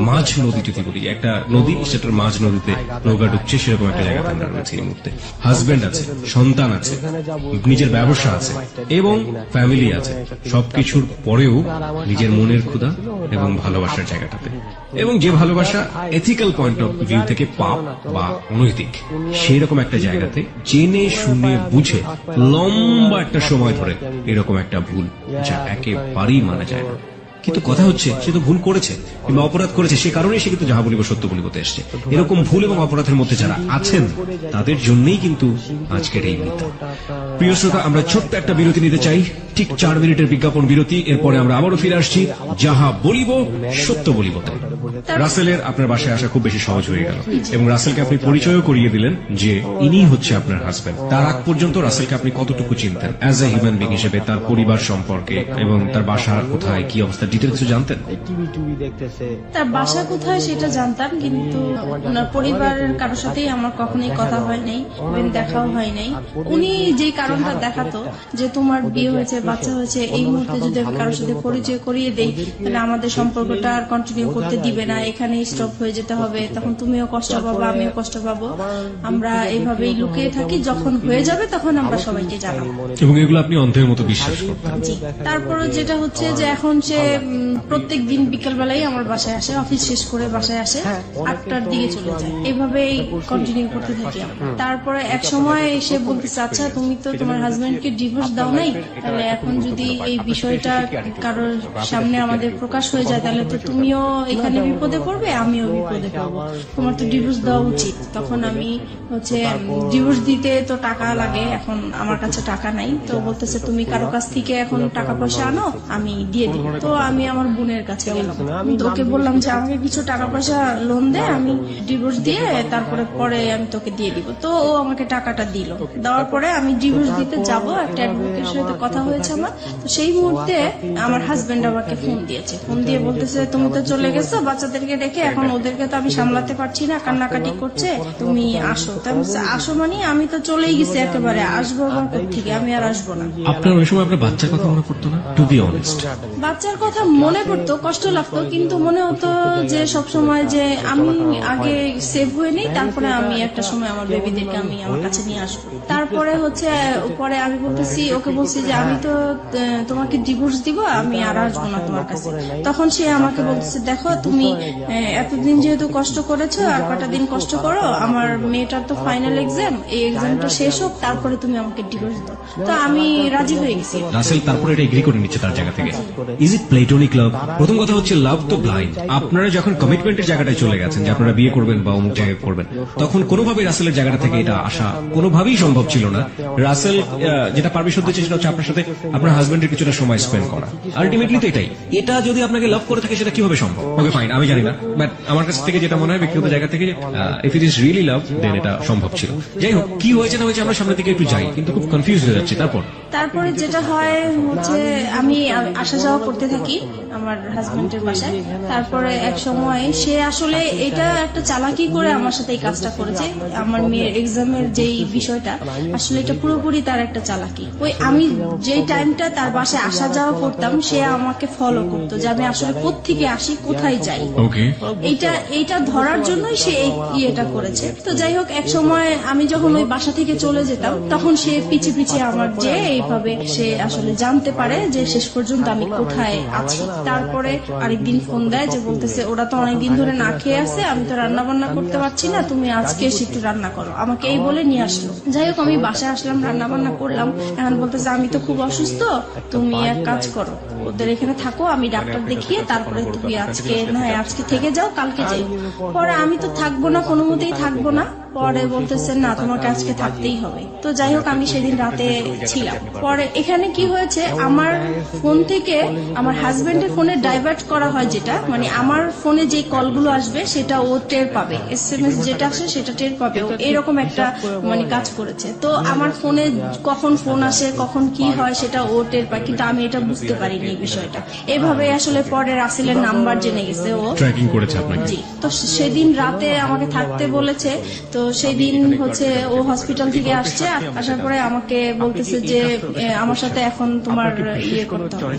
মাঝ নদী, যদি বলি একটা নদী, সেটার মাঝ নদীতে নৌকা ঢুকছে, সেরকম একটা জায়গাতে আমরা রয়েছি এই মুহূর্তে। হাজবেন্ড আছে, সন্তান আছে, নিজের ব্যবসা আছে এবং ফ্যামিলি আছে, সবকিছুর পরেও নিজের মনের ক্ষুধা এবং ভালোবাসার জায়গাটাতে, এবং যে ভালোবাসা এথিক্যাল পয়েন্ট অফ ভিউ থেকে পাপ বা অনৈতিক, সেই রকম একটা জায়গাতে জেনে শুনে বুঝে লম্বা একটা সময় ধরে এরকম একটা ভুল, যা একেবারেই মানা যায় না। কিন্তু কথা হচ্ছে, সে তো ভুল করেছে কিংবা অপরাধ করেছে, সে কারণেই সে কিন্তু যাহা বলিব সত্য বলিবতে এসছে। এরকম ভুল এবং অপরাধের মধ্যে যারা আছেন, তাদের জন্যই কিন্তু আজকের এই মিথ্যা। প্রিয় শ্রোতা, আমরা ছোট্ট একটা বিরতি নিতে চাই, ঠিক 4 মিনিটের বিজ্ঞাপন বিরতি। এরপরে আমরা আবারও ফিরে আসছি যাহা বলিব সত্য বলিবতে। রাসেলের আপনার বাসায় আসা খুব বেশি সহজ হয়ে গেল, এবং রাসেলকে আপনি পরিচয়ও করিয়ে দিলেন যে ইনি হচ্ছে আপনার হাজবেন্ড। তার আগ পর্যন্ত রাসেলকে আপনি কতটুকু চিনতেন অ্যাজ এ হিউম্যান বিং হিসেবে, তার পরিবার সম্পর্কে এবং তার বাসা কোথায়, কি অবস্থা, ডিটেলস কিছু জানতেন? টিভি দেখতেছে, তার বাসা কোথায় সেটা জানতাম, কিন্তু ওনার পরিবারের কারোর সাথেই আমার কখনোই কথা হয় নাই, দেখাও হয় নাই। উনি যে কারণটা দেখাতো যে তোমার বিয়ে হয়েছে, বাচ্চা হয়েছে, এই মুহূর্তে যদি আমি কারোর সাথে পরিচয় করিয়ে দেই, তাহলে আমাদের সম্পর্কটা আর কন্টিনিউ করতে দিবে না, এখানে স্টপ হয়ে যেতে হবে, তখন তুমিও কষ্ট পাবো, আমিও কষ্ট পাবো, আমরা এইভাবেই লুকিয়ে থাকি, যখন হয়ে যাবে তখন আমরা সবাইকে জানাবো। এবং এগুলো আপনি অন্ধের মতো বিশ্বাস করতেন? জি। তারপরে যেটা হচ্ছে যে এখন সে প্রত্যেক দিন বিকেল বেলায় আমার বাসায় আসে, অফিস শেষ করে বাসায় আসে, 8টার দিকে চলে যায়, এভাবেই কন্টিনিউ করতে থাকি আমরা। তারপরে এক সময় এসে বলতেছে, আচ্ছা তুমি তো তোমার হাজবেন্ডকে ডিভোর্স দাও নাই, তাহলে এখন যদি এই বিষয়টা কারোর সামনে আমাদের প্রকাশ হয়ে যায়, তাহলে তো তুমিও এখানে বিপদে পড়বে, আমিও বিপদে পড়বো, তোমার তো ডিভোর্স দেওয়া উচিত। তখন আমি হচ্ছে ডিভোর্স দিতে তো টাকা লাগে, এখন আমার কাছে টাকা নাই, তো বলতেছে তুমি কারো কাছ থেকে এখন টাকা পয়সা আনো, আমি দিয়ে দিই। তো আমি আমার বোনের কাছে গেলাম, তো ওকে বললাম যে আমাকে কিছু টাকা পয়সা লোন দে, আমি ডিভোর্স দিয়ে তারপরে পরে আমি তোকে দিয়ে দিব। তো ও আমাকে টাকাটা দিল, দেওয়ার পরে আমি ডিভোর্স দিতে যাব, একটা অ্যাডভোকেটের সাথে কথা হয়েছে আমার। তো সেই মুহূর্তে আমার হাজবেন্ড আমাকে ফোন দিয়েছে, ফোন দিয়ে বলতেছে তুমি তো চলে গেছো বাচ্চাদেরকে রেখে, এখন ওদেরকে তো আমি সামলাতে পারছি না, কান্নাকাটি করছে, তুমি আসো। আসো মানে আমি তো চলেই গেছি একেবারে, আসবো আবার কোত্থেকে, আমি আর আসবো না। আপনার ওই সময় আপনার বাচ্চার কথা মনে পড়তো না? টু বি অনেস্ট, বাচ্চার কথা মনে পড়তো, কষ্ট লাগতো, কিন্তু মনে হতো যে সবসময় যে আমি আগে সেভ হয়ে নিই, তারপরে আমি একটা সময় আমার বেবিদেরকে আমি আমার কাছে নিয়ে আসবো। তারপরে হচ্ছে পরে আমি বলতেছি, ওকে বলছি যে আমি তো তোমাকে ডিভোর্স দিব, আমি আর আসবো না তোমার কাছে। তখন সে আমাকে বলতেছে, দেখো তুমি এতদিন যেহেতু কষ্ট করেছো, আর কটা দিন কষ্ট করো, আমার মেয়েটার তো ফাইনাল এক্সাম, এই এক্সামটা শেষ হোক, তারপরে তুমি আমাকে ডিভোর্স দাও। তো আমি রাজি হয়ে গেছি। রাসেল তারপরে এটা এগ্রি করে নিচ্ছে তার জায়গা থেকে। ইজ ইট প্লেটোনিক লাভ? প্রথম কথা হচ্ছে, লাভ তো ব্লাইন্ড। আপনারা যখন কমিটমেন্টের জায়গাটায় চলে গেছেন যে আপনারা বিয়ে করবেন বা অমুক জায়গায় করবেন, তখন কোনোভাবেই রাসেলের জায়গাটা থেকে এটা আসা কোনোভাবেই সম্ভব ছিল না। রাসেল যেটা পারমিশন দিচ্ছে সেটা হচ্ছে আপনার সাথে আপনার হাজবেন্ডের কিছুটা সময় স্পেন্ড করা। আলটিমেটলি তো এটাই। এটা যদি আপনাকে লাভ করে থাকে, সেটা কিভাবে সম্ভব? ওকে ফাইন, আমি জানি না, বাট আমার কাছ থেকে যেটা মনে হয় ব্যক্তিগত জায়গা থেকে, if it is really love, then এটা সম্ভব ছিল। যাই হোক, কি হয়েছে না হয়েছে আমরা সামনের দিকে একটু যাই, কিন্তু খুব কনফিউজ হয়ে যাচ্ছে। তারপরে যেটা হয় হচ্ছে আমি আসা যাওয়া করতে থাকি আমার হাজবেন্ডের বাসায়। তারপরে এক সময় সে আসলে এটা একটা চালাকি করে আমার সাথে এই কাজটা করেছে। আমার মেয়ের এক্সামের যেই বিষয়টা, আসলে এটা পুরোপুরি তার একটা চালাকি। ওই আমি যেই টাইমটা তার বাসায় আসা যাওয়া করতাম, সে আমাকে ফলো করতো যে আমি আসলে কোত্থেকে আসি, কোথায় যাই, এইটা ধরার জন্যই সে এই ইয়েটা করেছে। তো যাই হোক, এক সময় আমি যখন ওই বাসা থেকে চলে যেতাম, তখন সে পিছে পিছে আমার যে এইভাবে সে আসলে জানতে পারে যে শেষ পর্যন্ত আমি কোথায় আছি। তারপরে আরেকদিন ফোন দেয় যে বলতেছে ওরা তো অনেকদিন ধরে না খেয়ে আছে, আমি তো রান্না বান্না করতে পারছি না, তুমি আজকে এসে একটু রান্না করো, আমাকে এই বলে নিয়ে আসলো। যাই হোক, আমি বাসায় আসলাম, রান্না বান্না করলাম। এখন বলতেছে আমি তো খুব অসুস্থ, তুমি এক কাজ করো, ওদের এখানে থাকো, আমি ডাক্তার দেখিয়ে তারপরে তুমি আজকে থেকে যাও, কালকে যাই। পরে আমি তো থাকবো না, কোনো মতেই থাকবো না। পরে বলতেছে না, তোমাকে আজকে থাকতেই হবে। তো যাই হোক, আমি সেদিন রাতে ছিলাম। পরে এখানে কি হয়েছে, আমার ফোন থেকে আমার হাজবেন্ডের ফোনে ডাইভার্ট করা হয়, যেটা মানে আমার ফোনে যে কলগুলো আসবে সেটা ও টের পাবে, SMS যেটা আসে সেটা টের পাবে। ও এরকম একটা মানে কাজ করেছে। তো আমার ফোনে কখন ফোন আসে, কখন কি হয় সেটা ও টের পায়, কিন্তু আমি এটা বুঝতে পারিনি এই বিষয়টা। এভাবে আসলে পরে রাসেলের নাম্বার জেনে গেছে ও, ট্র্যাকিং করেছে আপনাকে। জি। তো সেদিন রাতে আমাকে থাকতে বলেছে। তো সেদিন হচ্ছে ও হসপিটাল থেকে আসছে, আসার পরে আমাকে বলতেছে যে আমার সাথে এখন তোমার ইয়ে করতে হবে।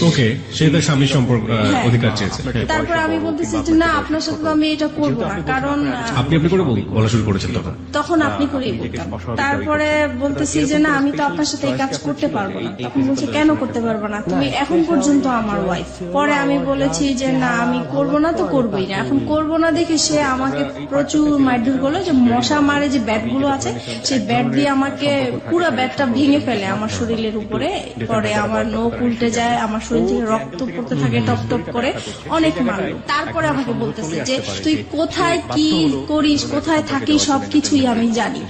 ওকে, সে তার স্বামীর সম্পর্ক অধিকার চেয়েছে। তারপরে আমি বলতেছি যে না, আপনার সাথে তো আমি এটা করবো না, কারণ আপনি করে বলা শুরু করেছেন তখন আপনি করেই বলতাম। তারপরে বলতেছি যে না, আমি তো আপনার সাথে এই কাজ করতে পারবো না। তখন বলছে কেন করতে পারবো না, তুমি এখন পর্যন্ত আমার ওয়াইফ। পরে আমি বলেছি যে না, আমি করবো না তো করবোই না। এখন করবো না দেখে সে আমাকে প্রচুর মারধর করলো, যে মশা মারে যে ব্যাট গুলো আছে সেই ব্যাট দিয়ে আমাকে পুরো ব্যাটটা ভেঙে ফেলে আমার শরীরের উপরে। পরে আমার নখ উল্টে যায়, আমার শরীর থেকে রক্ত পড়তে থাকে টপ টপ করে, অনেক মারলো। তারপরে আমাকে বলতেছে যে তুই কোথায় কি করিস, কোথায় থাকিস, সবকিছুই আমি জানি।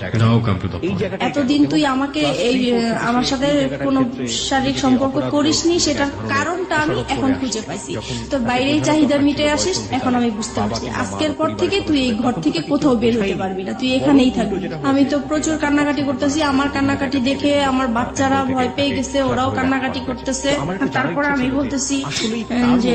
এতদিন তুই আমাকে আমার সাথে কোনো শারীরিক সম্পর্ক করিসনি, সেটার কারণটা আমি এখন খুঁজে পাইছি। তো বাইরেই চাহিদা মিটে আসিস, এখন আমি বুঝতে পারছি। আজকের পর থেকে তুই এই ঘর থেকে কোথাও বের হতে পারবি না, তুই এখানেই থাকবি। আমি তো প্রচুর কান্নাকাটি করতেছি। আমার কান্নাকাটি দেখে আমার বাচ্চারা ভয় পেয়ে গেছে, ওরাও কান্নাকাটি করতেছে। তারপরে আমি বলতেছি যে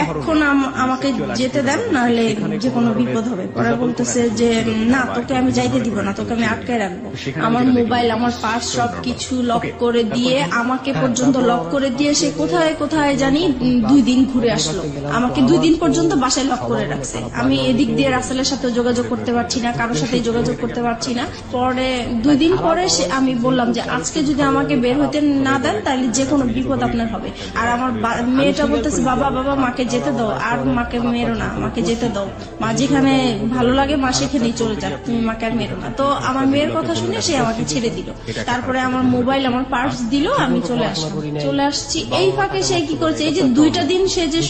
এখন আমাকে যেতে দেন, নাহলে যে কোনো বিপদ হবে। পরে বলতেছে যে না, তোকে আমি যাইতে দিব না, তোকে আমি আটকে রাখবো। আমার মোবাইল, আমার পার্স সবকিছু লক করে দিয়ে, আমাকে পর্যন্ত লক করে দিয়ে সে কোথায় কোথায় জানি 2 দিন ঘুরে আসলো। আমাকে 2 দিন পর্যন্ত বাসায় লক করে রাখছে। আমি এদিক দিয়ে রাসেলের সাথে যোগাযোগ করতে পারছি না, কারোর সাথে যোগাযোগ করতে পারছি না। পরে 2 দিন পরে আমি বললাম যে আজকে যদি আমাকে বের হতে না দেন তাহলে যে কোনো বিপদ আপনার হবে। আর আমার মেয়েটা বলতেছে বাবা বাবা মাকে যেতে দাও, আর মাকে মেরো না, মাকে যেতে দাও, মা যেখানে ভালো লাগে মা সেখানেই চলে যাক, তুমি মাকে আর মেরো না। তো আমার মেয়ের কথা শুনে সে আমাকে ছেড়ে দিল। তারপরে আমার মোবাইল, আমার পার্স দিল, আমি চলে আসছি। এই ফাঁকে সে কি করেছে, এই যে 2টা দিন সে যে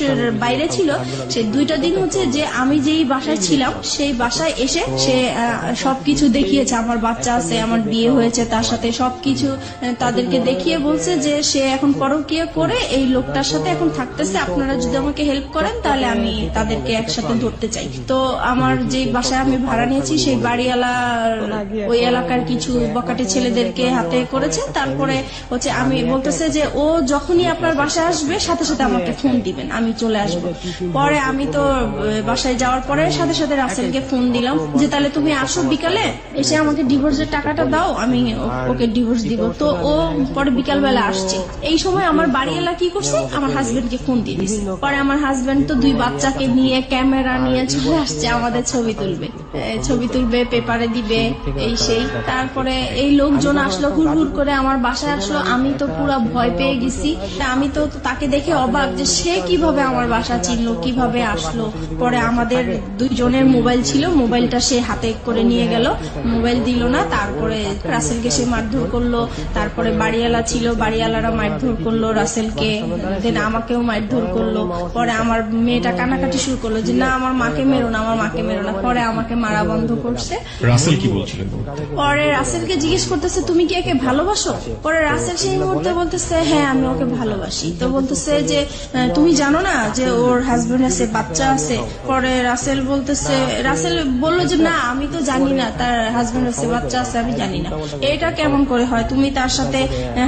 বাইরে ছিল, সেই 2টা দিন হচ্ছে যে আমি যেই বাসায় ছিলাম সেই বাসায় এসে সে সবকিছু দেখিয়েছে। আমার বাচ্চা আছে, আমার বিয়ে হয়েছে, তার সাথে সবকিছু তাদেরকে দেখিয়ে বলছে যে সে এখন পরকীয়া করে এই লোকটার সাথে এখন থাকতেছে, আপনারা যদি আমাকে হেল্প করেন তাহলে আমি তাদেরকে একসাথে ধরতে চাই। তো আমার যে বাসায় আমি ভাড়া নিয়েছি সেই বাড়িওয়ালা ওই এলাকার কিছু বকাটে ছেলেদেরকে হাতে করেছে। তারপরে হচ্ছে আমি বলতেছে যে ও যখনই আপনার বাসায় আসবে সাথে সাথে আমাকে ফোন দিবেন, আমি চলে আসবো। পরে আমি তো বাসায় যাওয়ার পরে সাথে সাথে রাসেলকে ফোন দিলাম যে তাহলে তুমি আসো বিকালে, এসে আমাকে ডিভোর্সের টাকাটা দাও, আমি ওকে ডিভোর্স দিব। তো ও পরে বিকালবেলা আসছে। এই সময় আমার বাড়িওয়ালা কি করছে, আমার হাজবেন্ডকে ফোন দিয়ে দিচ্ছে। পরে আমার হাজবেন্ড তো 2 বাচ্চাকে নিয়ে ক্যামেরা নিয়ে চলে আসছে, আমাদের ছবি তুলবে, পেপারে দিবে, এই সেই। তারপরে এই লোকজন আসলো, হুড় করে আমার বাসায় আসলো। আমি তো পুরো ভয় পেয়ে গেছি। আমি তো তাকে দেখে অবাক যে সে কিভাবে আমার বাসা চিনলো, কিভাবে আসলো। পরে আমাদের 2 জনের মোবাইল ছিল, মোবাইলটা সে হাতে করে নিয়ে গেল, মোবাইল দিল না। তারপরে রাসেলকে সে মারধর করলো। তারপরে বাড়িওয়ালা ছিল, বাড়িওয়ালারা মারধর করলো রাসেলকে, দেন আমাকেও মারধর করলো। পরে আমার মেয়েটা কান্নাকাটি শুরু করলো যে না, আমার মাকে মেরো না, আমার মাকে মেরো না। পরে আমাকে মারা বন্ধ করছে। রাসেল কি বলছিলেন? পরে রাসেলকে জিজ্ঞেস করতেছে তুমি কি একে ভালোবাসো? পরে রাসেল সেই মুহূর্তে বলতেছে হ্যাঁ, আমি ওকে ভালোবাসি। তো বলতেছে যে তুমি জানো না যে ওর হাজবেন্ড আছে, বাচ্চা আছে? পরে রাসেল বললো যে না, আমি তো জানি না তার হাজবেন্ড আছে, বাচ্চা আছে, আমি জানি না। এটা কেমন করে হয়? তুমি তার সাথে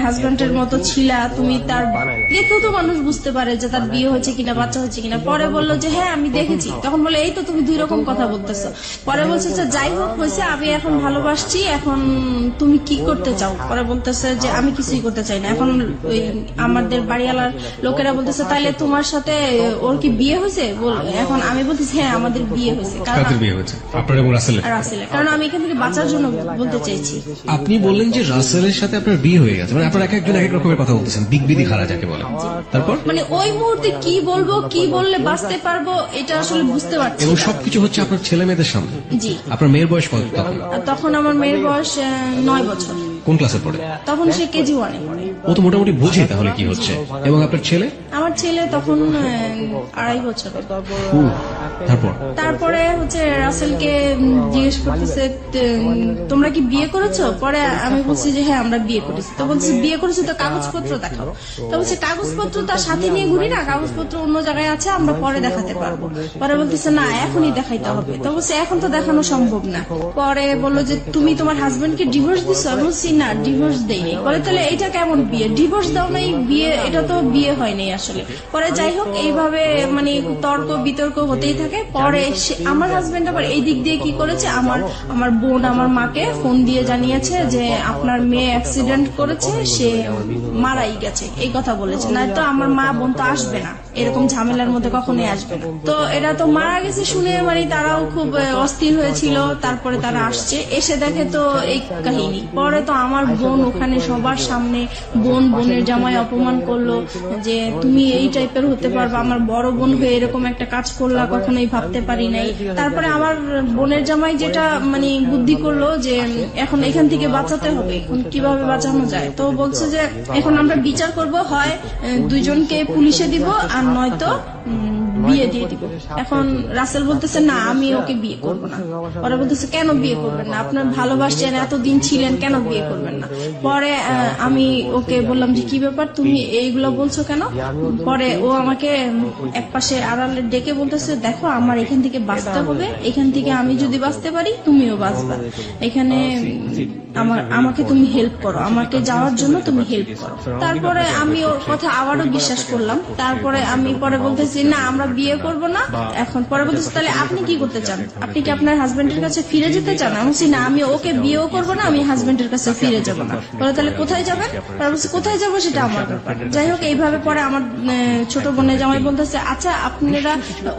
হাজবেন্ডের মতো ছিলা, তুমি তার দেখেও তো মানুষ বুঝতে পারে যে তার বিয়ে হয়েছে কিনা, বাচ্চা হয়েছে কিনা। পরে বললো যে হ্যাঁ আমি দেখেছি। তখন বলে এই তো তুমি 2 রকম কথা বলতেছো। পরে বলছে যে যাই হোক হয়েছে, আমি এখন ভালোবাসছি, এখন তুমি কি করতে চাও? পরে বলতেছে যে আমি কিছুই করতে চাই না। এখন ওই আমাদের বাড়িওয়ালার লোকেরা বলতেছে তাইলে তোমার সাথে ওর কি বিয়ে হয়েছে? এখন আমি বলতেছি হ্যাঁ আমাদের বিয়ে হয়েছে। কাদের বিয়ে হয়েছে? আপনার এবং রাসেলের? কারণ আমি এখান থেকে বাঁচার জন্য বলতে চাইছি। আপনি বললেন যে রাসেলের সাথে আপনার বিয়ে হয়ে গেছে, মানে আপনারা একজন এক রকমের কথা বলতেছেন, দিকবিদি খারা যাকে বলে। তারপর মানে ওই মুহূর্তে কি বলবো, কি বললে বাঁচতে পারবো এটা আসলে বুঝতে পারছি। এবং সবকিছু হচ্ছে আপনার ছেলে মেয়েদের সামনে। জি। আপনার মেয়ের বয়স কত তখন? তখন আমার মেয়ের বয়স 9 বছর। কোন ক্লাসে পড়ে? তখন সে KG 1-এ পড়ে। ও তো মোটামুটি বোঝে তাহলে কি হচ্ছে। এবং আপনার ছেলে? আমার ছেলে তখন 2.5 বছর। তারপরে হচ্ছে রাসেলকে জিজ্ঞেস করতেছে তোমরা কি বিয়ে করেছো? পরে আমি বলছি যে হ্যাঁ আমরা বিয়ে করেছি। তো বলছি বিয়ে করেছো তো কাগজপত্র দেখাও। তো বলছে কাগজপত্র তার সাথে নিয়ে ঘুরি না, কাগজপত্র অন্য জায়গায় আছে, আমরা পরে দেখাতে পারবো। পরে বলতেছে না এখনই দেখাইতে হবে। তো বলছে এখন তো দেখানো সম্ভব না। পরে বললো যে তুমি তোমার হাজবেন্ডকে ডিভোর্স দিছো? আমি বলছি না ডিভোর্স দেইনি। বলে তাহলে এটা কেমন বিয়ে? ডিভোর্স দাও নাই বিয়ে? এটা তো বিয়ে হয়নি আসলে। পরে যাই হোক এইভাবে মানে তর্ক বিতর্ক হতেই থাকে। পরে আমার হাজবেন্ড আবার এই দিক দিয়ে কি করেছে, আমার বোন আমার মাকে ফোন দিয়ে জানিয়েছে যে আপনার মেয়ে অ্যাক্সিডেন্ট করেছে, সে মারাই গেছে, এই কথা বলেছে। না তো আমার মা বোন তো আসবে না, এরকম ঝামেলার মধ্যে কখনোই আসবে না। তো এরা তো মারা গেছে শুনে মানে তারাও খুব অস্থির হয়েছিল। তারপরে তারা আসছে, এসে দেখে তো এই কাহিনী। পরে তো আমার বোন ওখানে সবার সামনে বোনের জামাই অপমান করলো যে তুমি এই টাইপের হতে পারবা, আমার বড় বোন হয়ে এরকম একটা কাজ করলা কখনোই ভাবতে পারি নাই। তারপরে আমার বোনের জামাই যেটা মানে বুদ্ধি করলো যে এখন এখান থেকে বাঁচাতে হবে, এখন কিভাবে বাঁচানো যায়। তো বলছে যে এখন আমরা বিচার করব, হয় দুইজনকে পুলিশে দিব আর নয়তো বিয়ে দিয়ে দিব। এখন রাসেল বলতেছে না আমি ওকে বিয়ে করবো না। পরে বলতেছে কেন বিয়ে করবেন না? আপনার ভালোবাসছেন, এতদিন ছিলেন, কেন বিয়ে করবেন না? পরে আমি ওকে বললাম যে কি ব্যাপার তুমি এইগুলো বলছো কেন? পরে ও আমাকে একপাশে আড়ালে ডেকে বলতেছে দেখো আমার এখান থেকে বাঁচতে হবে, এখান থেকে আমি যদি বাঁচতে পারি তুমিও বাঁচবা, এখানে আমাকে তুমি হেল্প করো, আমাকে যাওয়ার জন্য তুমি হেল্প করো। তারপরে আমি ওর কথা আবারও বিশ্বাস করলাম। তারপরে আমি পরে বলতেছি না আমরা বিয়ে করব না। এখন পরে বলতেছি তাহলে আপনি কি করতে চান? আপনি কি আপনার হাজবেন্ডের কাছে ফিরে যেতে চান? আমি বলছি না আমি ওকে বিয়েও করবো না, আমি হাজবেন্ডের কাছে ফিরে যাব না। বলে তাহলে কোথায় যাবেন? পরে বলছি কোথায় যাবো সেটা আমার ব্যাপার। যাই হোক এইভাবে পরে আমার ছোট বোনের জামাই বলতেছে আচ্ছা আপনারা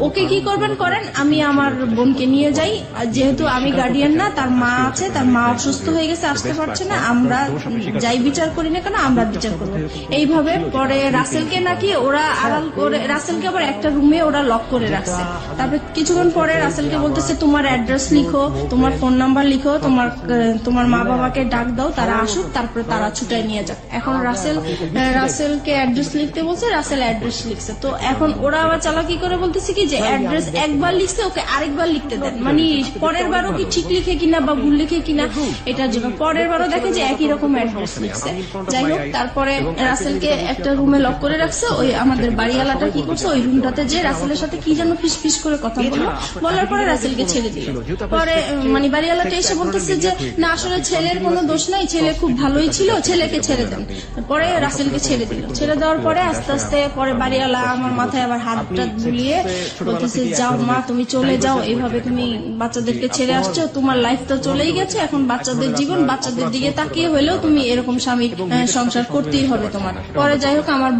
ওকে কি করবেন করেন, আমি আমার বোনকে নিয়ে যাই, যেহেতু আমি গার্ডিয়ান না, তার মা আছে, তার মা অসুস্থ হয়ে গেছে আসতে পারছে না, আমরা যাই বিচার করি না কেন আমরা বিচার করবো। এইভাবে পরে রাসেলকে নাকি ওরা আড়াল করে, রাসেলকে আবার একটা রুমে ওরা লক করে রাখছে। তারপরে কিছুক্ষণ পরে রাসেলকে বলতেছে তোমার অ্যাড্রেস লিখো, তোমার ফোন নাম্বার লিখো, তোমার মা বাবাকে ডাক দাও, তারা আসুক, তারপরে তারা ছুটায় নিয়ে যাক। এখন রাসেলকে অ্যাড্রেস লিখতে বলছে, রাসেল অ্যাড্রেস লিখছে। তো এখন ওরা আবার চালাকি করে বলতেছে কি যে অ্যাড্রেস একবার লিখছে ওকে আরেকবার লিখতে দেন, মানে পরের বারও কি ঠিক লিখে কিনা বা ভুল লিখে কিনা এটার জন্য। পরের বারও দেখে যে একই রকম অ্যাড্রেস লিখছে। যাই হোক তারপরে রাসেলকে একটা রুমে লক করে রাখছে। ওই আমাদের বাড়িওয়ালাটা কি করছে ওই রুমটাতে যে রাসেলের সাথে কি যেন ফিস করে কথা বললো, বলার পরে রাসেলকে ছেড়ে দিল। পরে মানে বাড়িওয়ালাটা এসে বলতেছে যে না আসলে ছেলের কোনো দোষ নাই, ছেলে খুব ভালোই ছিল, ছেলেকে ছেড়ে দেন। পরে রাসেলকে ছেড়ে দিল। ছেড়ে দেওয়ার পরে আস্তে আস্তে পরে বাড়িওয়ালা আমার মাথায় আবার হাতটা বুলিয়ে বলতেছে যাও মা তুমি চলে যাও, এইভাবে তুমি বাচ্চাদেরকে ছেড়ে আসছো, তোমার লাইফ তো চলেই গেছে, এখন বাচ্চাদের জীবন, বাচ্চাদের দিকে তাকিয়ে হলেও তুমি এরকম স্বামীর সংসার করতেই হবে তোমার। পরে যাই হোক আমার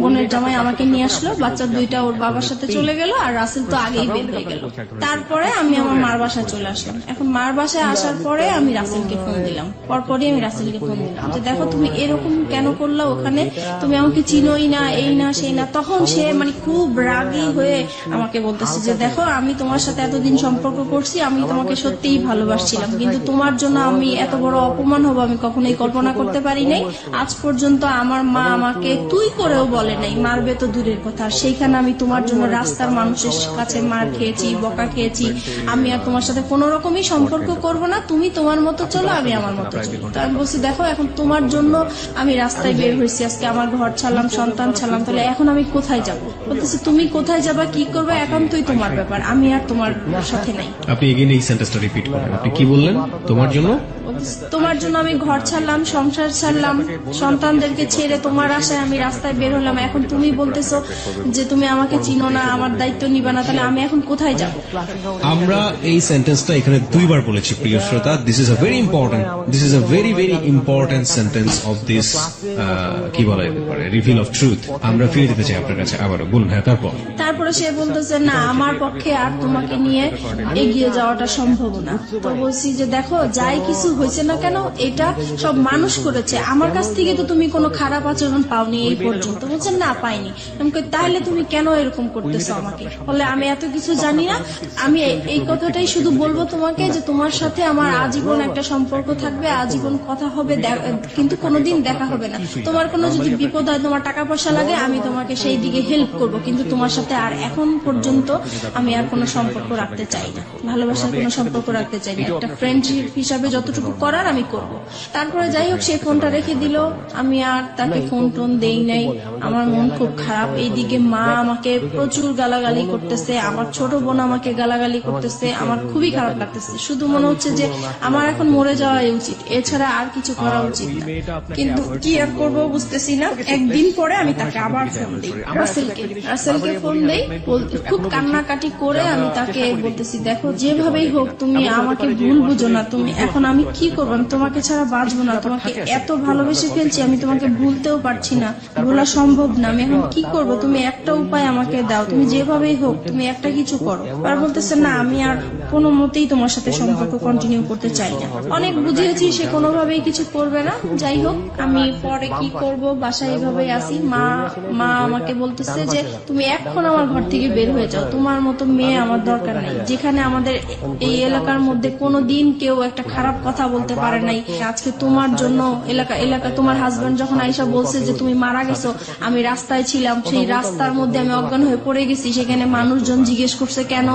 বোনের জামাই আমাকে নিয়ে আসলো, বাচ্চা দুইটা ওর বাবার সাথে চলে গেল, আর রাসেল তো আগেই বের হয়ে গেল। তারপরে আমি আমার মার বাসায় চলে আসলাম। এখন মার বাসায় আসার পরে আমি রাসেলকে ফোন দিলাম। পরপরই আমি রাসেলকে ফোন দিলাম যে দেখো তুমি এরকম কেন করলা, ওখানে তুমি আমাকে চিনোই না, এই না সেই না। তখন সে মানে খুব রাগী হয়ে আমাকে বলতেছে যে দেখো আমি তোমার সাথে এতদিন সম্পর্ক করছি, আমি তোমাকে সত্যিই ভালোবাসছিলাম, কিন্তু তোমার জন্য আমি এত বড় অপমান হবো আমি কখনোই কল্পনা করতে পারি নাই। আজ পর্যন্ত আমার মা আমাকে তুই করেও বলে নাই, মারবে তো দূরের কথা। সেইখানে আমি তোমার জন্য রাস্তার মানুষের কাছে মার খেয়েছি, বকা খেয়েছি। আমি আর তোমার সাথে কোনো রকমই সম্পর্ক করব না, তুমি তোমার মতো চলো, আমি আমার মতো চলি। তো আমি বলছি দেখো এখন তোমার জন্য আমি রাস্তায় বের হয়েছি, আজকে আমার ঘর ছাড়লাম, সন্তান ছাড়লাম, তাহলে এখন আমি কোথায় যাব? বলতেছে তুমি কোথায় যাবা, কি করবে, একান্তই তোমার ব্যাপার, আমি আর তোমার সাথে নাই। আপনি এগেইন এই সেন্টেন্সটা রিপিট করেন, আপনি কি বললেন? তোমার জন্য তোমার জন্য আমি ঘর ছাড়লাম, সংসার ছাড়লাম, সন্তানদেরকে ছেড়ে তোমার আশায় আমি রাস্তায় বের হলাম, এখন তুমি বলতেছো যে তুমি আমাকে চিনো না, আমার দায়িত্ব নিবা না, তাহলে আমি এখন কোথায় যাব? আমরা এই সেন্টেন্সটা এখানে দুইবার বলেছি প্রিয় শ্রোতা। This is a very important, this is a very very important sentence of this কি বলা যেতে পারে রিভিল অফ ট্রুথ। আমরা ফিরে যেতে চাই আপনার কাছে আবারও, বলুন। হ্যাঁ তারপরে সে বলতেছে না আমার পক্ষে আর তোমাকে নিয়ে এগিয়ে যাওয়াটা সম্ভব না। তো বলছি যে দেখো যাই কিছু হয়েছে হয়েছে না কেন, এটা সব মানুষ করেছে, আমার কাছ থেকে তো তুমি কোনো খারাপ আচরণ পাওনি এই পর্যন্ত। বলছেন না পাইনি। আমি কই, তাহলে তুমি কেন এরকম করতেছো আমাকে? বলে আমি এত কিছু জানি না, আমি এই কথাটাই শুধু বলবো তোমাকে যে তোমার সাথে আমার আজীবন একটা সম্পর্ক থাকবে, আজীবন কথা হবে, কিন্তু কোনোদিন দেখা হবে না। তোমার কোনো যদি বিপদ হয়, তোমার টাকা পয়সা লাগে, আমি তোমাকে সেই দিকে হেল্প করব, কিন্তু তোমার সাথে আর এখন পর্যন্ত আমি আর কোনো সম্পর্ক রাখতে চাই না, ভালোবাসার কোনো সম্পর্ক রাখতে চাই না। একটা ফ্রেন্ডশিপ হিসাবে যতটুকু করার আমি করব। তারপরে যাই হোক, সে ফোনটা রেখে দিল, আমি আর তাকে ফোন টোন দেই নাই। আমার মন খুব খারাপ। এইদিকে মা আমাকে প্রচুর গালাগালি করতেছে, আমার ছোট বোন আমাকে গালাগালি করতেছে, আমার খুবই খারাপ লাগতেছে। শুধু মনে হচ্ছে যে আমার এখন মরে যাওয়াই উচিত, এছাড়া আর কিছু করা উচিত না। কিন্তু কি আর করবো বুঝতেছি না। একদিন পরে আমি তাকে আবার ফোন দিই, রাসেলকে ফোন দেই, খুব কান্নাকাটি করে আমি তাকে বলতেছি, দেখো যেভাবেই হোক তুমি আমাকে ভুল বুঝো না, তুমি এখন আমি কি করবো, আমি তোমাকে ছাড়া বাঁচবো না, তোমাকে এত ভালোবেসে ফেলছি, আমি তোমাকে ভুলতেও পারছি না, ভোলা সম্ভব না, আমি এখন কি করব, তুমি একটা উপায় আমাকে দাও, তুমি যেভাবেই হোক তুমি একটা কিছু করো। আর বলতেছে না, আমি আর কোনো মতেই তোমার সাথে সম্পর্ক কন্টিনিউ করতে চাই না। অনেক বুঝিয়েছি, সে কোনোভাবেই কিছু করবে না। যাই হোক, আমি পরে কি করব, বাসায় এভাবেই আসি। মা আমাকে বলতেছে যে তুমি এখন আমার ঘর থেকে বের হয়ে যাও, তোমার মতো মেয়ে আমার দরকার নাই। যেখানে আমাদের এই এলাকার মধ্যে কোনোদিন কেউ একটা খারাপ কথা বলতে পারে নাই, আজকে তোমার জন্য এলাকা তোমার হাজবেন্ড যখন আইসা বলছে যে তুমি মারা গেছো, আমি রাস্তায় ছিলাম, সেই রাস্তার মধ্যে আমি অজ্ঞান হয়ে পড়ে গেছি, সেখানে মানুষজন জিজ্ঞেস করছে কেন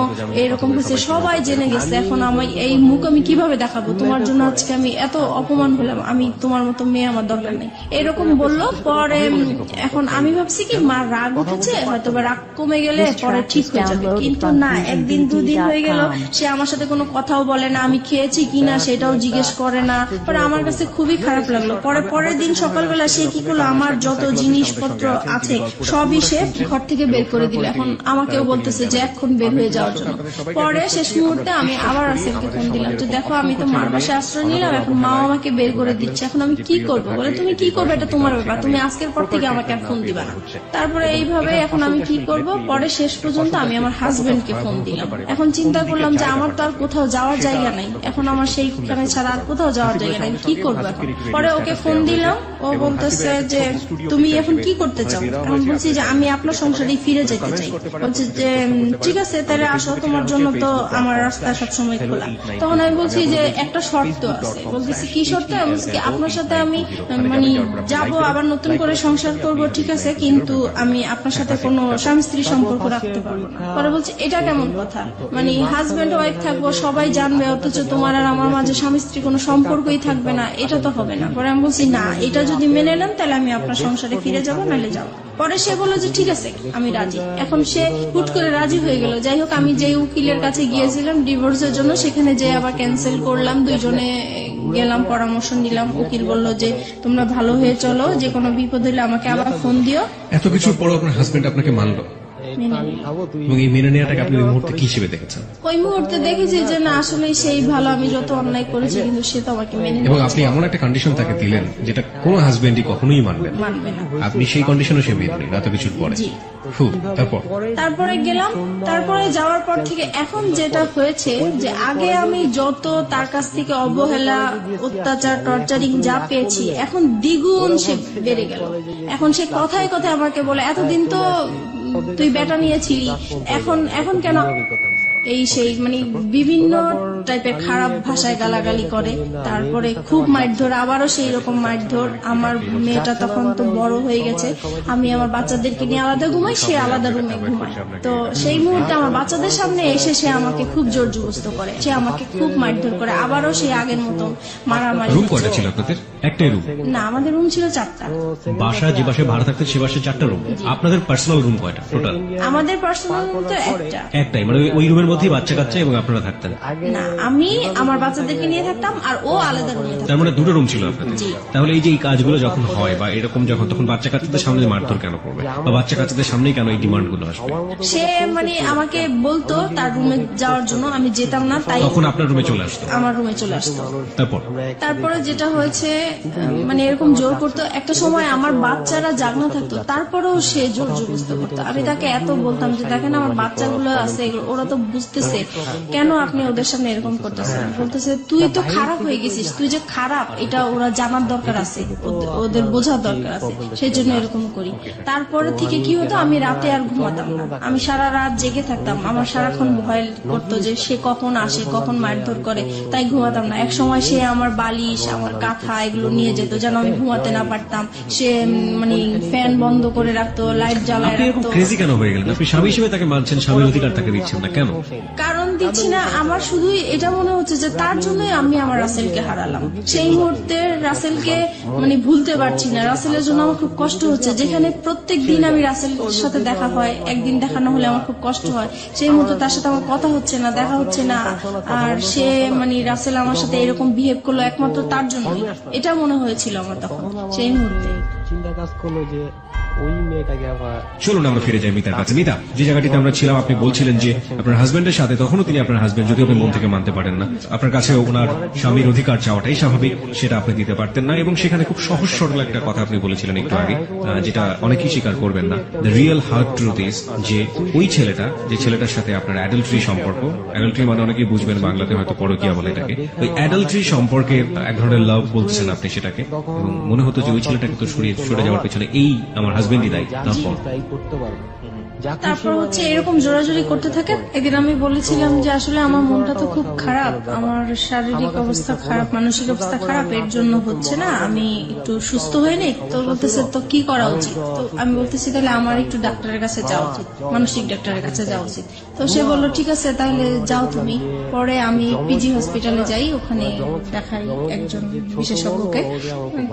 এরকম হয়েছে, সবাই জেনে গেছে। এখন আমি এই মুখ আমি কিভাবে দেখাবো, তোমার জন্য আজকে আমি এত অপমান হলাম, আমি তোমার মতো মেয়ে আমার দরকার নেই, এরকম বললো। পরে এখন আমি ভাবছি কি মার রাগ উঠেছে, হয়তো বা রাগ কমে গেলে পরে ঠিক হয়ে যাবে, কিন্তু না, একদিন দুদিন হয়ে গেল, সে আমার সাথে কোনো কথাও বলে না, আমি খেয়েছি কিনা সেটাও জিজ্ঞেস করে না। পরে আমার কাছে খুবই খারাপ লাগলো। পরের দিন সকালবেলা সে কি করলো, আমার যত জিনিসপত্র আছে সবই সে ঘর থেকে বের করে দিল। এখন আমাকেও বলতেছে যে এখন বের হয়ে যাওয়ার জন্য। পরে শেষ মুহূর্তে আমি আবার রাসেলকে ফোন দিলাম যে দেখো, আমি তো মার বাসায় আশ্রয় নিলাম, এখন মা আমাকে বের করে দিচ্ছে, এখন আমি কি করবো? বলে তুমি কি করবে এটা তোমার ব্যাপার, তুমি আজকের পর থেকে আমাকে আর ফোন দিবা না। তারপরে এইভাবে এখন আমি কি করব, পরে শেষ পর্যন্ত আমি আমার হাজবেন্ডকে ফোন দিলাম। এখন চিন্তা করলাম যে আমার তো আর কোথাও যাওয়ার জায়গা নাই, এখন আমার সেইখানে ছাড়া আর কোথাও যাওয়ার জায়গা নাই, কি করবো এখন? পরে ওকে ফোন দিলাম, ও বলতেছে যে তুমি এখন কি করতে চাও? এখন বলছি যে আমি আপনার সংসারে ফিরে যেতে চাই। বলছে যে ঠিক আছে তাহলে আসো, তোমার জন্য তো আমার রাস্তা সবসময় খোলা। তখন আমি বলছি যে একটা শর্ত আছে। বলতেছি কি শর্ত? আপনার সাথে আমি মানে যাবো, আবার নতুন করে সংসার করব, ঠিক আছে, কিন্তু আমি আপনার সাথে কোনো স্বামী স্ত্রী সম্পর্ক রাখতে পারবো না। পরে বলছে এটা কেমন কথা, মানে হাজবেন্ড ওয়াইফ থাকবো, সবাই জানবে, অথচ তোমার আর আমার মাঝে স্বামী স্ত্রী কোনো সম্পর্কই থাকবে না, এটা তো হবে না। পরে আমি বলছি না, এটা যদি মেনে নেন তাহলে আমি আপনার সংসারে ফিরে যাবো, নাহলে যাবো। পরে সে বললো যে ঠিক আছে আমি রাজি। এখন সে হুট করে রাজি হয়ে গেল। যাই হোক, আমি যে উকিলের কাছে গিয়েছিলাম ডিভোর্সের জন্য, সেখানে যে আবার ক্যান্সেল করলাম, দুইজনে গেলাম, পরামর্শ নিলাম। উকিল বলল যে তোমরা ভালো হয়ে চলো, যে কোনো বিপদ হলে আমাকে আবার ফোন দিও। এত কিছুর পর আপনার হাজবেন্ড আপনাকে মানলো, এবং এই মেনে নেওয়াটাকে আপনি ওই মুহূর্তে কি হিসেবে দেখেছেন? ওই মুহূর্তে দেখেছি যে না, আসলে সেই ভালো, আমি যত অন্যায় করেছি কিন্তু সে তো আমাকে মেনে এবং আপনি এমন একটা কন্ডিশন তাকে দিলেন যেটা কোনো হাজবেন্ডই কখনোই মানবে না। আপনি সেই কন্ডিশনে সে মেনে নিলেন এত কিছুর পরে। তারপরে গেলাম। তারপরে যাওয়ার পর থেকে এখন যেটা হয়েছে যে আগে আমি যত তার কাছ থেকে অবহেলা, অত্যাচার, টর্চারিং যা পেয়েছি, এখন দ্বিগুণ সে বেড়ে গেল। এখন সে কথায় কথায় আমাকে বলে এতদিন তো তুই বেটা নিয়েছিলি, এখন কেন এই সেই, মানে বিভিন্ন টাইপের খারাপ ভাষায় গালাগালি করে। তারপরে খুব মারধর, আবারও সেই রকম মারধর। আমার মেয়েটা তখন তো বড় হয়ে গেছে, আমি আমার বাচ্চাদেরকে নিয়ে আলাদা ঘুমাই, সে আলাদা রুমে ঘুমায়। তো সেই মুহূর্তে আমার বাচ্চাদের সামনে এসে সে আমাকে খুব জোর জবরদস্ত করে, সে আমাকে খুব মারধর করে। আবারও সেই আগের মতো মারামারি। রুম কয়টা ছিল আপনাদের? একটাই রুম? না, আমাদের রুম ছিল 4টা। বাসা যে বাসায় ভাড়া থাকতেন সে বাসায় 4টা রুম। আপনাদের পার্সোনাল রুম কয়টা টোটাল? আমাদের পার্সোনাল রুম তো একটাই, মানে ওই রুমের মধ্যেই বাচ্চা কাচ্চা এবং আপনারা থাকতেন? না, আমি আমার বাচ্চাদেরকে নিয়ে থাকতাম আর ও আলাদা রুমে থাকতো। তার মানে দুটো রুম ছিল আপনাদের? তাহলে এই যে এই কাজগুলো যখন হয় বা এরকম যখন, তখন বাচ্চা কাচ্চাদের সামনে মারধর কেন করবে, বা বাচ্চা কাচ্চাদের সামনেই কেন এই ডিমান্ড গুলো আসবে? সে মানে আমাকে বলতো তার রুমে যাওয়ার জন্য, আমি যেতাম না, তাই তখন আপনার রুমে চলে আসতো? আমার রুমে চলে আসতো। তারপরে যেটা হয়েছে মানে এরকম জোর করতো। একটা সময় আমার বাচ্চারা জাগনা থাকতো, তারপরেও সে জোর জবরদস্ত করতো। আমি তাকে এত বলতাম যে দেখেন আমার বাচ্চাগুলো আছে, ওরা তো বুঝতেছে, কেন আপনি ওদের সামনে এরকম করতেছেন? বলতেছে তুই তো খারাপ হয়ে গেছিস, তুই যে খারাপ এটা ওরা জানার দরকার আছে, ওদের বোঝার দরকার আছে, সেই জন্য এরকম করি। তারপরে থেকে কি হতো, আমি রাতে আর ঘুমাতাম না, আমি সারা রাত জেগে থাকতাম। আমার সারাক্ষণ ভয় করতো যে সে কখন আসে, কখন মারধর করে, তাই ঘুমাতাম না। এক সময় সে আমার বালিশ, আমার কাঁথা এগুলো নিয়ে যেত যেন আমি ঘুমাতে না পারতাম। সে মানে ফ্যান বন্ধ করে রাখতো, লাইট জ্বালায় আপনি এরকম রাখতো। ক্রেজি কেন হয়ে গেলেন? আপনি স্বামী হিসেবে তাকে মানছেন, স্বামীর অধিকার তাকে দিচ্ছেন না কেন? কারণ দিচ্ছি না, আমার শুধু এটা মনে হচ্ছে যে তার জন্যই আমি আমার রাসেলকে হারালাম। সেই মুহূর্তে রাসেলকে মানে ভুলতে পারছি না, রাসেলের জন্য আমার খুব কষ্ট হচ্ছে। যেখানে প্রত্যেক দিন আমি রাসেলের সাথে দেখা হয়, একদিন দেখা না হলে আমার খুব কষ্ট হয়। সেই মুহূর্তে তার সাথে আমার কথা হচ্ছে না, দেখা হচ্ছে না, আর সে মানে রাসেল আমার সাথে এরকম বিহেভ করলো একমাত্র তার জন্যই, এটা মনে হয়েছিল আমার তখন সেই মুহূর্তে। চিন্তা কাজ করলো যে ওই মেয়েটাকে আবার চলুন আমরা ফিরে যাই মিতার কাছে। মিতা, যে জায়গাটিতে আমরা ছিলাম, আপনি বলছিলেন যে আপনার হাজবেন্ডের সাথে, তখনও তিনি আপনার হাজবেন্ড, যদিও আপনি মন থেকে মানতে পারেন না, আপনার কাছে ওনার স্বামীর অধিকার চাওয়াটাই স্বাভাবিক, সেটা আপনি দিতে পারতেন না। এবং সেখানে খুব সহজ সরল একটা কথা আপনি বলেছিলেন একটু আগে, যেটা অনেকেই স্বীকার করবেন না। The real hard truth is যে ওই ছেলেটা, যে ছেলেটার সাথে আপনার অ্যাডাল্ট্রি সম্পর্ক, অ্যাডাল্ট্রি মানে অনেকেই বুঝবেন বাংলাতে হয়তো পরকীয়া বলে এটাকে, ওই অ্যাডাল্ট্রি সম্পর্কে এক ধরনের লাভ বলতেছেন আপনি সেটাকে, এবং মনে হতো যে ওই ছেলেটাকে তো সরে যাওয়ার পেছনে এই আমার হাজবেন্ডই দায়ী। তাই করতে পারবো। তারপর হচ্ছে এরকম জোরাজোরি করতে থাকে। একদিন আমি বলেছিলাম যে আসলে আমার মনটা তো খুব খারাপ, আমার শারীরিক অবস্থা খারাপ, মানসিক অবস্থা খারাপ, এর জন্য হচ্ছে না, আমি একটু সুস্থ হয়ে নেই। তো বলতেছে তো কি করা উচিত? তো আমি বলতেছি তাহলে আমার একটু ডাক্তারের কাছে যাওয়া উচিত, মানসিক ডাক্তারের কাছে যাওয়া উচিত। তো সে বললো ঠিক আছে তাহলে যাও তুমি। পরে আমি পিজি হসপিটালে যাই, ওখানে দেখাই একজন বিশেষজ্ঞকে।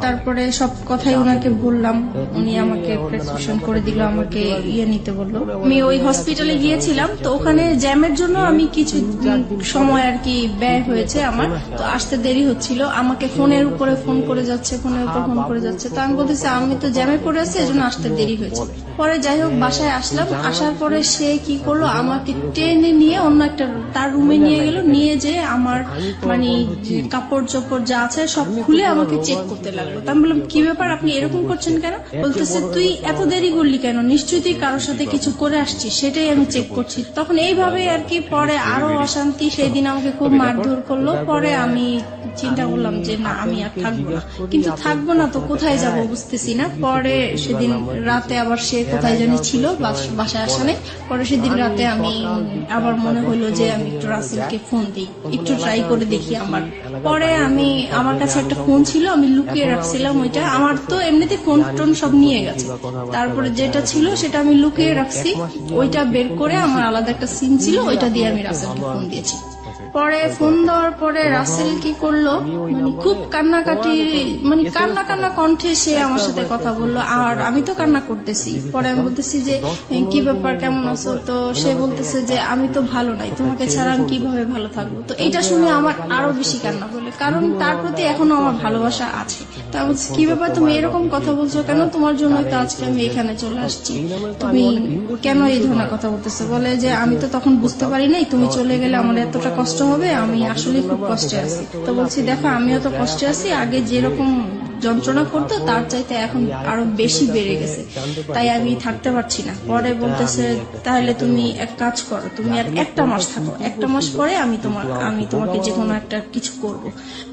তারপরে সব কথাই ওনাকে বললাম, উনি আমাকে প্রেসক্রিপশন করে দিল, আমাকে নিতে বললো। আমি ওই হসপিটালে গিয়েছিলাম, তো ওখানে জ্যামের জন্য আমি কিছু সময় আর কি ব্যয় হয়েছে আমার, তো আসতে দেরি হচ্ছিল। আমাকে ফোনের উপরে ফোন করে যাচ্ছে, ফোনের উপর ফোন করে যাচ্ছে। তো আমি বলতেছি আমি তো জ্যামে পড়ে আছি, এজন্য আসতে দেরি হয়েছে। পরে যাই হোক বাসায় আসলাম, আসার পরে সে কি করলো, আমাকে টেনে নিয়ে অন্য একটা তার রুমে নিয়ে গেল, নিয়ে যে আমার মানে কাপড় চোপড় যা আছে সব খুলে আমাকে চেক করতে লাগলো। তো আমি বললাম কি ব্যাপার, আপনি এরকম করছেন কেন? বলতেছে তুই এত দেরি করলি কেন, নিশ্চয়ই তুই কারোর সাথে কিছু করে আসছিস, সেটাই আমি চেক করছি। তখন এইভাবে আর কি পরে আরো অশান্তি, সেই দিন আমাকে খুব মারধর করলো। পরে আমি চিন্তা করলাম যে না আমি আর থাকবো না, কিন্তু থাকবো না তো কোথায় যাব বুঝতেছি না। পরে সেদিন রাতে আবার সে কোথায় জানি ছিল, বাসায় আসা নেই। পরে সেদিন রাতে আমি আবার মনে হলো যে আমি একটু রাসেলকে ফোন দিই, একটু ট্রাই করে দেখি আমার। পরে আমার কাছে একটা ফোন ছিল, আমি লুকিয়ে রাখছিলাম ওইটা, আমার তো এমনিতে ফোন টোন সব নিয়ে গেছে। তারপরে যেটা ছিল সেটা আমি লুকিয়ে রাখছি, ওইটা বের করে আমার আলাদা একটা সিম ছিল, ওইটা দিয়ে আমি রাসেলকে ফোন দিয়েছি। পরে ফোন দেওয়ার পরে রাসেল কি করলো, মানে খুব কান্নাকাটি, মানে কান্না কান্না কণ্ঠে সে আমার সাথে কথা বললো, আর আমি তো কান্না করতেছি। পরে আমি বলতেছি যে কি ব্যাপার, কেমন আছো? তো সে বলতেছে যে আমি তো ভালো নাই, তোমাকে ছাড়া আমি কিভাবে ভালো থাকবো? তো এটা শুনে আমার আরো বেশি কান্না বলে, কারণ তার প্রতি এখনো আমার ভালোবাসা আছে। তো আমি বলছি কি ব্যাপার, তুমি এরকম কথা বলছো কেন? তোমার জন্যই তো আজকে আমি এখানে চলে আসছি, তুমি কেন এই ধরনের কথা বলতেছো? বলে যে আমি তো তখন বুঝতে পারি নাই, তুমি চলে গেলে আমার এতটা কষ্ট হবে, আমি আসলে খুব কষ্টে আছি। তো বলছি দেখো আমিও তো কষ্টে আছি, আগে যেরকম যন্ত্রণা করতো তার চাইতে এখন আরো বেশি বেড়ে গেছে, তাই আমি থাকতে পারছি না। পরে বলতেছে তাহলে তুমি এক কাজ করো, তুমি আর একটা মাস থাকো, একটা মাস পরে আমি তোমাকে যে কোনো একটা কিছু করব।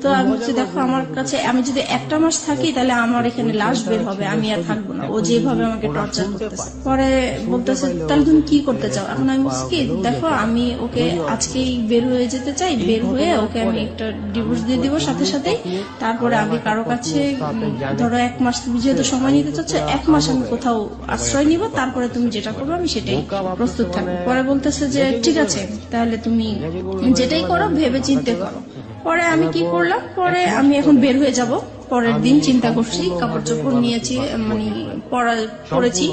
তো আমি বলছি দেখো আমার কাছে আমি যদি একটা মাস থাকি তাহলে আমার এখানে লাশ বের হবে, আমি আর থাকবো না, ও যেভাবে আমাকে টর্চার করতেছে। পরে বলতেছে তাহলে তুমি কি করতে চাও? এখন আমি বলছি কি দেখো আমি ওকে আজকেই বের হয়ে যেতে চাই, বের হয়ে ওকে আমি একটা ডিভোর্স দিয়ে দিব সাথে সাথেই। তারপরে আমি কারো কাছে ধরো এক মাস, তুমি যেহেতু সময় নিতে চাচ্ছ, এক মাস আমি কোথাও আশ্রয় নিব, তারপরে তুমি যেটা করবে আমি সেটাই প্রস্তুত থাকবো। পরে বলতেছে যে ঠিক আছে তাহলে তুমি যেটাই করো ভেবে চিন্তে করো। পরে আমি কি করলাম, পরে আমি এখন বের হয়ে যাব। পরের দিন চিন্তা করছি, কাপড় চোপড় নিয়েছি, মানে পড়েছি।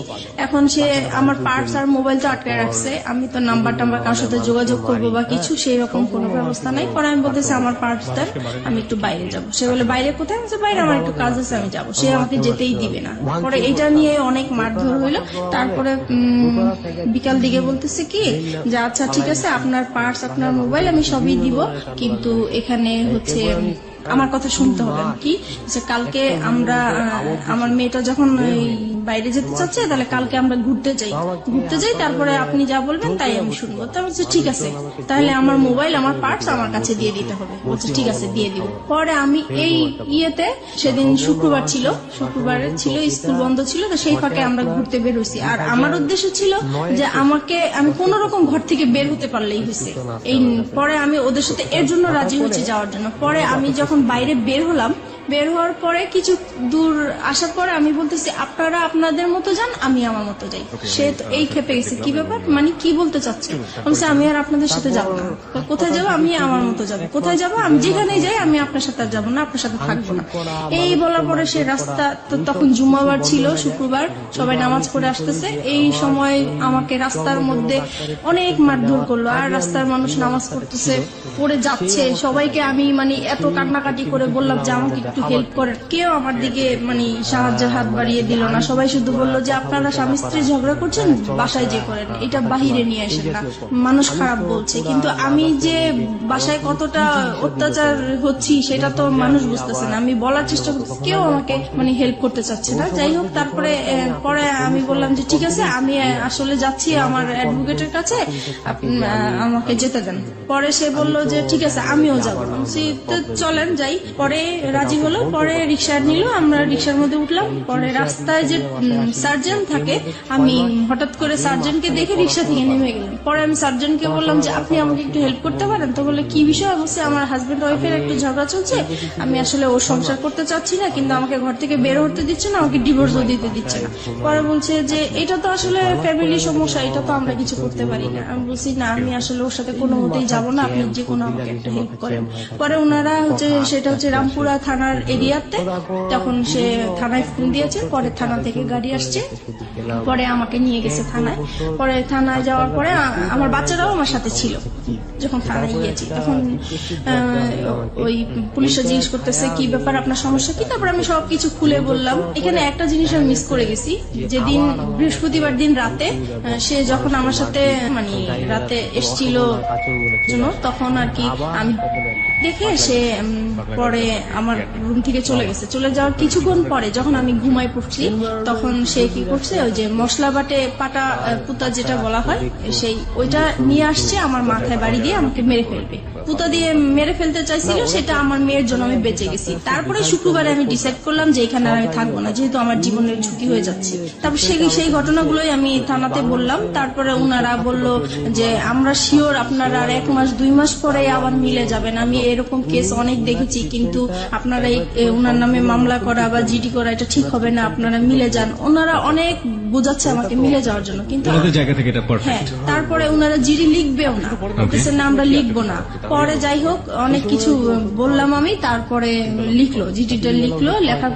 এখন সে আমার পার্স আর মোবাইল তো আটকে রাখছে, আমি তো নাম্বার কার সাথে যোগাযোগ করবো বা কিছু সেই রকম কোনো ব্যবস্থা নাই। পরে আমি বলতেছি আমার পার্সটা আমি একটু বাইরে যাব। সে বলে বাইরে কোথায়? আমি বাইরে আমার একটু কাজ আছে, আমি যাবো। সে আমাকে যেতেই দিবে না। পরে এটা নিয়ে অনেক মারধর হইলো। তারপরে বিকাল দিকে বলতেছে কি যে আচ্ছা ঠিক আছে আপনার পার্স আপনার মোবাইল আমি সবই দিব, কিন্তু এখানে হচ্ছে আমার কথা শুনতে হবে কি, যে কালকে আমরা আমার মেয়েটা যখন বাইরে যেতে চাচ্ছে, তাহলে কালকে আমরা ঘুরতে যাই, তারপরে আপনি যা বলবেন তাই আমি শুনবো। তা বলছে ঠিক আছে, তাহলে আমার মোবাইল আমার পার্টস আমার কাছে দিয়ে দিতে হবে। বলছে ঠিক আছে দিয়ে দিব। পরে আমি এই ইয়েতে, সেদিন শুক্রবার ছিল, স্কুল বন্ধ ছিল, তো সেই ফাঁকে আমরা ঘুরতে বের হয়েছি। আর আমার উদ্দেশ্য ছিল যে আমি কোন রকম ঘর থেকে বের হতে পারলেই হয়েছে। এই পরে আমি ওদের সাথে এর জন্য রাজি হয়েছি যাওয়ার জন্য। পরে আমি যখন বাইরে বের হওয়ার পরে কিছু দূর আসার পরে আমি বলতেছি আপনারা আপনাদের মতো যান, আমি আমার মতো যাই। সে তো এই ক্ষেপে গেছে, কি ব্যাপার, মানে কি বলতে চাচ্ছে? বলছে আমি আর আপনাদের সাথে যাবো না। কোথায় যাবো? আমি আমার মতো যাবো। কোথায় যাবো? আমি যেখানেই যাই আমি আপনার সাথে আর যাবো না, আপনার সাথে থাকবো না। এই বলার পরে সে রাস্তা, তখন জুমাবার ছিল, শুক্রবার, সবাই নামাজ পড়ে আসতেছে। এই সময় আমাকে রাস্তার মধ্যে অনেক মারধর করলো। আর রাস্তার মানুষ নামাজ পড়তেছে, পড়ে যাচ্ছে, সবাইকে আমি এত কান্নাকাটি করে বললাম যে আমাকে একটু হেল্প করেন। কেউ আমার দিকে সাহায্যের হাত বাড়িয়ে দিল না। সবাই শুধু বললো যে আপনারা স্বামী স্ত্রী ঝগড়া করছেন, বাসায় যে করেন, এটা বাহিরে নিয়ে আসেন না, মানুষ খারাপ বলছে। কিন্তু আমি যে বাসায় কতটা অত্যাচার হচ্ছি সেটা তো মানুষ বুঝতেছে না। আমি বলার চেষ্টা করছি, কেউ আমাকে হেল্প করতে চাচ্ছে না। যাই হোক, তারপরে পরে আমি বললাম যে ঠিক আছে, আমি আসলে যাচ্ছি আমার অ্যাডভোকেটের কাছে, আমাকে যেতে দেন। পরে সে বললো যে ঠিক আছে আমিও যাবো। চলেন যাই। পরে রাজি হলো। পরে রিক্সা নিল, আমরা রিক্সার মধ্যে উঠলাম। পরে রাস্তায় যে সার্জন থাকে, আমি হঠাৎ করে সার্জনকে দেখে রিক্সা থেকে নেমে গেলাম। পরে আমি সার্জনকে বললাম যে আপনি আমাকে একটু হেল্প করতে পারেন? তো বলে কি বিষয়? অবশ্যই আমার হাজবেন্ড ওয়াইফের একটু ঝগড়া চলছে, আমি আসলে ওর সংসার করতে চাচ্ছি না, কিন্তু আমাকে ঘর থেকে বের হতে দিচ্ছে না, আমাকে ডিভোর্সও দিতে দিচ্ছে না। পরে বলছে যে এটা তো আসলে ফ্যামিলি সমস্যা, এটা তো আমরা কিছু করতে পারি না। আমি বলছি না, আমি আসলে ওর সাথে কোনো মতেই যাবো না, আপনি যে কোনো আমাকে একটা হেল্প করেন। পরে ওনারা সেটা হচ্ছে রামপুরা থানার এরিয়াতে, তখন সে থানায় ফোন দিয়েছে। পরে থানা থেকে গাড়ি আসছে, পরে আমাকে নিয়ে গেছে থানায়। পরে থানায় যাওয়ার পরে আমার বাচ্চারাও আমার সাথে ছিল। যখন থানায় গিয়েছি তখন ওই পুলিশরা জিজ্ঞেস করতেছে কি ব্যাপার, আপনার সমস্যা কি? তারপর আমি সবকিছু খুলে বললাম। এখানে একটা জিনিস আমি মিস করে গেছি, যেদিন বৃহস্পতিবার দিন রাতে সে যখন আমার সাথে রাতে এসছিল তখন আর কি আমি দেখে সে পরে আমার রুম থেকে চলে গেছে। চলে যাওয়ার কিছুক্ষণ পরে যখন আমি ঘুমায় পড়ছি, তখন সে কি করছে, ওই যে মশলা বাটে পাটা পুতা যেটা বলা হয়, ওইটা নিয়ে আসছে, আমার মাথায় বাড়ি দিয়ে আমাকে মেরে ফেলবে। পুতা দিয়ে মেরে ফেলতে চাইছিল, সেটা আমার মেয়ের জন্য আমি বেঁচে গেছি। তারপরে শুক্রবারে আমি ডিসাইড করলাম যে এখানে আমি থাকবো না, যেহেতু আমার জীবনের ঝুঁকি হয়ে যাচ্ছে। তারপর সেই ঘটনাগুলোই আমি থানাতে বললাম। তারপরে ওনারা বলল যে আমরা শিওর আপনারা আর 1 মাস 2 মাস পরে আবার মিলে যাবেন। আমি এরকম কেস অনেক দেখেছি, কিন্তু আপনারা ওনার নামে মামলা করা বা জিডি করা এটা ঠিক হবে না, আপনারা মিলে যান। ওনারা অনেক বোঝাচ্ছে আমাকে মিলে যাওয়ার জন্য, কিন্তু জায়গা থেকে এটা পারফেক্ট। তারপরে ওনারা জিডি লিখবেও না, বলতেছে না আমরা লিখবো না। পরে যাই হোক অনেক কিছু বললাম আমি, তারপরে লিখলো, জিডিটা লিখলো। লেখার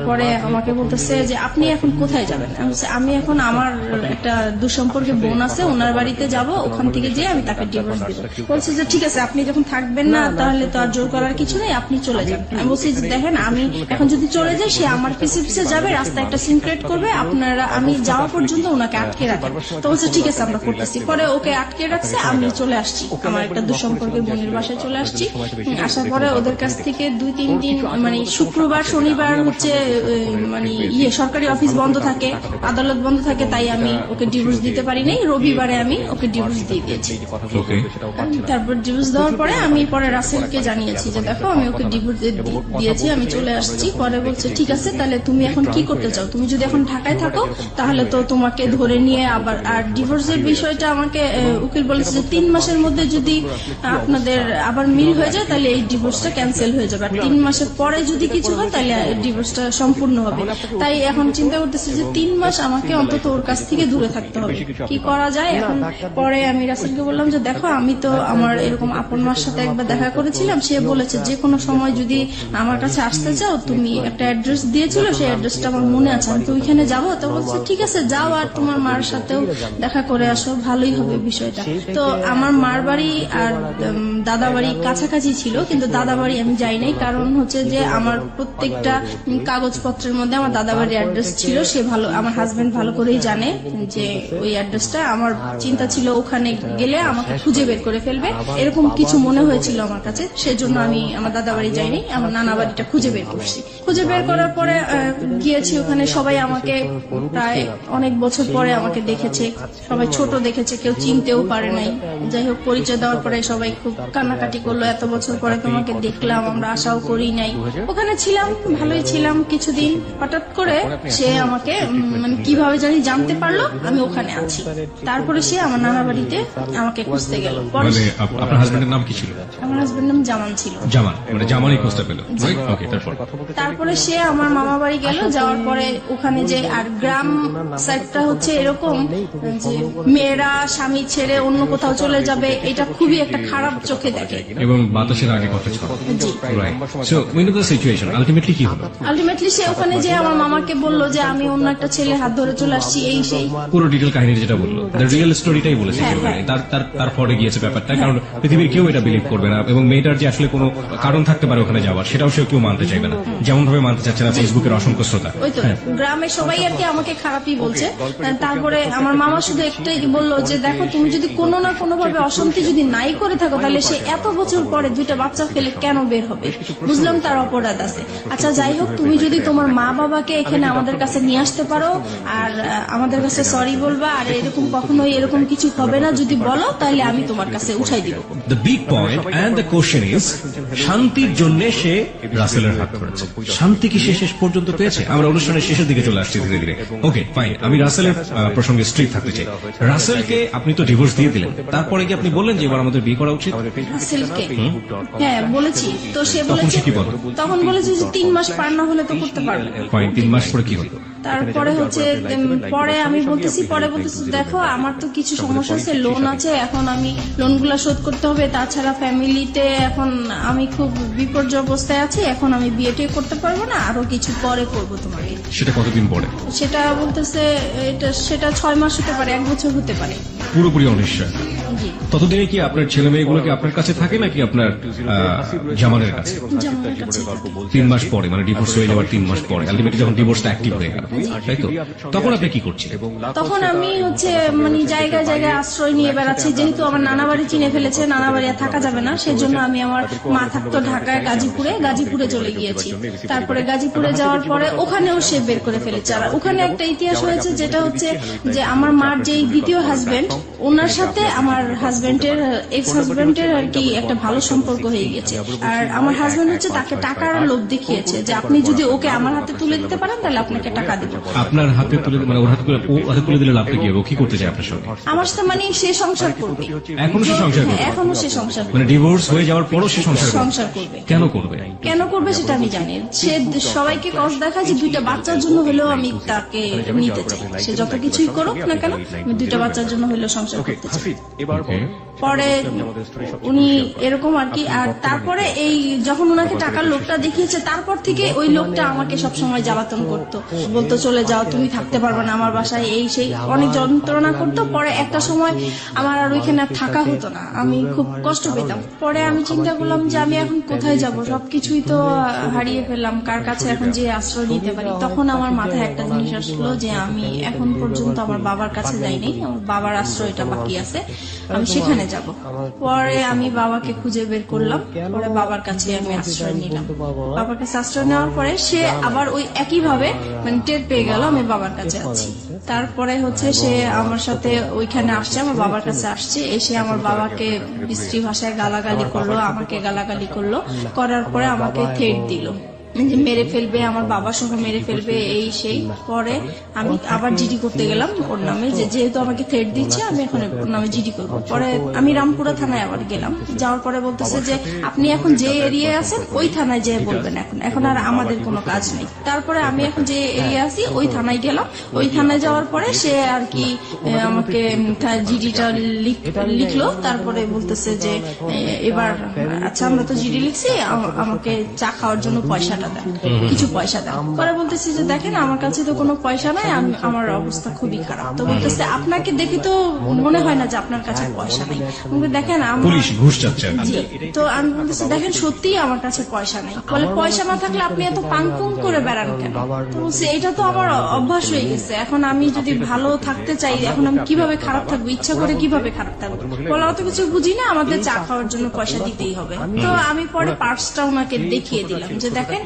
পরে আমাকে বলতেছে যে আপনি এখন কোথায় যাবেন? আমি এখন আমার একটা দুঃসম্পর্কে বোন আছে, ওনার বাড়িতে যাব, ওখান থেকে যেয়ে আমি তাকে ডিভোর্স দিব। বলছে যে ঠিক আছে, আপনি যখন থাকবেন না তাহলে তো আর জোর করার কিছু নেই, আপনি চলে যান। আমি বলছি যে দেখেন, আমি এখন যদি চলে যাই, সে আমার পিছে পিছে যাবে, রাস্তায় একটা সিন ক্রিয়েট করবে, আপনারা আমি যাওয়া পর্যন্ত ওনাকে আটকে রাখেন। তো বলছে ঠিক আছে আমরা করতেছি। পরে ওকে আটকে রাখছে, আমি চলে আসছি আমার একটা দুঃসম্পর্কের বোনের বাসায় চলে আসছি। আসার পরে ওদের কাছ থেকে 2-3 দিন শুক্রবার শনিবার হচ্ছে সরকারি অফিস বন্ধ থাকে, আদালত বন্ধ থাকে, তাই আমি ওকে ডিভোর্স দিতে পারি নাই। রবিবারে আমি ওকে ডিভোর্স দিয়ে দিয়েছি। তারপর ডিভোর্স দেওয়ার পরে আমি রাসেলকে জানিয়েছি যে দেখো আমি ওকে ডিভোর্স দিয়েছি, আমি চলে আসছি। পরে বলছে ঠিক আছে, তাহলে তুমি এখন কি করতে চাও? তুমি যদি এখন ঢাকায় থাকো তাহলে তো তোমাকে ধরে নিয়ে আবার, আর ডিভোর্সের বিষয়টা আমাকে উকিল বলেছে যে 3 মাসের মধ্যে যদি আপনাদের আবার মিল হয়ে যায় তাহলে এই ডিভোর্সটা ক্যান্সেল হয়ে যাবে, আর 3 মাসের পরে যদি কিছু হয় তাহলে ডিভোর্সটা সম্পূর্ণ হবে। তাই এখন চিন্তা করতেছি যে 3 মাস আমাকে অন্তত ওর কাছ থেকে দূরে থাকতে হবে, কি করা যায় এখন। পরে আমি রাসেলকে বললাম যে দেখো আমি তো আমার এরকম আপন মার সাথে একবার দেখা করেছিলাম, সে বলেছে যে কোনো সময় যদি আমার কাছে আসতে চাও, তুমি একটা অ্যাড্রেস দিয়েছিল, সেই অ্যাড্রেসটা আমার মনে আছে, আমি তো ওইখানে যাবো। তো বলছে ঠিক আছে যাও, আর তোমার মার সাথেও দেখা করে আসো, ভালোই হবে বিষয়টা। তো আমার মার বাড়ি আর দাদাবাড়ি কাছাকাছি ছিল, কিন্তু দাদাবাড়ি আমি যাই নাই, কারণ হচ্ছে যে আমার প্রত্যেকটা কাগজপত্রের মধ্যে আমার দাদাবাড়ির অ্যাড্রেস ছিল। সে ভালো, আমার হাজবেন্ড ভালো করেই জানে যে ওই অ্যাড্রেসটা। আমার চিন্তা ছিল ওখানে গেলে আমাকে খুঁজে বের করে ফেলবে, এরকম কিছু মনে হয়েছিল আমার কাছে। সেজন্য আমি আমার দাদাবাড়ি যাইনি, আমার নানা বাড়িটা খুঁজে বের করছি। খুঁজে বের করার পরে গিয়েছি ওখানে। সবাই আমাকে প্রায় অনেক বছর পরে আমাকে দেখেছে, সবাই ছোট দেখেছে, কেউ চিনতেও পারে নাই। যাই হোক, পরিচয় দেওয়ার পরে সবাই খুব কান্নাকাটি করলো, এত বছর পরে তোমাকে দেখলাম, আমরা আশাও করি নাই। ওখানে ছিলাম, ভালোই ছিলাম কিছুদিন। হঠাৎ করে সে আমাকে মানে কিভাবে জানি জানতে পারলো আমি ওখানে আছি। তারপরে সে আমার নানা বাড়িতে আমাকে খুঁজতে গেল। পরে মানে আপনার হাজবেন্ডের নাম কি ছিল? আমার হাজবেন্ড নাম জামান ছিল। জামান, মানে জামানই খোঁজটা পেল। ওকে, তারপরে সে আমার মামা বাড়ি গেল। যাওয়ার পরে ওখানে যে, আর গ্রাম সাইডটা হচ্ছে এরকম যে মেয়েরা স্বামী ছেড়ে অন্য কোথাও চলে যাবে, এটা খুবই একটা খারাপ চোখে দেখে। এবং বাতাসের আগে কথা ছিল। জি। Right. So we know the situation. Ultimately কি হলো? আলটিমেটলি সে ওখানে যে আমার মামাকে বলল যে আমি অন্য একটা ছেলে হাত ধরে চলে আসছি, এই সেই পুরো ডিটেল কাহিনী যেটা বললো, দ্য রিয়েল স্টোরিটাই বলেছে। তারপরে গিয়েছে ব্যাপারটা, কারণ পৃথিবীর কেউ এটা বিলিভ করবে না, এবং মেয়েটার যে আসলে কোনো কারণ থাকতে পারে ওখানে যাওয়ার, সেটাও সে কেউ মানতে চাইবে না, যেমন ভাবে মানতে চাচ্ছে না ফেসবুকের অসংখ্য শ্রোতা। ওই তো গ্রামের সবাই আর কি আমাকে খারাপই বলছে। তারপরে আমার মামা শুধু একটাই বললো যে দেখো, তুমি যদি কোনো না কোনো ভাবে অশান্তি যদি নাই করে থাকো, তাহলে সে এত বছর পরে দুইটা বাচ্চা ফেলে কেন বের হবে? বুঝলাম তার অপরাধ আছে। আচ্ছা যাই হোক, তুমি যদি তোমার মা বাবাকে এখানে আমাদের কাছে নিয়ে আসতে পারো আর আমাদের কাছে সরি বলবা, আর এরকম কখনোই এরকম কিছু হবে না যদি বলো, তাহলে আমি তোমার কাছে উঠাই দিব। The big point and the question is, শান্তির জন্য সে রাসেলের হাত ধরেছে। শান্তি কি সে শেষ পর্যন্ত পেয়েছে? আমরা অনুষ্ঠানের শেষের দিকে চলে আসছি ধীরে ধীরে। ওকে ফাইন, আমি রাসেলের প্রসঙ্গে স্ট্রিক থাকতে চাই। রাসেলকে আপনি তো ডিভোর্স দিয়ে দিলেন, তারপরে কি আপনি বললেন যে এবার আমাদের বিয়ে করা উচিত? রাসেলকে হ্যাঁ বলেছি, তো সে বলেছে, তখন বলেছে যে 3 মাস পার না হলে তো করতে পারবে। ফাইন, 3 মাস পরে কি হলো? তারপরে হচ্ছে পরে আমি বলতেছি দেখো আমার তো কিছু সমস্যা আছে, লোন আছে, এখন আমি লোনগুলো শোধ করতে হবে, তাছাড়া ফ্যামিলিতে এখন আমি খুব বিপর্যয় অবস্থায় আছি, এখন আমি বিয়েটাই করতে পারবো না, আরো কিছু পরে করবো তোমাকে। সেটা কতদিন পরে? সেটা বলতেছে সেটা 6 মাস হতে পারে, 1 বছর হতে পারে। পুরোপুরি অনিশ্চয়। ততদিনে কি আপনার ছেলে মেয়েগুলোকে আপনার কাছে থাকে নাকি আপনার জামানের কাছে? জামানের কাছে। 3 মাস পরে, মানে ডিভোর্স হয়ে যাওয়ার 3 মাস পরে, আলটিমেটলি যখন ডিভোর্সটা অ্যাক্টিভ হয়ে গেল, তাই তো? তখন আপনি কি করছেন? তখন আমি হচ্ছে মানে জায়গায় জায়গায় আশ্রয় নিয়ে বেড়াচ্ছি, যেহেতু আমার নানা বাড়ি চিনে ফেলেছে, নানা বাড়ি আর থাকা যাবে না, সেজন্য আমি আমার মা থাকতো ঢাকায় গাজীপুরে চলে গিয়েছি। তারপরে গাজীপুরে যাওয়ার পরে ওখানেও সে বের করে ফেলেছে। আর ওখানে একটা ইতিহাস হয়েছে, যেটা হচ্ছে যে আমার মার যে দ্বিতীয় হাজবেন্ড, ওনার সাথে আমার হাজবেন্ডের এক্স হাজবেন্ডের আর কি একটা ভালো সম্পর্ক হয়ে গেছে। আর আমার হাজবেন্ড হচ্ছে তাকে টাকার লোভ দেখিয়েছে যে আপনি যদি ওকে আমার হাতে তুলে দিতে পারেন তাহলে আপনাকে টাকা দিব। আপনার হাতে তুলে, মানে ওর হাতে তুলে দিলে লাভ কি হবে? ও কি করতে চায় আপনার সঙ্গে? আমার সাথে মানে সে সংসার করবে। এখনো সে সংসার করবে? এখনো সে সংসার করবে, মানে ডিভোর্স হয়ে যাওয়ার পরও সে সংসার করবে। কেন করবে? কেন করবে সেটা আমি জানি। সে সবাইকে কষ্ট দেখায় যে 2টা বাচ্চার জন্য হলেও আমি তাকে নিতে চাই। সে যত কিছুই করুক না কেন, আমি 2টা বাচ্চার জন্য হলেও সংসার করতে চাই। পরে উনি এরকম আর কি। আর তারপরে এই যখন ওনাকে টাকার লোকটা দেখিয়েছে, তারপর থেকে ওই লোকটা আমাকে সবসময় জ্বালাতন করতো, বলতো চলে যাও, তুমি থাকতে পারবে না আমার বাসায়, এই সেই অনেক যন্ত্রণা করতো। পরে একটা সময় আমার আর ওইখানে থাকা হতো না, আমি খুব কষ্ট পেতাম। পরে আমি চিন্তা করলাম যে আমি এখন কোথায় যাব, সবকিছুই তো হারিয়ে ফেললাম, কার কাছে এখন যে আশ্রয় নিতে পারি। তখন আমার মাথায় একটা জিনিস আসলো যে আমি এখন পর্যন্ত আমার বাবার কাছে যাইনি, আমার বাবার আশ্রয়টা বাকি আছে, আমি সেখানে যাব। পরে আমি বাবাকে খুঁজে বের করলাম, পরে বাবার কাছে আমি আশ্রয় নিলাম। বাবার কাছে আশ্রয় নেওয়ার পরে সে আবার ওই একই ভাবে মানে টের পেয়ে গেল আমি বাবার কাছে আছি। তারপরে হচ্ছে সে আমার সাথে ওইখানে আসছে, আমার বাবার কাছে আসছে, এসে আমার বাবাকে বিশ্রী ভাষায় গালাগালি করলো, আমাকে গালাগালি করলো, করার পরে আমাকে থ্রেট দিল যে মেরে ফেলবে, আমার বাবা সহ মেরে ফেলবে, এই সেই। পরে আমি আবার জিডি করতে গেলাম ওর নামে, যেহেতু আমাকে থ্রেট দিচ্ছে আমি এখন ওর নামে জিডি করবো। পরে আমি রামপুরা থানায় আবার গেলাম, যাওয়ার পরে বলতেছে যে আপনি এখন যে এরিয়ায় আছেন ওই থানায় যেয়ে বলবেন, এখন আর আমাদের কোনো কাজ নেই। তারপরে আমি এখন যে এরিয়া আছি ওই থানায় গেলাম, ওই থানায় যাওয়ার পরে সে আর কি আমাকে জিডিটা লিখলো। তারপরে বলতেছে যে এবার আচ্ছা আমরা তো জিডি লিখছি, আমাকে চা খাওয়ার জন্য পয়সা টাকাটা দেন, কিছু পয়সা দেন। পরে বলতেছি যে দেখেন আমার কাছে তো কোনো পয়সা নাই, আমার অবস্থা খুবই খারাপ। তো বলতেছে আপনাকে দেখে তো মনে হয় না যে আপনার কাছে পয়সা নেই। দেখেন পুলিশ ঘুষ চাচ্ছে আর কি। জি, তো আমি বলতেছি দেখেন সত্যিই আমার কাছে পয়সা নেই। বলে পয়সা না থাকলে আপনি এত পাংপুং করে বেড়ান কেন? তো বলছি এটা তো আমার অভ্যাস হয়ে গেছে, এখন আমি যদি ভালো থাকতে চাই এখন আমি কিভাবে খারাপ থাকবো, ইচ্ছা করে কিভাবে খারাপ থাকবো? বলে অত কিছু বুঝি না, আমাদের চা খাওয়ার জন্য পয়সা দিতেই হবে। তো আমি পরে পার্সটা ওনাকে দেখিয়ে দিলাম যে দেখেন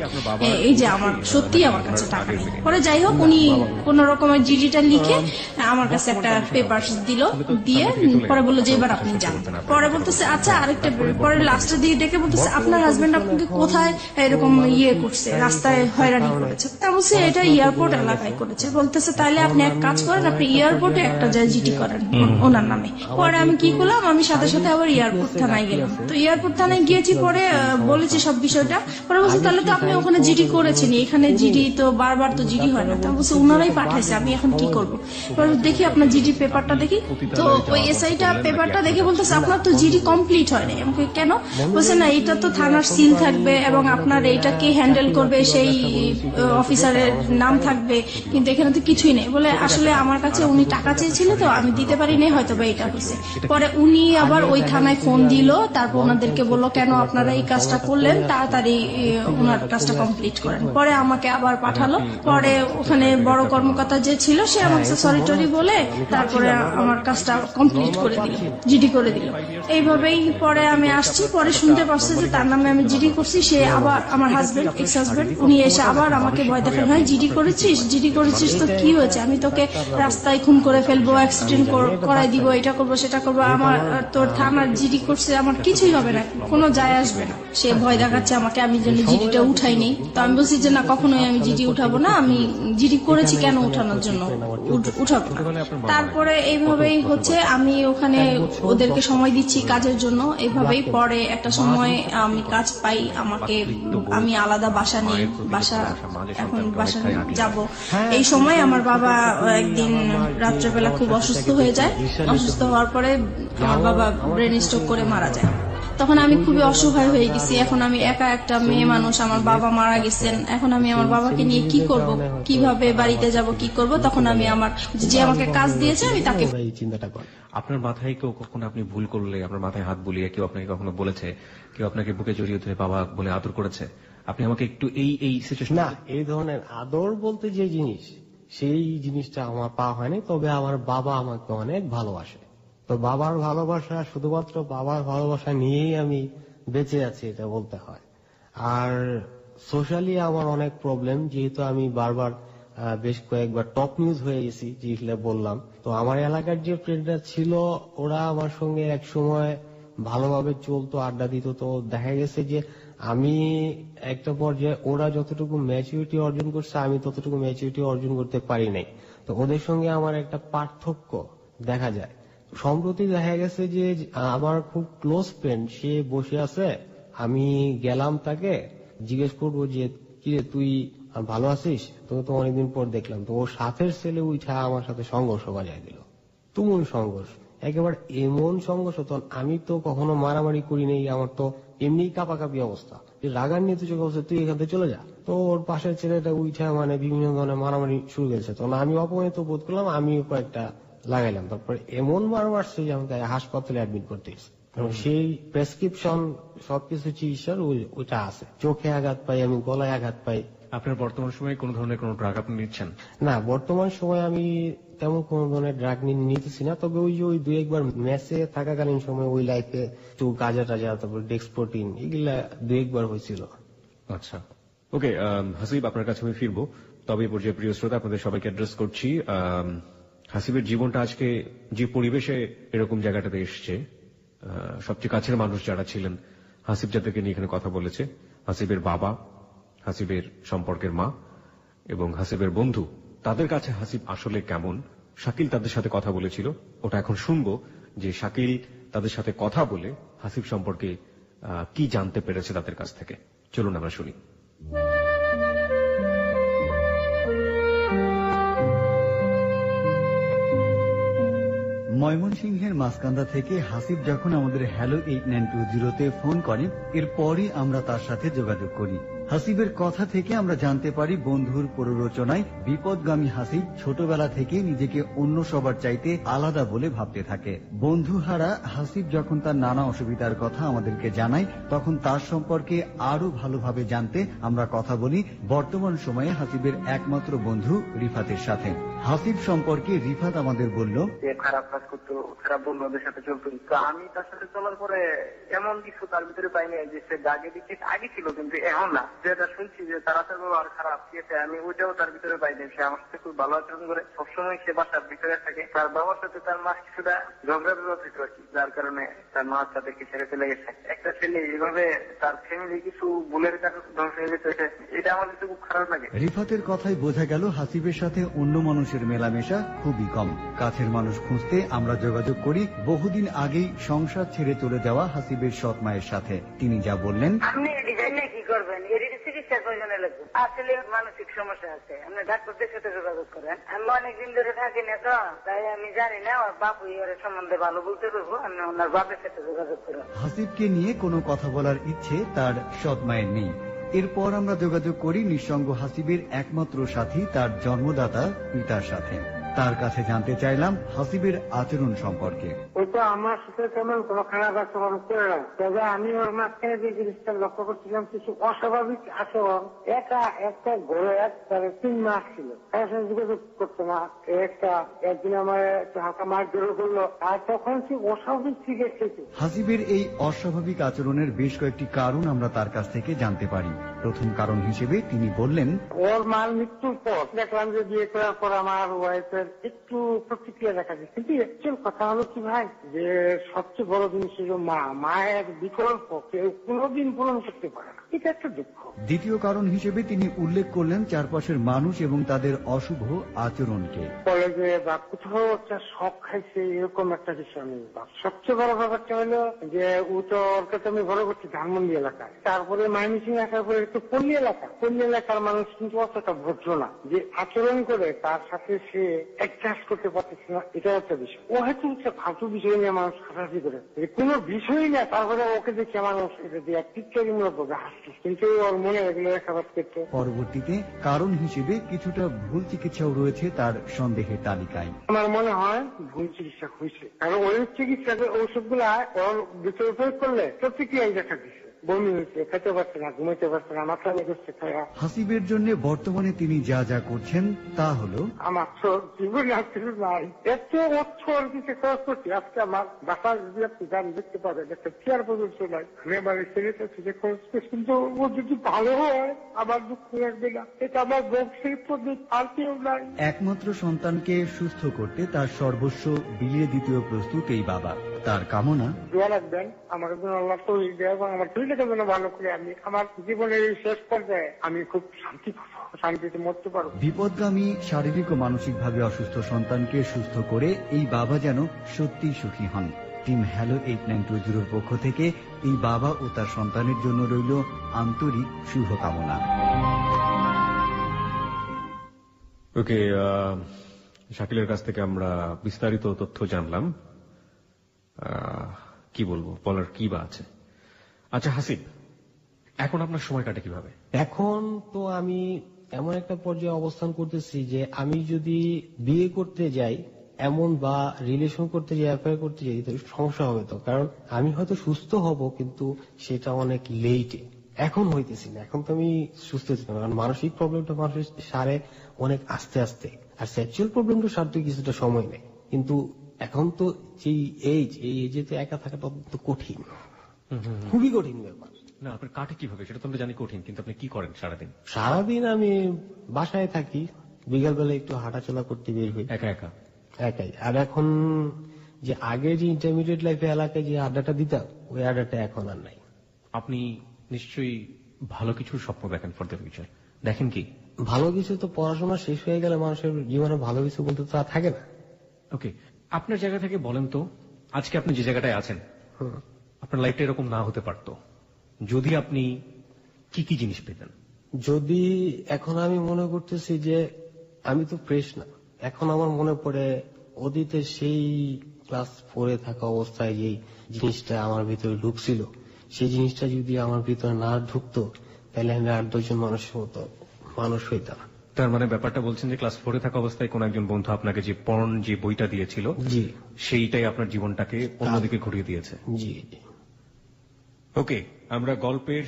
এই যে আমার সত্যি আমার কাছে টাকা নেই। পরে যাই হোক উনি কোন রকমের জিডিটা লিখে আমার কাছে একটা পেপার দিল, দিয়ে পরে বললো যে এবার আপনি যান। পরে বলতেছে আচ্ছা আরেকটা, পরে লাস্টের দিকে ডেকে বলতেছে আপনার হাজবেন্ড আপনাকে কোথায় এরকম করছে, রাস্তায় হয়রানি করেছে? তা বলছে এটা এয়ারপোর্ট এলাকায় করেছে। বলতেছে তাহলে আপনি এক কাজ করেন, আপনি এয়ারপোর্টে একটা যায় জিডি করেন ওনার নামে। পরে আমি কি করলাম, আমি সাথে সাথে আবার এয়ারপোর্ট থানায় গেলাম। তো এয়ারপোর্ট থানায় গিয়েছি, পরে বলেছি সব বিষয়টা। পরে বলছে তাহলে তো আপনি ওখানে জিডি করেছেন, এখানে জিডি তো বারবার তো জিডি হয় না। তা বলছে ওনারাই পাঠাইছে, আমি এখন কি করবো? দেখি আপনার জিডি পেপারটা দেখি। তো ওই এসআইটা পেপারটা দেখে বলতেছে আপনার তো জিডি কমপ্লিট হয় নাই। আমাকে কেন? বলছে না এটা তো থানার সিল থাকবে এবং আপনার এইটা কে হ্যান্ডেল করবে সেই অফিসারের নাম থাকবে, কিন্তু এখানে তো কিছুই নেই। বলে আসলে আমার কাছে উনি টাকা চেয়েছিল তো আমি দিতে পারি নাই, হয়তো বা এটা হয়েছে। পরে উনি আবার ওই থানায় ফোন দিল, তারপর ওনাদেরকে বললো কেন আপনারা এই কাজটা করলেন, তাড়াতাড়ি ওনার কাজটা কমপ্লিট করেন। পরে আমাকে আবার পাঠালো। পরে ওখানে বড় কর্মকর্তা যে ছিল সে আমাকে সরি টরি বলে তারপরে আমার কাজটা কমপ্লিট করে দিল, জিডি করে দিল। এইভাবেই পরে আমি আসছি, পরে শুনতে পারছি যে তার নামে আমি জিডি করছি। সে আবার আমার হাজবেন্ড, এক্স হাজবেন্ড, উনি এসে আবার আমাকে ভয় দেখান, হয় জিডি করেছিস তো কি হয়েছে, আমি তোকে রাস্তায় খুন করে ফেলবো, অ্যাক্সিডেন্ট করাই দিব, এটা করবো সেটা করবো, আমার তোর থানার জিডি করছে, আমার কিছুই হবে না, কোনো যায় আসবে না। সে ভয় দেখাচ্ছে আমাকে, আমি যেন জিডিটা উঠাই নেই। তো আমি বলছি যে না কখনোই আমি জিডি উঠাবো না, আমি জিডি করেছি কেন উঠানোর জন্য উঠাবো না। তারপরে এইভাবেই হচ্ছে আমি ওখানে ওদেরকে সময় দিচ্ছি কাজের জন্য। এইভাবেই পরে একটা সময় আমি কাজ পাই, আমি আলাদা বাসা নেই, এখন বাসা যাব। এই সময় আমার বাবা একদিন রাত্রেবেলা খুব অসুস্থ হয়ে যায়। অসুস্থ হওয়ার পরে আমার বাবা ব্রেন স্ট্রোক করে মারা যায়। তখন আমি খুবই অসহায় হয়ে গেছি। এখন আমি একা একটা মেয়ে মানুষ, আমার বাবা মারা গেছেন, এখন আমি আমার বাবাকে নিয়ে কি করব, কিভাবে বাড়িতে যাব, কি করব? তখন আমি আমার যে আমাকে কাজ দিয়েছে আমি তাকে চিন্তাটা করি। আপনার মাথায় কেউ কখনো আপনি ভুল করলে আপনার মাথায় হাত বুলিয়ে কেউ আপনাকে কখনো বলেছে, কেউ আপনাকে বুকে জড়িয়ে ধরে বাবা বলে আদর করেছে? আপনি আমাকে একটু এই সিচুয়েশন। না, এই ধরনের আদর বলতে যে জিনিস, সেই জিনিসটা আমার পাওয়া হয়নি। তবে আমার বাবা আমাকে অনেক ভালোবাসে। তো বাবার ভালোবাসা, শুধুমাত্র বাবার ভালোবাসা নিয়েই আমি বেঁচে আছি, এটা বলতে হয়। আর সোশ্যালি আমার অনেক প্রবলেম, যেহেতু আমি বারবার বেশ কয়েকবার টপ নিউজ হয়ে গেছি, যেগুলো বললাম। তো আমার এলাকার যে ফ্রেন্ডরা ছিল ওরা আমার সঙ্গে এক সময় ভালোভাবে চলতো, আড্ডা দিত। তো দেখা গেছে যে আমি একটা পর্যায়ে ওরা যতটুকু ম্যাচুরিটি অর্জন করছে আমি ততটুকু ম্যাচুরিটি অর্জন করতে পারি নাই। তো ওদের সঙ্গে আমার একটা পার্থক্য দেখা যায়। সম্প্রতি দেখা গেছে যে আমার খুব ক্লোজ ফ্রেন্ড, সে বসে আছে, আমি গেলাম তাকে জিজ্ঞেস করবো যে কিরে তুই ভালো আছিস, তোকে তো অনেকদিন পর দেখলাম। তো ওর সাথের ছেলে উঠা আমার সাথে সংঘর্ষ বাজায় দিল, তুমুল সংঘর্ষ, একেবারে এমন সংঘর্ষ। তো আমি তো কখনো মারামারি করি নাই, আমার তো এমনি কাপাকাপি অবস্থা, রাগান্বিত চোখে বলছে তুই এখান থেকে চলে যা। তো ওর পাশের ছেলেটা উঠা বিভিন্ন ধরনের মারামারি শুরু করেছে। তখন আমি অপমানিত বোধ করলাম, আমিও কয়েকটা লাগাইলাম। তারপরে এমন মার মারছে যে আমাকে হাসপাতালে অ্যাডমিট করতে গেছে। সেই প্রেসক্রিপশন সবকিছু চিকিৎসার ওইটা আছে। চোখে আঘাত পাই আমি, গলায় আঘাত পাই। আপনার বর্তমান সময়ে কোন ধরনের কোন ড্রাগ আপনি নিচ্ছেন? না, বর্তমান সময় আমি তেমন কোন ধরনের ড্রাগ নিতেছি না। তবে ওই দুই একবার ম্যাচে থাকাকালীন সময় ওই লাইফে একটু গাঁজা টাজা, তারপর ডেক্সপ্রোটিন, এগুলা দুই একবার হয়েছিল। আচ্ছা, ওকে হাসিব, আপনার কাছে আমি ফিরবো। তবে এই পর্যায়ে প্রিয় শ্রোতা, আপনাদের সবাইকে অ্যাড্রেস করছি। হাসিবের জীবনটা আজকে যে পরিবেশে এরকম জায়গাটাতে এসছে, সবচেয়ে কাছের মানুষ যারা ছিলেন হাসিব যাদেরকে নিয়ে এখানে কথা বলেছে, হাসিবের বাবা, হাসিবের সম্পর্কের মা এবং হাসিবের বন্ধু, তাদের কাছে হাসিব আসলে কেমন, শাকিল তাদের সাথে কথা বলেছিল, ওটা এখন শুনবো যে শাকিল তাদের সাথে কথা বলে হাসিব সম্পর্কে কি জানতে পেরেছে তাদের কাছ থেকে। চলুন আমরা শুনি। ময়মনসিংহের মাসকান্দা থেকে হাসিব যখন আমাদের হ্যালো 8920 তে ফোন করে, এরপরই আমরা তার সাথে যোগাযোগ করি। হাসিবের কথা থেকে আমরা জানতে পারি বন্ধুর প্ররোচনায় বিপদগামী হাসিব ছোটবেলা থেকে নিজেকে অন্য সবার চাইতে আলাদা বলে ভাবতে থাকে। বন্ধুহারা হাসিব যখন তার নানা অসুবিধার কথা আমাদেরকে জানায়, তখন তার সম্পর্কে আরো ভালোভাবে জানতে আমরা কথা বলি বর্তমান সময়ে হাসিবের একমাত্র বন্ধু রিফাতের সাথে। হাসিব সম্পর্কে রিফাত আমাদের বলল, সে খারাপ কাজ করতো, খারাপ বন্ধুদের সাথে চলতো। তো আমি তার সাথে চলার পরে এমন কিছু তার ভিতরে পাইনি যে সে দাগে দিচ্ছে, আগে ছিল কিন্তু এখন না। যেটা শুনছি যে তার আচার ব্যবহার খারাপ, ঠিক আছে, আমি ওইটাও তার ভিতরে পাইনি। সে আমার সাথে খুব ভালো আচরণ করে, সবসময় সে বাসার ভিতরে থাকে। তার বাবার সাথে তার মা কিছুটা ঝগড়া বিবাদ হইতে পারছি, যার কারণে তার মা তাদেরকে ছেড়ে চলে গেছে। একটা ছেলে এইভাবে তার ফ্যামিলি কিছু ভুলের কারণে ধ্বংস হয়ে গেছে, এটা আমার কাছে খুব খারাপ লাগে। রিফাতের কথায় বোঝা গেল হাসিবের সাথে অন্য মানুষের মেলামেশা খুবই কম। কাছের মানুষ খুঁজতে আমরা যোগাযোগ করি বহুদিন আগেই সংসার ছেড়ে চলে যাওয়া হাসিবের সৎ মায়ের সাথে। তিনি যা বললেন, আপনি কি করবেন, এর চিকিৎসার প্রয়োজনে লাগবে। আসলে মানসিক সমস্যা আছে, আপনি ডাক্তারদের সাথে যোগাযোগ করেন। আমি অনেকদিন ধরে থাকি না তো, তাই আমি জানি না। ওর বাপু এর সম্বন্ধে ভালো বলতে পারবো, আমি ওনার বাপের সাথে যোগাযোগ করেন। হাসিবকে নিয়ে কোনো কথা বলার ইচ্ছে তার সৎ মায়ের নেই। এরপর আমরা যোগাযোগ করি নিঃসঙ্গ হাসিবের একমাত্র সাথী তার জন্মদাতা পিতার সাথে। তার কাছে জানতে চাইলাম হাসিবের আচরণ সম্পর্কে। ওই তো আমার সাথে তেমন কোনো খারাপ আচরণ করে না, তবে আমি ওর মাঝখানে যে জিনিসটা লক্ষ্য করছিলাম কিছু অস্বাভাবিক আচরণ। একটা ঘরে 3 মাস ছিল, তার সাথে যোগাযোগ করতো না। একদিন আমার হাঁকা মার জোর করলো, আর তখন সে অস্বাভাবিক ঠিক এসেছে। হাসিবের এই অস্বাভাবিক আচরণের বেশ কয়েকটি কারণ আমরা তার কাছ থেকে জানতে পারি। প্রথম কারণ হিসেবে তিনি বললেন, ওর মার মৃত্যুর পর দেখলাম যে বিয়ে করার পর আমার ওয়াইফের একটু প্রতিক্রিয়া দেখা যায়। কিন্তু অ্যাকচুয়াল কথা হলো কি ভাই, যে সবচেয়ে বড় জিনিস হলো মায়ের বিকল্প কেউ কোনোদিন পূরণ করতে পারে না, এটা একটা দুঃখ। দ্বিতীয় কারণ হিসেবে তিনি উল্লেখ করলেন চারপাশের মানুষ এবং তাদের অশুভ আচরণকে। কলেজে বা কোথাও একটা শখ খাইছে, এরকম একটা কিছু আমি। সবচেয়ে বড় ব্যাপারটা হলো যে ও তো ওর কাছে আমি বড় করছি ধানমন্ডি এলাকায়, তারপরে মাইমিসিং এলাকার পরে একটু পল্লী এলাকার মানুষ কিন্তু অতটা ভদ্র না, যে আচরণ করে তার সাথে সে অ্যাডজাস্ট করতে পারতেছে না, এটা একটা বিষয়। ও হয়তো হচ্ছে ফালতু বিষয় নিয়ে মানুষ হাসাহাসি করে, কোন বিষয়ই না, তারপরে ওকে দেখে মানুষ এটা দিয়ে টিকচারিমূলক ভাবে হাসছে, কিন্তু ওর মনে এগুলো রেখাপাত করতে। পরবর্তীতে কারণ হিসেবে কিছুটা ভুল চিকিৎসাও রয়েছে তার সন্দেহের তালিকায়। আমার মনে হয় ভুল চিকিৎসা হয়েছে, কারণ ওই চিকিৎসাকে ঔষধগুলা ওর ভিতরে প্রয়োগ করলে প্রতিক্রিয়ায় দেখা দিচ্ছে। বমি হয়েছে, খেতে পারছে না, ঘুমাইতে পারছে না, মাথা লেগেছে। হাসিবের জন্য বর্তমানে তিনি যা যা করছেন তা হলো, আমার তো জীবনে আসলে নাই, এত অর্থর দিকে খরচ করছি। আজকে আমার বাসার যদি আপনি গান দেখতে পাবেন, একটা চেয়ার পর্যন্ত নাই। আমি আমার ছেলেটা থেকে খরচ করছি, কিন্তু ও যদি ভালো হয় আমার দুঃখ লাগবে না। এটা আমার ব্যবসায়িক পদ্ধতি, আর কেউ নাই। একমাত্র সন্তানকে সুস্থ করতে তার সর্বস্ব বিলিয়ে দিতেও প্রস্তুত এই বাবা। তার কামনা, দোয়া রাখবেন আমার জন্য, আল্লাহ তৌফিক দেয় এবং আমার ছেলেটাকে যেন ভালো করে আমি আমার জীবনের এই শেষ পর্যায়ে আমি খুব শান্তিতে মরতে পারবো। বিপদগামী শারীরিক ও মানসিকভাবে অসুস্থ সন্তানকে সুস্থ করে এই বাবা যেন সত্যি সুখী হন। টিম হ্যালো 8920 পক্ষ থেকে এই বাবা ও তার সন্তানের জন্য রইল আন্তরিক শুভকামনা। ওকে, শাকিলের কাছ থেকে আমরা বিস্তারিত তথ্য জানলাম। কি বলবো, বলার কি বা আছে। আচ্ছা হাসিব, এখন আপনার সময় কাটে কিভাবে? এখন তো আমি এমন একটা পর্যায়ে অবস্থান করতেছি যে আমি যদি বিয়ে করতে যাই এমন বা রিলেশন করতে যাই, অ্যাফেয়ার করতে যাই, তো সমস্যা হবে। তো কারণ আমি হয়তো সুস্থ হব, কিন্তু সেটা অনেক লেটে, এখন হইতেছি না। এখন তো আমি সুস্থ হচ্ছি না, কারণ মানসিক প্রবলেমটা মানুষের সারে অনেক আস্তে আস্তে, আর সেক্সুয়াল প্রবলেমটা সারতে কিছুটা সময় নেই। কিন্তু এখন তো এই এজে তো একা থাকাটা অত্যন্ত কঠিন, খুবই কঠিন ব্যাপার। না, আপনার কাটে কিভাবে সেটা তো আমরা জানি কঠিন, কিন্তু আপনি কি করেন সারাদিন? সারাদিন আমি বাসায় থাকি, বিকালবেলা একটু হাঁটাচলা করতে বের হই একাই। আর এখন যে আগে যে ইন্টারমিডিয়েট লাইফে এলাকায় যে আড্ডাটা দিতাম, ওই আড্ডাটা এখন আর নাই। আপনি নিশ্চয়ই ভালো কিছুর স্বপ্ন দেখেন ফর দ্য ফিউচার, দেখেন কি? ভালো কিছু তো পড়াশোনা শেষ হয়ে গেলে মানুষের জীবনে ভালো কিছু বলতে তো আর থাকে না। ওকে, আপনার জায়গা থেকে বলেন তো, আজকে আপনি যে জায়গাটায় আছেন, আপনার লাইফটা এরকম না হতে পারতো যদি আপনি কি কি জিনিস পেতেন? যদি এখন আমি মনে করতেছি যে আমি তো ফ্রেশ না, এখন আমার মনে পড়ে অতীতে সেই ক্লাস 4-এ থাকা অবস্থায় যে জিনিসটা আমার ভিতরে ঢুকছিল, সেই জিনিসটা যদি আমার ভিতরে না ঢুকতো তাহলে আমি আর 2 জন মানুষের মতো মানুষ হইতাম। তার মানে ব্যাপারটা বলছেন যে ক্লাস 4 থাকা অবস্থায় কোন একজন বন্ধু আপনাকে যে পর্ন যে বইটা দিয়েছিল, জি সেইটাই আপনার জীবনটাকে অন্যদিকে ঘুরিয়ে দিয়েছে। জি। ওকে, আমরা গল্পের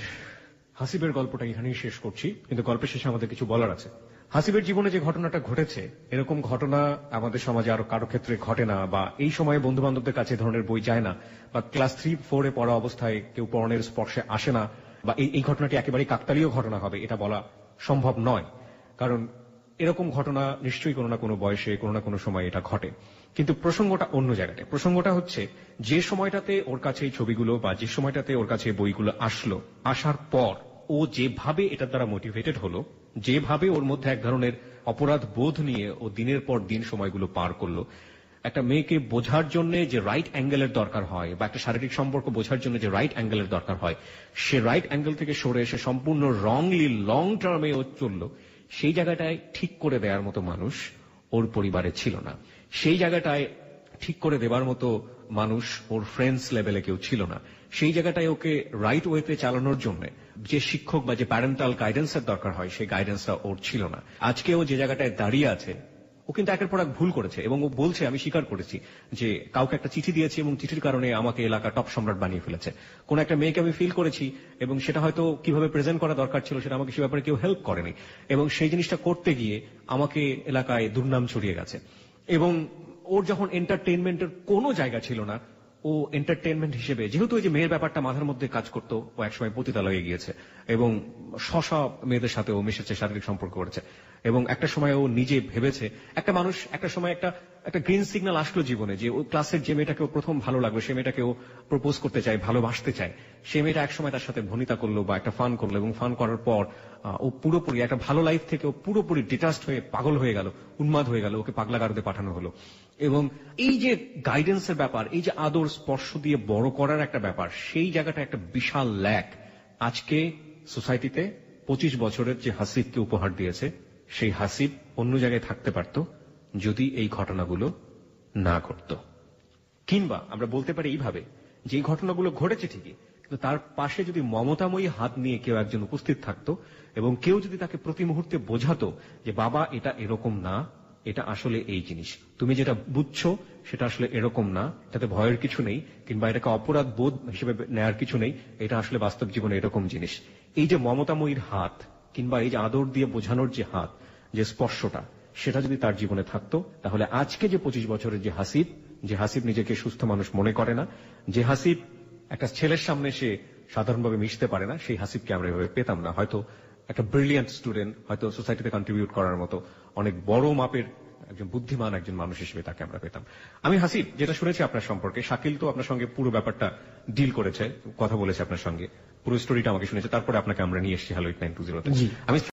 হাসিবের গল্পটা এখানেই শেষ করছি, কিন্তু গল্পের শেষে আমাদের কিছু বলার আছে। হাসিবের জীবনে যে ঘটনাটা ঘটেছে, এরকম ঘটনা আমাদের সমাজে আরো কারো ক্ষেত্রে ঘটে না, বা এই সময়ে বন্ধু বান্ধবদের কাছে ধরনের বই যায় না, বা ক্লাস 3-4 পড়া অবস্থায় কেউ পর্নের স্পর্শে আসে না, বা এই ঘটনাটি একেবারেই কাকতালীয় ঘটনা হবে এটা বলা সম্ভব নয়। কারণ এরকম ঘটনা নিশ্চয়ই কোনো না কোনো বয়সে কোনো না কোনো সময় এটা ঘটে। কিন্তু প্রসঙ্গটা অন্য জায়গাটায়। প্রসঙ্গটা হচ্ছে যে সময়টাতে ওর কাছে এই ছবিগুলো বা যে সময়টাতে ওর কাছে বইগুলো আসলো, আসার পর ও যেভাবে এটার দ্বারা মোটিভেটেড হলো, যেভাবে ওর মধ্যে এক ধরনের অপরাধ বোধ নিয়ে ও দিনের পর দিন সময়গুলো পার করলো। একটা মেয়েকে বোঝার জন্য যে রাইট অ্যাঙ্গেলের দরকার হয়, বা একটা শারীরিক সম্পর্ক বোঝার জন্য যে রাইট অ্যাঙ্গেলের দরকার হয়, সে রাইট অ্যাঙ্গেল থেকে সরে এসে সম্পূর্ণ রংলি লং টার্মে ও চললো, সেই জায়গাটায় ঠিক করে দেওয়ার মতো মানুষ ওর পরিবারে ছিল না। সেই জায়গাটায় ঠিক করে দেবার মতো মানুষ ওর ফ্রেন্ডস লেভেলে কেউ ছিল না। সেই জায়গাটায় ওকে রাইট ওয়েতে চালানোর জন্য যে শিক্ষক বা যে প্যারেন্টাল গাইডেন্সের দরকার হয়, সেই গাইডেন্সটা ওর ছিল না। আজকে ও যে জায়গাটায় দাঁড়িয়ে আছে, ও কিন্তু একের পর এক ভুল করেছে, এবং ও বলছে, আমি স্বীকার করেছি যে কাউকে একটা চিঠি দিয়েছি এবং চিঠির কারণে আমাকে এলাকা টপ সম্রাট বানিয়ে ফেলেছে। কোন একটা মেয়েকে আমি ফিল করেছি এবং সেটা হয়তো কিভাবে প্রেজেন্ট করা দরকার ছিল সেটা আমাকে সে ব্যাপারে কেউ হেল্প করেনি, এবং সেই জিনিসটা করতে গিয়ে আমাকে এলাকায় দুর্নাম ছড়িয়ে গেছে। এবং ওর যখন এন্টারটেইনমেন্টের কোনো জায়গা ছিল না, ও এন্টারটেইনমেন্ট হিসেবে, যেহেতু ওই যে মেয়ের ব্যাপারটা মাথার মধ্যে কাজ করতো, ও একসময় পতিতালয়ে গিয়েছে এবং শশা মেয়েদের সাথে ও মিশেছে, শারীরিক সম্পর্ক করেছে, এবং একটা সময় ও নিজে ভেবেছে, একটা মানুষ একটা সময় একটা গ্রিন সিগন্যাল আসলো জীবনে, যে ও ক্লাসের যে মেয়েটাকে ও প্রথম ভালো লাগলো, সে মেয়েটাকে ও প্রপোজ করতে চায়, ভালোবাসতে চায়, সে মেয়েটা একসময় তার সাথে ভনিতা করলো বা একটা ফান করলো, এবং ফান করার পর ও পুরোপুরি একটা ভালো লাইফ থেকে ও পুরোপুরি ডিটাচড হয়ে পাগল হয়ে গেল, উন্মাদ হয়ে গেল, ওকে পাগলাগারদে পাঠানো হলো। এবং এই যে গাইডেন্সের ব্যাপার, এই যে আদর স্পর্শ দিয়ে বড় করার একটা ব্যাপার, সেই জায়গাটা একটা বিশাল ল্যাক আজকে সোসাইটিতে 25 বছরের যে হাসিবকে উপহার দিয়েছে, সেই হাসিব অন্য জায়গায় থাকতে পারত যদি এই ঘটনাগুলো না ঘটত। কিংবা আমরা বলতে পারি এইভাবে, যে এই ঘটনাগুলো ঘটেছে ঠিকই, কিন্তু তার পাশে যদি মমতাময়ী হাত নিয়ে কেউ একজন উপস্থিত থাকতো, এবং কেউ যদি তাকে প্রতি মুহূর্তে বোঝাতো যে বাবা এটা এরকম না, এটা আসলে এই জিনিস, তুমি যেটা বুঝছো সেটা আসলে এরকম না, এটাতে ভয়ের কিছু নেই, কিংবা এটাকে অপরাধ বোধ হিসেবে নেয়ার কিছু নেই, এটা আসলে বাস্তব জীবনে এরকম জিনিস। এই যে মমতাময়ীর হাত, কিংবা এই যে আদর দিয়ে বোঝানোর যে হাত, যে স্পর্শটা, সেটা যদি তার জীবনে থাকতো, তাহলে আজকে যে 25 বছরের যে হাসিব নিজেকে সুস্থ মানুষ মনে করে না, যে হাসিব একটা ছেলের সামনে সে সাধারণভাবে মিশতে পারে না, সেই হাসিবকে আমরা এভাবে পেতাম না। হয়তো একটা ব্রিলিয়ান্ট স্টুডেন্ট, হয়তো সোসাইটিতে কন্ট্রিবিউট করার মতো অনেক বড় মাপের একজন বুদ্ধিমান একজন মানুষ হিসেবে তাকে আমরা পেতাম। আমি হাসিব যেটা শুনেছি আপনার সম্পর্কে, শাকিল তো আপনার সঙ্গে পুরো ব্যাপারটা ডিল করেছে, কথা বলেছে আপনার সঙ্গে, পুরো স্টোরিটা আমাকে শুনেছে, তারপরে আপনাকে আমরা নিয়ে এসেছি হ্যালো 8920 তে। আমি